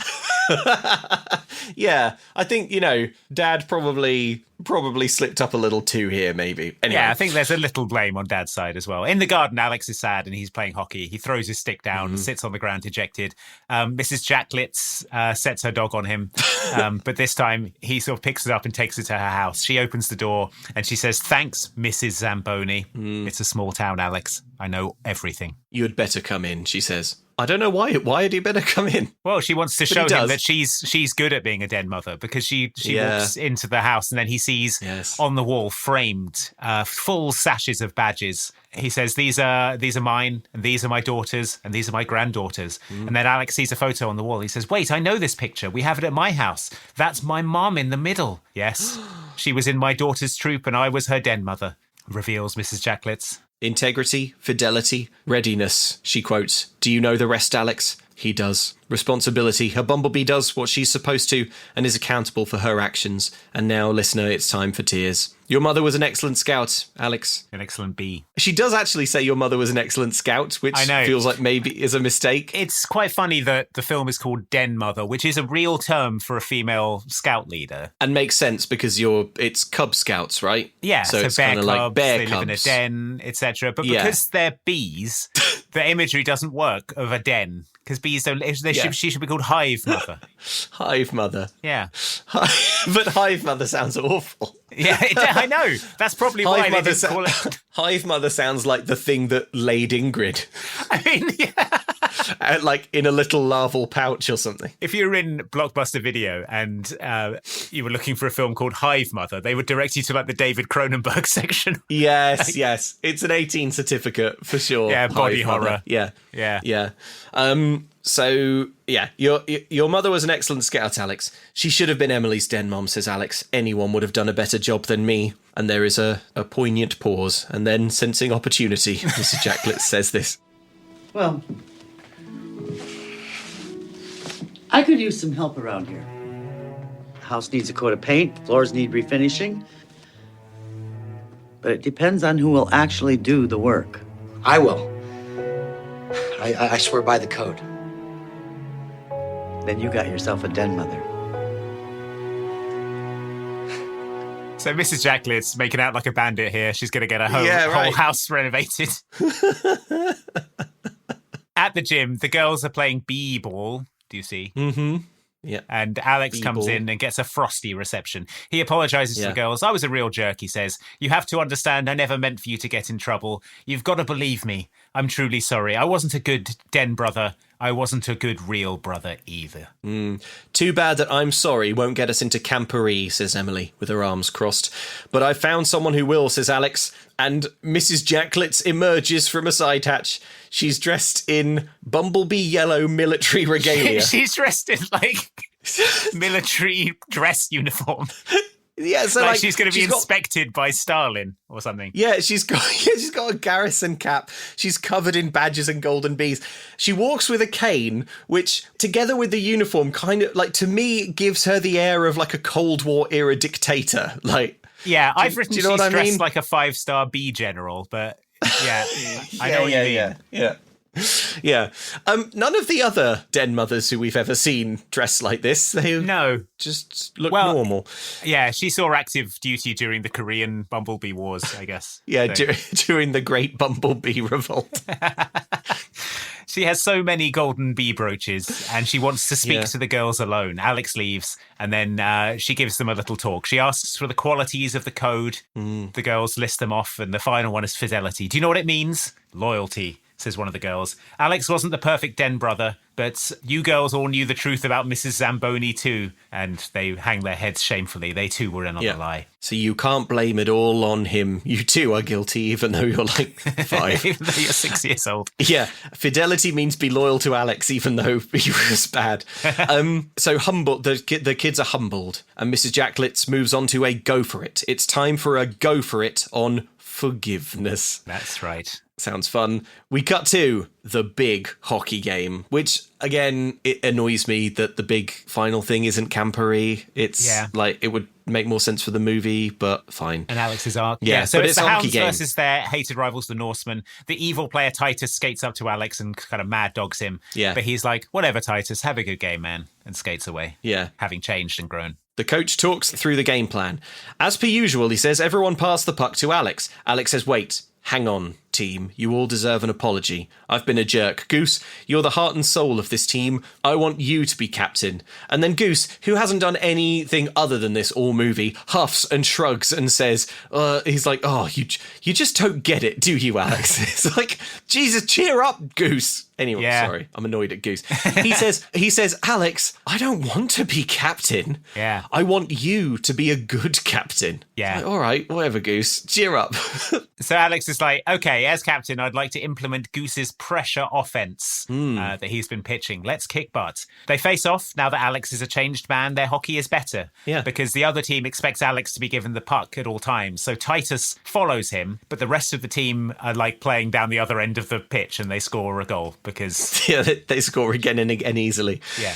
C: Yeah, I think, you know, Dad probably slipped up a little too here, maybe. Anyway.
D: Yeah, I think there's a little blame on Dad's side as well. In the garden, Alex is sad and he's playing hockey. He throws his stick down and sits on the ground dejected. Mrs Jacklitz sets her dog on him, but this time he sort of picks it up and takes it to her house. She opens the door and she says, "Thanks, Mrs Zamboni. It's a small town, Alex. I know everything."
C: "You had better come in," she says. I don't know why had he better come in?
D: Well, she wants to show him that she's good at being a den mother because she walks into the house and then he sees on the wall framed full sashes of badges. He says, these are mine, and these are my daughters, and these are my granddaughters. And then Alex sees a photo on the wall. He says, "Wait, I know this picture. We have it at my house. That's my mom in the middle." Yes, she was in my daughter's troop and I was her den mother, reveals Mrs Jacklitz.
C: "Integrity, fidelity, readiness," she quotes. "Do you know the rest, Alex?" He does. Responsibility. Her bumblebee does what she's supposed to and is accountable for her actions. And now, listener, it's time for tears. Your mother was an excellent scout, Alex.
D: An excellent bee.
C: She does actually say your mother was an excellent scout, which feels like maybe is a mistake.
D: It's quite funny that the film is called Den Mother, which is a real term for a female scout leader.
C: And makes sense because it's Cub Scouts, right?
D: Yeah, so
C: it's
D: bear
C: kind of
D: cubs,
C: like bear
D: they
C: cubs.
D: live in a den, etc. But because they're bees, the imagery doesn't work of a den. Because bees don't. She should be called Hive Mother.
C: Hive Mother.
D: Yeah.
C: But Hive Mother sounds awful.
D: Yeah, I know. That's probably why they didn't call it.
C: Hive Mother sounds like the thing that laid Ingrid.
D: I mean, yeah.
C: Like in a little larval pouch or something.
D: If you were in Blockbuster Video and you were looking for a film called Hive Mother, they would direct you to like the David Cronenberg section.
C: Yes, yes. It's an 18 certificate for sure.
D: Yeah, body
C: Hive Mother.
D: horror.
C: Yeah. So, yeah, your mother was an excellent scout, Alex. She should have been Emily's den mom, says Alex. Anyone would have done a better job than me. And there is a poignant pause. And then, sensing opportunity, Mrs. Jacklett says this.
O: Well, I could use some help around here. The house needs a coat of paint, floors need refinishing. But it depends on who will actually do the work.
J: I will. I swear by the code.
O: Then you got yourself a den mother.
D: So Mrs. Jacklett's making out like a bandit here. She's going to get a whole house renovated. At the gym, the girls are playing b-ball. Do you see?
C: Mm-hmm. Yeah.
D: And Alex comes in and gets a frosty reception. He apologizes to the girls. I was a real jerk, he says. You have to understand, I never meant for you to get in trouble. You've got to believe me. I'm truly sorry. I wasn't a good den brother. I wasn't a good real brother either.
C: Too bad that I'm sorry won't get us into Camporee, says Emily, with her arms crossed. But I've found someone who will, says Alex. And Mrs. Jacklett emerges from a side hatch. She's dressed in bumblebee yellow military regalia.
D: She's dressed in, like, military dress uniform.
C: Yeah, so
D: like she's going to be inspected by Stalin or something.
C: Yeah, she's got a garrison cap. She's covered in badges and golden bees. She walks with a cane, which, together with the uniform, kind of, like, to me, gives her the air of, like, a Cold War era dictator. Like,
D: yeah, I've written
C: she's dressed
D: like a 5-star B general, but yeah, I know what you mean.
C: Yeah. None of the other den mothers who we've ever seen dress like this. They just look normal.
D: Yeah, she saw active duty during the Korean Bumblebee Wars, I guess.
C: Yeah, during the Great Bumblebee Revolt.
D: She has so many golden bee brooches and she wants to speak to the girls alone. Alex leaves and then she gives them a little talk. She asks for the qualities of the code. The girls list them off and the final one is fidelity. Do you know what it means? Loyalty, says one of the girls. Alex wasn't the perfect den brother, but you girls all knew the truth about Mrs. Zamboni too, and they hang their heads shamefully. They too were in on the lie.
C: So you can't blame it all on him. You too are guilty, even though you're like 5.
D: Even though you're 6 years old.
C: Yeah, fidelity means be loyal to Alex, even though he was bad. So the kids are humbled, and Mrs. Jacklett moves on to a go for it. It's time for a go for it on forgiveness.
D: That's right.
C: Sounds fun. We cut to the big hockey game, which, again, it annoys me that the big final thing isn't Camporee. It's like, it would make more sense for the movie, but fine.
D: And Alex's arc.
C: Yeah,
D: so
C: but
D: it's
C: it's
D: the
C: a hockey
D: Hounds
C: game.
D: versus their hated rivals, the Norsemen. The evil player Titus skates up to Alex and kind of mad dogs him.
C: Yeah.
D: But he's like, whatever, Titus, have a good game, man, and skates away.
C: Yeah.
D: Having changed and grown.
C: The coach talks through the game plan. As per usual, he says, everyone pass the puck to Alex. Alex says, wait, hang on, team. You all deserve an apology. I've been a jerk. Goose, you're the heart and soul of this team. I want you to be captain. And then Goose, who hasn't done anything other than this all movie, huffs and shrugs and says, he's like, oh, you just don't get it, do you, Alex? It's like, Jesus, cheer up, Goose. Anyway, sorry, I'm annoyed at Goose. He says, Alex, I don't want to be captain.
D: Yeah.
C: I want you to be a good captain.
D: Yeah.
C: Like, all right, whatever, Goose. Cheer up.
D: So Alex is like, okay, as captain, I'd like to implement Goose's pressure offense that he's been pitching. Let's kick butt. They face off. Now that Alex is a changed man, their hockey is better.
C: Yeah.
D: Because the other team expects Alex to be given the puck at all times. So Titus follows him, but the rest of the team are like playing down the other end of the pitch and they score a goal. because
C: yeah, they score again and again easily.
D: Yeah.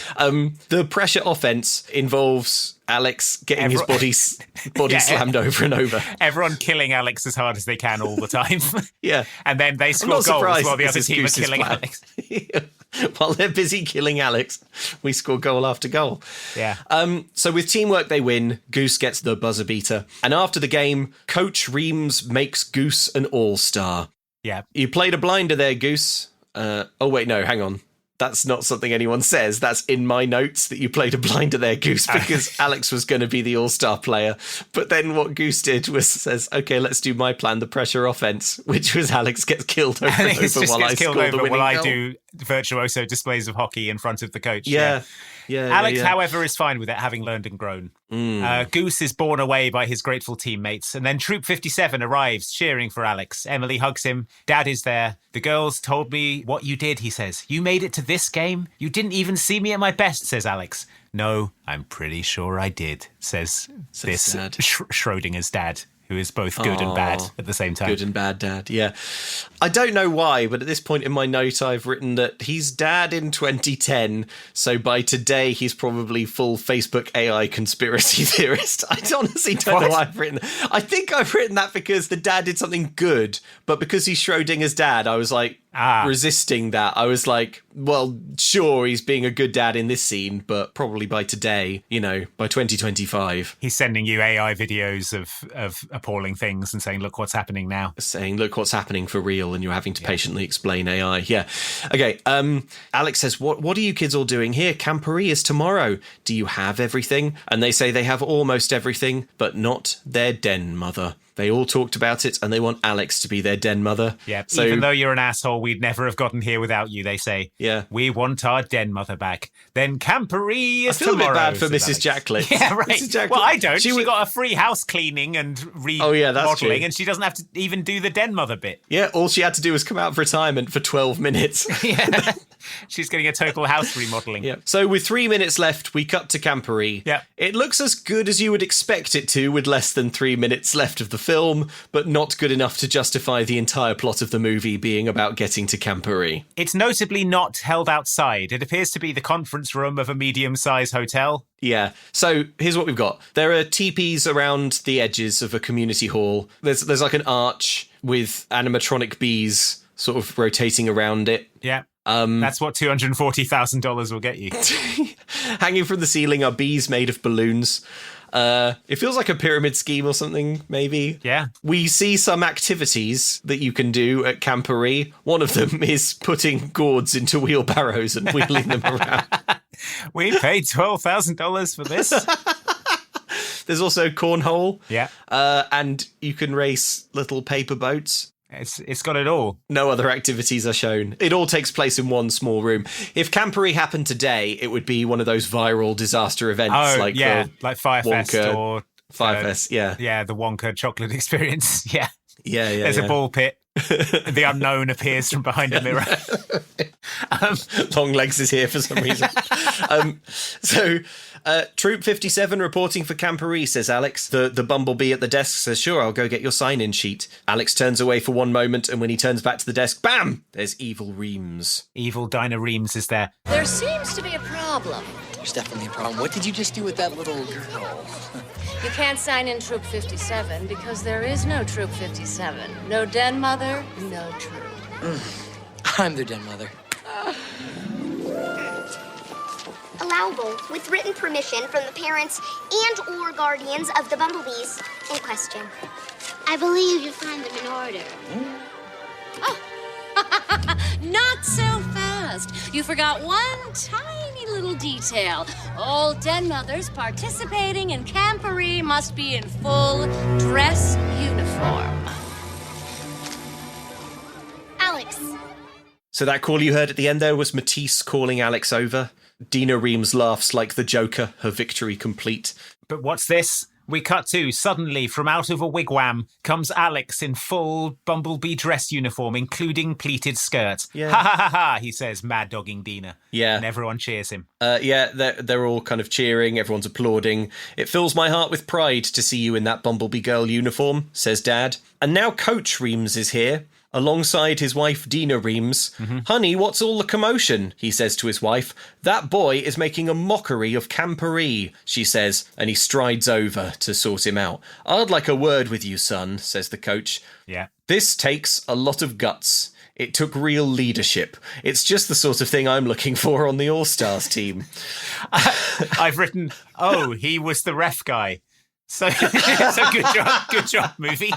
C: The pressure offense involves Alex getting his body slammed over and over.
D: Everyone killing Alex as hard as they can all the time.
C: Yeah.
D: And then they score goals while the other team are killing
C: plan.
D: Alex.
C: While they're busy killing Alex, we score goal after goal.
D: Yeah.
C: So with teamwork, they win. Goose gets the buzzer beater. And after the game, Coach Reams makes Goose an all-star.
D: Yeah.
C: You played a blinder there, Goose. Oh, wait, no, hang on. That's not something anyone says. That's in my notes that you played a blinder there, Goose, because Alex was going to be the all-star player. But then what Goose did was says, okay, let's do my plan, the pressure offense, which was Alex gets killed over and over while I score the winning goal.
D: I do virtuoso displays of hockey in front of the coach.
C: Yeah.
D: Alex, however, is fine with it, having learned and grown. Goose is borne away by his grateful teammates, and then Troop 57 arrives, cheering for Alex. Emily hugs him. Dad is there. The girls told me what you did, he says. You made it to this game? You didn't even see me at my best, says Alex. No, I'm pretty sure I did, says this Schrodinger's dad, who is both good and bad at the same time.
C: Good and bad dad, yeah. I don't know why, but at this point in my note, I've written that he's dad in 2010, so by today, he's probably full Facebook AI conspiracy theorist. I honestly don't know why I've written that. I think I've written that because the dad did something good, but because he's Schrodinger's dad, I was like, resisting that. I was like, well, sure, he's being a good dad in this scene, but probably by today, by 2025.
D: He's sending you AI videos of appalling things and saying, look what's happening now.
C: Saying, look what's happening for real, and you're having to patiently explain AI. Yeah. Okay, Alex says, what are you kids all doing here? Camporee is tomorrow. Do you have everything? And they say they have almost everything, but not their den mother. They all talked about it, and they want Alex to be their den mother.
D: Yeah, so, even though you're an asshole, we'd never have gotten here without you, they say.
C: Yeah.
D: We want our den mother back. Then Camporee is
C: tomorrow. I feel
D: tomorrow,
C: a bit bad for Mrs. Jacklett.
D: Yeah, right.
C: Mrs. Jacklett.
D: Well, I don't. She got a free house cleaning and remodeling, and she doesn't have to even do the den mother bit.
C: Yeah, all she had to do was come out of retirement for 12 minutes.
D: Yeah. She's getting a total house remodeling.
C: Yeah. So with 3 minutes left, we cut to Camporee.
D: Yeah.
C: It looks as good as you would expect it to with less than 3 minutes left of the film, but not good enough to justify the entire plot of the movie being about getting to Camporee.
D: It's notably not held outside. It appears to be the conference room of a medium-sized hotel.
C: Yeah. So here's what we've got. There are teepees around the edges of a community hall. There's like an arch with animatronic bees sort of rotating around it.
D: Yeah. That's what $240,000 will get you.
C: Hanging from the ceiling are bees made of balloons. It feels like a pyramid scheme or something, maybe.
D: Yeah.
C: We see some activities that you can do at Camporee. One of them is putting gourds into wheelbarrows and wheeling them around.
D: We paid $12,000 for this.
C: There's also cornhole.
D: Yeah.
C: And you can race little paper boats.
D: It's got it all.
C: No other activities are shown. It all takes place in one small room. If Camporee happened today, it would be one of those viral disaster events.
D: Like Firefest or
C: Firefest, yeah.
D: Yeah, the Wonka chocolate experience. Yeah.
C: Yeah.
D: There's a ball pit. The unknown appears from behind a mirror.
C: Long Legs is here for some reason. Troop 57 reporting for Camporee, says Alex. The bumblebee at the desk says, sure, I'll go get your sign-in sheet. Alex turns away for one moment, and when he turns back to the desk, bam! There's Evil Reams.
D: Evil Dina Reams is there.
J: There seems to be a problem. There's definitely a problem. What did you just do with that little girl?
L: You can't sign in Troop 57 because there is no Troop 57. No Den Mother, no Troop.
J: I'm their Den Mother.
G: Allowable with written permission from the parents and or guardians of the bumblebees in question.
P: I believe you find them in order.
L: Not so fast. You forgot one tiny little detail. All Den Mothers participating in Camporee must be in full dress uniform.
G: Alex.
C: So that call you heard at the end there was Matisse calling Alex over. Dina Reams laughs like the Joker, her victory complete.
D: But what's this? We cut to, suddenly, from out of a wigwam, comes Alex in full bumblebee dress uniform, including pleated skirt.
C: Yeah.
D: Ha ha ha ha, he says, mad dogging Dina.
C: Yeah.
D: And everyone cheers him.
C: They're all kind of cheering, everyone's applauding. It fills my heart with pride to see you in that bumblebee girl uniform, says Dad. And now Coach Reams is here. alongside his wife Dina Reams. Honey, what's all the commotion? He says to his wife. That boy is making a mockery of Camporee, she says, and he strides over to sort him out. I'd like a word with you, son, says the coach.
D: Yeah.
C: This takes a lot of guts. It took real leadership. It's just the sort of thing I'm looking for on the All-Stars team.
D: I've written, he was the ref guy. So good job, movie.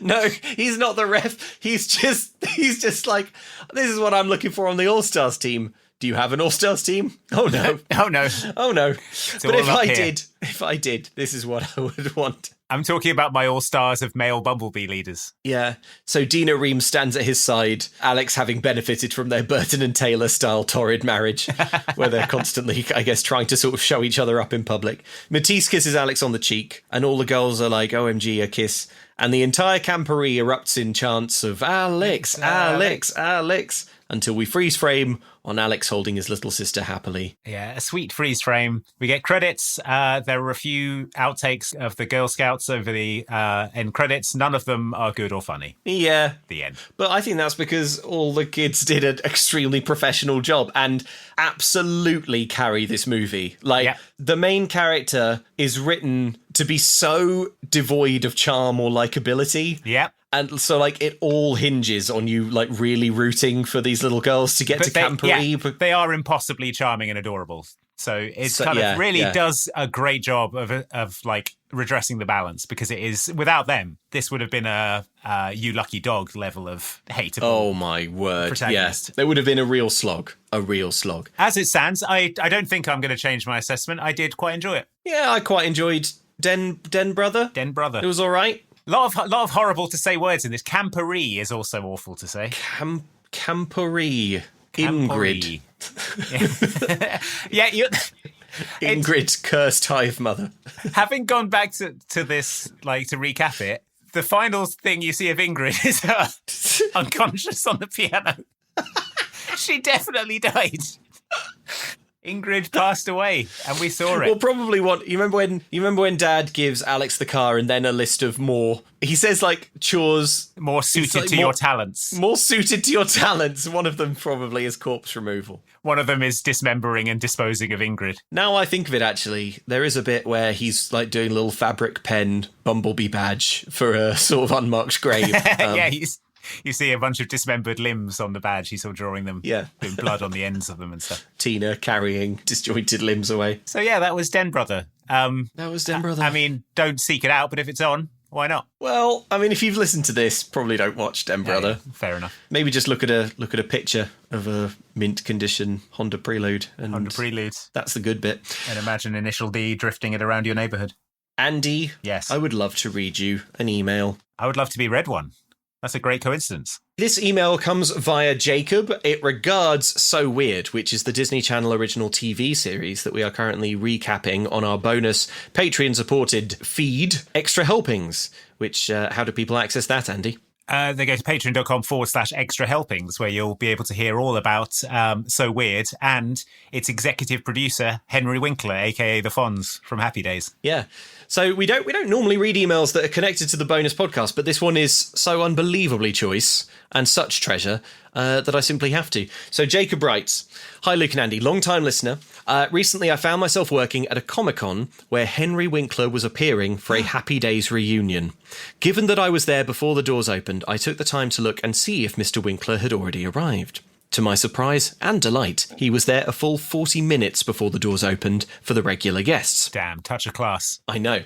C: No, he's not the ref. He's just like, this is what I'm looking for on the All-Stars team. Do you have an All-Stars team? Oh, no.
D: Oh, no.
C: Oh, no.
D: It's
C: But
D: all
C: if
D: up
C: I
D: here.
C: did, this is what I would want.
D: I'm talking about my All-Stars of male Bumblebee leaders.
C: Yeah. So Dina Reams stands at his side, Alex having benefited from their Burton and Taylor-style torrid marriage, where they're constantly, I guess, trying to sort of show each other up in public. Matisse kisses Alex on the cheek, and all the girls are like, OMG, a kiss. And the entire Camporee erupts in chants of Alex, Alex, Alex, until we freeze frame on Alex holding his little sister happily.
D: Yeah, a sweet freeze frame. We get credits. There were a few outtakes of the Girl Scouts over the end credits. None of them are good or funny.
C: Yeah.
D: The end.
C: But I think that's because all the kids did an extremely professional job and absolutely carry this movie. Like, the main character is written to be so devoid of charm or likability.
D: Yeah.
C: And so, like, it all hinges on you, like, really rooting for these little girls to get to Camporee.
D: Yeah, they are impossibly charming and adorable. So it really does a great job of like redressing the balance, because it is, without them, this would have been a you lucky dog level of hateable.
C: Oh my word! Yes, it would have been a real slog. As it stands, I don't think I'm going to change my assessment. I did quite enjoy it. Yeah, I quite enjoyed Den Brother.
D: It
C: was all right.
D: A lot of horrible to say words in this. Camporee is also awful to say.
C: Camporee. Ingrid.
D: Yeah,
C: Ingrid's cursed hive mother.
D: Having gone back to this, like, to recap it, the final thing you see of Ingrid is her unconscious on the piano. She definitely died. Ingrid passed away, and we saw it.
C: Well, probably you remember when Dad gives Alex the car and then a list of more. He says, like, chores
D: more suited to your talents.
C: More suited to your talents. One of them probably is corpse removal.
D: One of them is dismembering and disposing of Ingrid.
C: Now I think of it, actually, there is a bit where he's like doing a little fabric pen bumblebee badge for a sort of unmarked grave.
D: Yeah, you see a bunch of dismembered limbs on the badge. He's all drawing them.
C: Yeah.
D: With blood on the ends of them and stuff.
C: Tina carrying disjointed limbs away.
D: So yeah, that was Den Brother.
C: That was Den Brother.
D: I mean, don't seek it out, but if it's on, why not?
C: Well, I mean, if you've listened to this, probably don't watch Den Brother.
D: Yeah, fair enough.
C: Maybe just look at a picture of a mint condition Honda Prelude.
D: Honda Prelude.
C: That's the good bit.
D: And imagine Initial D drifting it around your neighbourhood.
C: Andy.
D: Yes.
C: I would love to read you an email.
D: I would love to be read one. That's a great coincidence.
C: This email comes via Jacob. It regards So Weird, which is the Disney Channel original TV series that we are currently recapping on our bonus Patreon-supported feed, Extra Helpings, which, how do people access that, Andy?
D: They go to patreon.com/extra helpings, where you'll be able to hear all about So Weird and its executive producer, Henry Winkler, a.k.a. the Fonz from Happy Days.
C: Yeah. So we don't normally read emails that are connected to the bonus podcast, but this one is so unbelievably choice and such treasure that I simply have to. So Jacob writes, Hi Luke and Andy, long-time listener. Recently I found myself working at a Comic-Con where Henry Winkler was appearing for a Happy Days reunion. Given that I was there before the doors opened, I took the time to look and see if Mr. Winkler had already arrived. To my surprise and delight, he was there a full 40 minutes before the doors opened for the regular guests.
D: Damn, touch of class.
C: I know.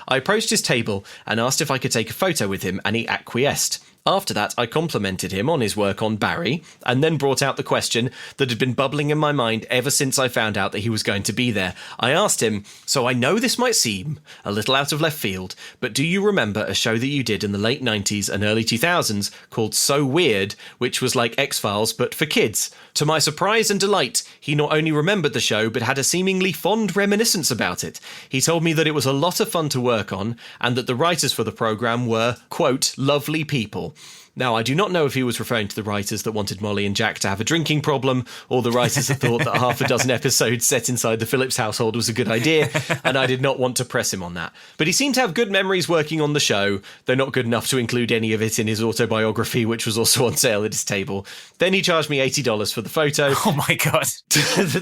C: I approached his table and asked if I could take a photo with him, and he acquiesced. After that, I complimented him on his work on Barry, and then brought out the question that had been bubbling in my mind ever since I found out that he was going to be there. I asked him, so I know this might seem a little out of left field, but do you remember a show that you did in the late 90s and early 2000s called So Weird, which was like X-Files but for kids? To my surprise and delight, he not only remembered the show, but had a seemingly fond reminiscence about it. He told me that it was a lot of fun to work on, and that the writers for the programme were, quote, lovely people. Now, I do not know if he was referring to the writers that wanted Molly and Jack to have a drinking problem, or the writers that thought that half a dozen episodes set inside the Phillips household was a good idea, and I did not want to press him on that. But he seemed to have good memories working on the show, though not good enough to include any of it in his autobiography, which was also on sale at his table. Then he charged me $80 for the photo.
D: Oh my God.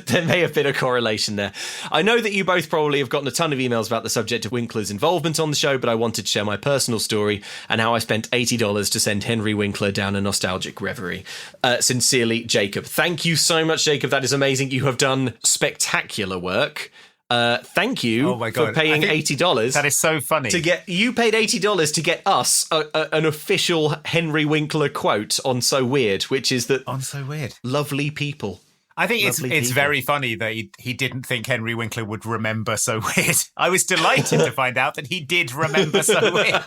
C: There may have been a correlation there. I know that you both probably have gotten a ton of emails about the subject of Winkler's involvement on the show, but I wanted to share my personal story and how I spent $80 to send Henry Winkler down a nostalgic reverie. Sincerely, Jacob. Thank you so much, Jacob. That is amazing. You have done spectacular work. Thank you for paying $80.
D: That is so funny.
C: You paid $80 to get us an official Henry Winkler quote on So Weird, which is that
D: on So Weird,
C: lovely people.
D: I think it's very funny that he didn't think Henry Winkler would remember So Weird. I was delighted to find out that he did remember So Weird.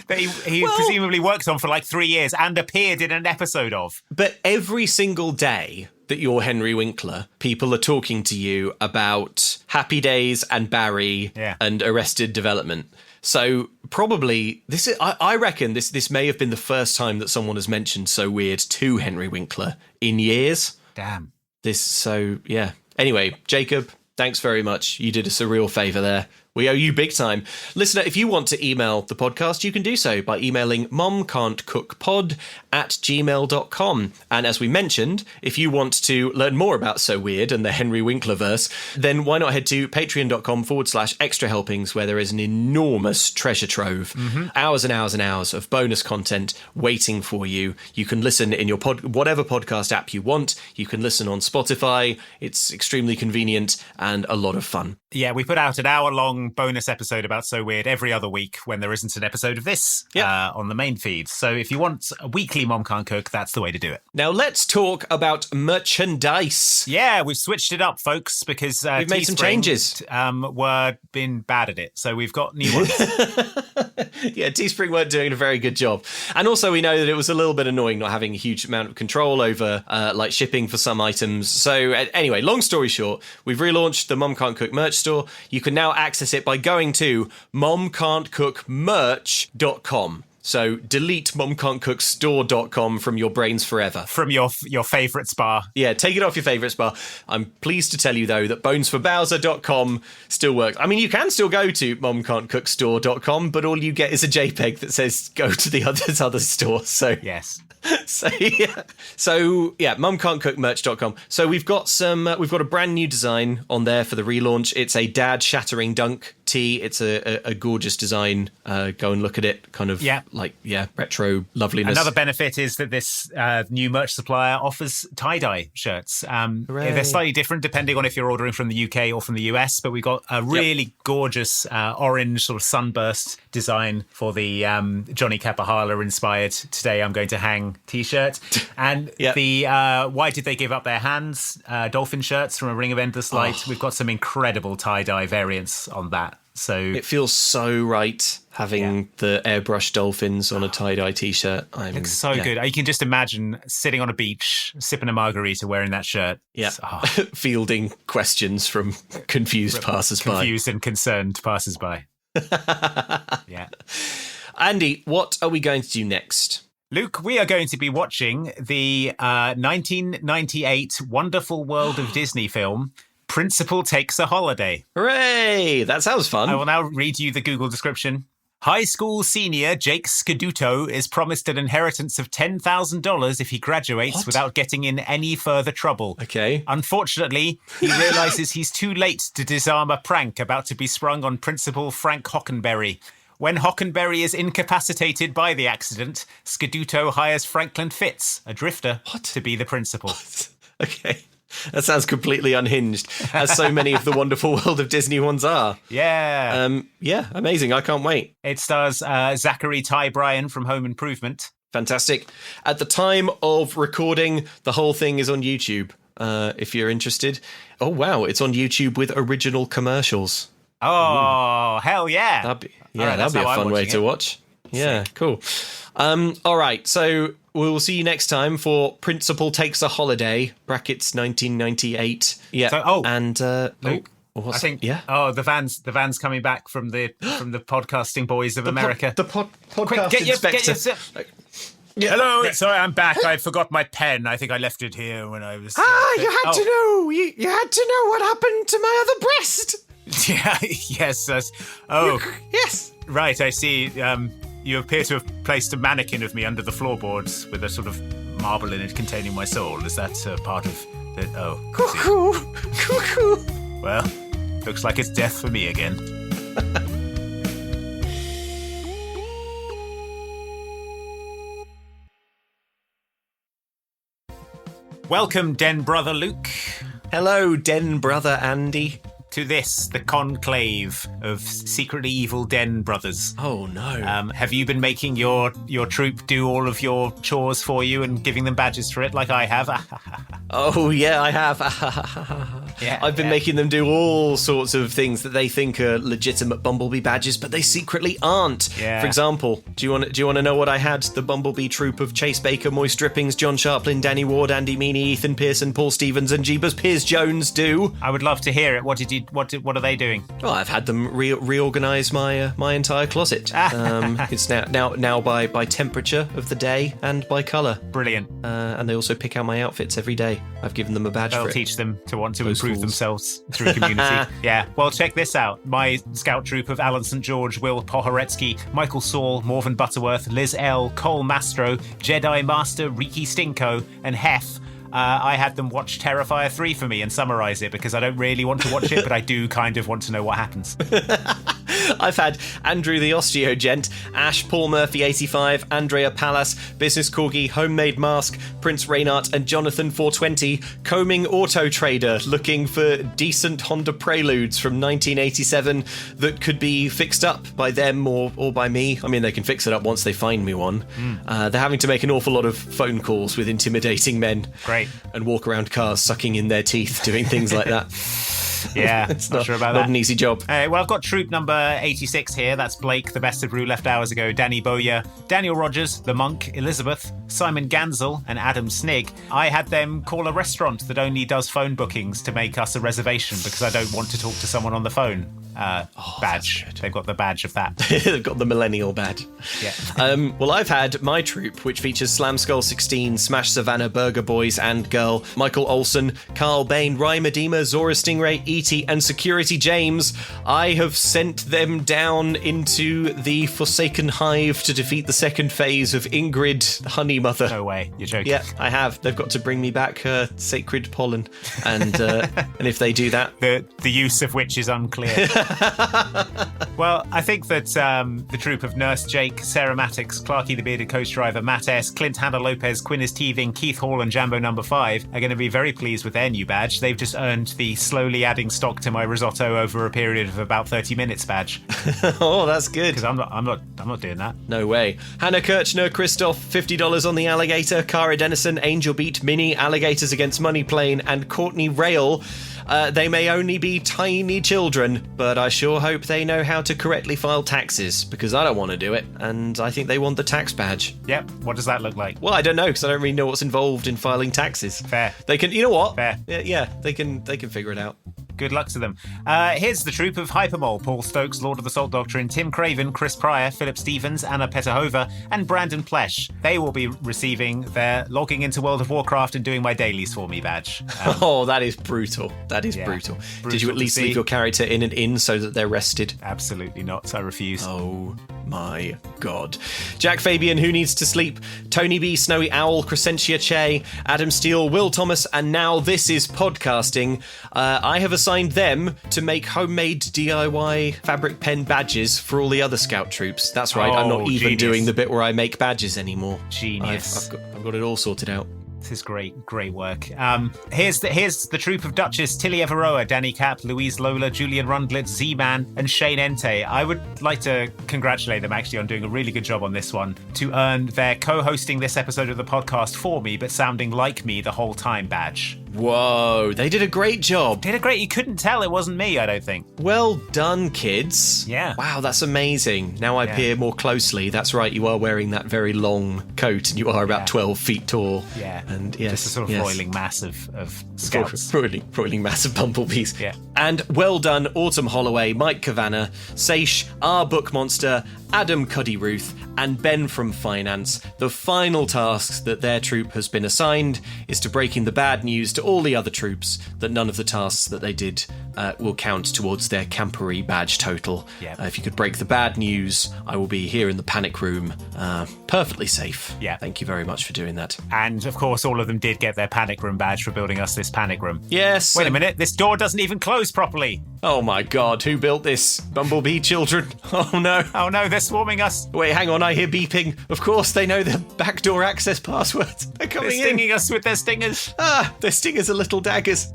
D: That he presumably worked on for like 3 years and appeared in an episode of.
C: But every single day that you're Henry Winkler, people are talking to you about Happy Days and Barry and Arrested Development. So probably I reckon this may have been the first time that someone has mentioned So Weird to Henry Winkler in years.
D: Damn.
C: Anyway, Jacob, thanks very much. You did us a real favour there. We owe you big time. Listener, if you want to email the podcast, you can do so by emailing momcan'tcookpod@gmail.com. And as we mentioned, if you want to learn more about So Weird and the Henry Winklerverse, then why not head to patreon.com/extra helpings, where there is an enormous treasure trove. Hours and hours and hours of bonus content waiting for you. You can listen in your whatever podcast app you want. You can listen on Spotify. It's extremely convenient and a lot of fun.
D: Yeah, we put out an hour-long bonus episode about So Weird every other week when there isn't an episode of this on the main feed. So if you want a weekly Mom Can't Cook, that's the way to do it.
C: Now let's talk about merchandise.
D: Yeah, we've switched it up, folks, because
C: we've made some changes.
D: Were been bad at it, so we've got new ones.
C: Yeah, Teespring weren't doing a very good job. And also we know that it was a little bit annoying not having a huge amount of control over like shipping for some items. So anyway, long story short, we've relaunched the Mom Can't Cook merch store. You can now access it by going to momcan'tcookmerch.com. So delete momcan'tcookstore.com from your brains forever.
D: From your favourite spa.
C: Yeah, take it off your favourite spa. I'm pleased to tell you, though, that bonesforbowser.com still works. I mean, you can still go to momcan'tcookstore.com, but all you get is a JPEG that says go to the other store. So
D: yes.
C: So momcan'tcookmerch.com. So we've got a brand new design on there for the relaunch. It's a dad shattering dunk tee. It's a gorgeous design. Go and look at it. Kind of retro loveliness.
D: Another benefit is that this new merch supplier offers tie-dye shirts. They're slightly different depending on if you're ordering from the UK or from the US, but we've got a really gorgeous orange sort of sunburst design for the Johnny Capahala inspired Today I'm Going to Hang t-shirt. And the Why Did They Give Up Their Hands dolphin shirts from A Ring of Endless Light. We've got some incredible tie-dye variants on that. So
C: it feels so right having the airbrush dolphins on a tie-dye t-shirt.
D: It's so good. You can just imagine sitting on a beach, sipping a margarita, wearing that shirt.
C: Yeah. Fielding questions from confused passers-by.
D: Confused and concerned passers-by. Yeah.
C: Andy, what are we going to do next?
D: Luke, we are going to be watching the 1998 Wonderful World of Disney film, Principal Takes a Holiday.
C: Hooray! That sounds fun.
D: I will now read you the Google description. High school senior Jake Scaduto is promised an inheritance of $10,000 if he graduates without getting in any further trouble.
C: Okay.
D: Unfortunately, he realizes he's too late to disarm a prank about to be sprung on Principal Frank Hockenberry. When Hockenberry is incapacitated by the accident, Scaduto hires Franklin Fitz, a drifter, to be the principal.
C: Okay. That sounds completely unhinged, as so many of the Wonderful World of Disney ones are.
D: Yeah.
C: Amazing. I can't wait.
D: It stars Zachary Ty Bryan from Home Improvement.
C: Fantastic. At the time of recording, the whole thing is on YouTube, if you're interested. Oh, wow. It's on YouTube with original commercials.
D: Oh, hell yeah.
C: That'd be a fun way to watch. Yeah, cool. All right, so we'll see you next time for Principal Takes a Holiday, brackets 1998. Yeah.
D: So,
C: Luke,
D: I think the van's coming back from the podcasting boys of America.
C: Podcast
D: Quick,
C: inspector.
D: Hello, sorry, I'm back. I forgot my pen. I think I left it here when I was...
C: you had to know. You had to know what happened to my other breast.
D: Yeah, yes.
C: Yes.
D: Right, I see. You appear to have placed a mannequin of me under the floorboards with a sort of marble in it containing my soul. Is that part of the... Oh,
C: Cuckoo.
D: Well, looks like it's death for me again. Welcome, Den Brother Luke.
C: Hello, Den Brother Andy.
D: To this, the conclave of secretly evil Den brothers.
C: Oh, no.
D: Have you been making your troop do all of your chores for you and giving them badges for it like I have?
C: Oh, yeah, I have. I've been making them do all sorts of things that they think are legitimate Bumblebee badges, but they secretly aren't.
D: Yeah.
C: For example, do you want to know what I had the Bumblebee troop of Chase Baker, Moist Drippings, John Sharplin, Danny Ward, Andy Meany, Ethan Pearson, Paul Stevens, and Jeebus Piers Jones do?
D: I would love to hear it. What are they doing?
C: Well, I've had them reorganise my entire closet. It's now by temperature of the day and by colour.
D: Brilliant.
C: And they also pick out my outfits every day. I've given them a badge for it.
D: That'll teach them to want to improve themselves through community. Yeah. Well, check this out. My scout troop of Alan St. George, Will Pohoretsky, Michael Saul, Morven Butterworth, Liz L, Cole Mastro, Jedi Master Riki Stinko, and Hef. I had them watch Terrifier 3 for me and summarise it because I don't really want to watch it, but I do kind of want to know what happens.
C: I've had Andrew the Osteo Gent, Ash, Paul Murphy 85, Andrea Pallas, Business Corgi, Homemade Mask, Prince Reynard, and Jonathan 420 combing Auto Trader looking for decent Honda Preludes from 1987 that could be fixed up by them or by me. I mean, they can fix it up once they find me one. They're having to make an awful lot of phone calls with intimidating men.
D: Great.
C: And walk around cars sucking in their teeth doing things like that.
D: Yeah,
C: it's
D: not sure about that.
C: Not an easy job.
D: Well, I've got troop number 86 here. That's Blake, the best of Rue left hours ago, Danny Bowyer, Daniel Rogers, the monk, Elizabeth, Simon Gansel, and Adam Snigg. I had them call a restaurant that only does phone bookings to make us a reservation because I don't want to talk to someone on the phone. Badge. They've got the badge of that.
C: They've got the millennial badge.
D: Yeah.
C: Well, I've had my troop, which features Slam Skull 16, Smash Savannah, Burger Boys and Girl, Michael Olsen, Carl Bain, Ryan Medema, Zora Stingray, E.T. and Security James. I have sent them down into the Forsaken Hive to defeat the second phase of Ingrid Honey Mother.
D: No way, you're joking.
C: Yeah, I have. They've got to bring me back her sacred pollen, and if they do that,
D: the use of which is unclear. Well, I think that the troop of Nurse Jake, Sarah Mattix, Clarky the Bearded Coach Driver, Matt S, Clint Hannah Lopez, Quinnis Teething, Keith Hall, and Jambo number 5 are going to be very pleased with their new badge. They've just earned the slowly adding stock to my risotto over a period of about 30 minutes badge.
C: Oh, that's good.
D: Because I'm not doing that.
C: No way. Hannah Kirchner, Christoph, $50 on the alligator, Cara Dennison, Angel Beat, Mini, Alligators Against Money Plane, and Courtney Rail. They may only be tiny children, but I sure hope they know how to correctly file taxes, because I don't want to do it, and I think they want the tax badge.
D: Yep. What does that look like?
C: Well, I don't know, because I don't really know what's involved in filing taxes.
D: Fair.
C: They can, you know what?
D: Fair.
C: Yeah, they can figure it out.
D: Good luck to them. Here's the troop of Hypermole, Paul Stokes, Lord of the Salt Doctrine, Tim Craven, Chris Pryor, Philip Stevens, Anna Petahova, and Brandon Plesh. They will be receiving their logging into World of Warcraft and doing my dailies for me badge.
C: Oh, that is brutal. That is brutal. Did you at least leave your character in an inn so that they're rested?
D: Absolutely not. I refuse.
C: Oh my God. Jack Fabian, Who Needs to Sleep, Tony B, Snowy Owl, Crescentia Che, Adam Steele, Will Thomas, and now This Is Podcasting. I have assigned them to make homemade DIY fabric pen badges for all the other scout troops. That's right, I'm not even doing the bit where I make badges anymore.
D: Genius.
C: I've got it all sorted out.
D: This is great work. Here's the troop of Duchess, Tilly Everoa, Danny Cap, Louise Lola, Julian Rundlet, Z-Man, and Shane Ente. I would like to congratulate them actually on doing a really good job on this one to earn their co-hosting this episode of the podcast for me, but sounding like me the whole time badge.
C: Whoa, they did a great job.
D: You couldn't tell it wasn't me, I don't think.
C: Well done, kids.
D: Yeah.
C: Wow, that's amazing. Now I peer more closely. That's right, you are wearing that very long coat and you are about 12 feet tall.
D: Yeah.
C: And yes,
D: just a sort of roiling mass of scouts.
C: Roiling mass of bumblebees.
D: Yeah.
C: And well done, Autumn Holloway, Mike Kavanagh, Seish, R Book Monster, Adam Cuddy Ruth, and Ben from Finance, the final tasks that their troop has been assigned is to breaking the bad news to all the other troops that none of the tasks that they did will count towards their Camporee badge total.
D: Yep.
C: If you could break the bad news, I will be here in the panic room, perfectly safe.
D: Yeah.
C: Thank you very much for doing that.
D: And, of course, all of them did get their panic room badge for building us this panic room.
C: Yes.
D: Wait a minute, this door doesn't even close properly.
C: Oh my god, who built this? Bumblebee children? Oh no.
D: Oh no, they're swarming us.
C: Wait, hang on, I hear beeping. Of course, they know the backdoor access password. They're coming
D: They're stinging us with their stingers.
C: Their stingers are little daggers.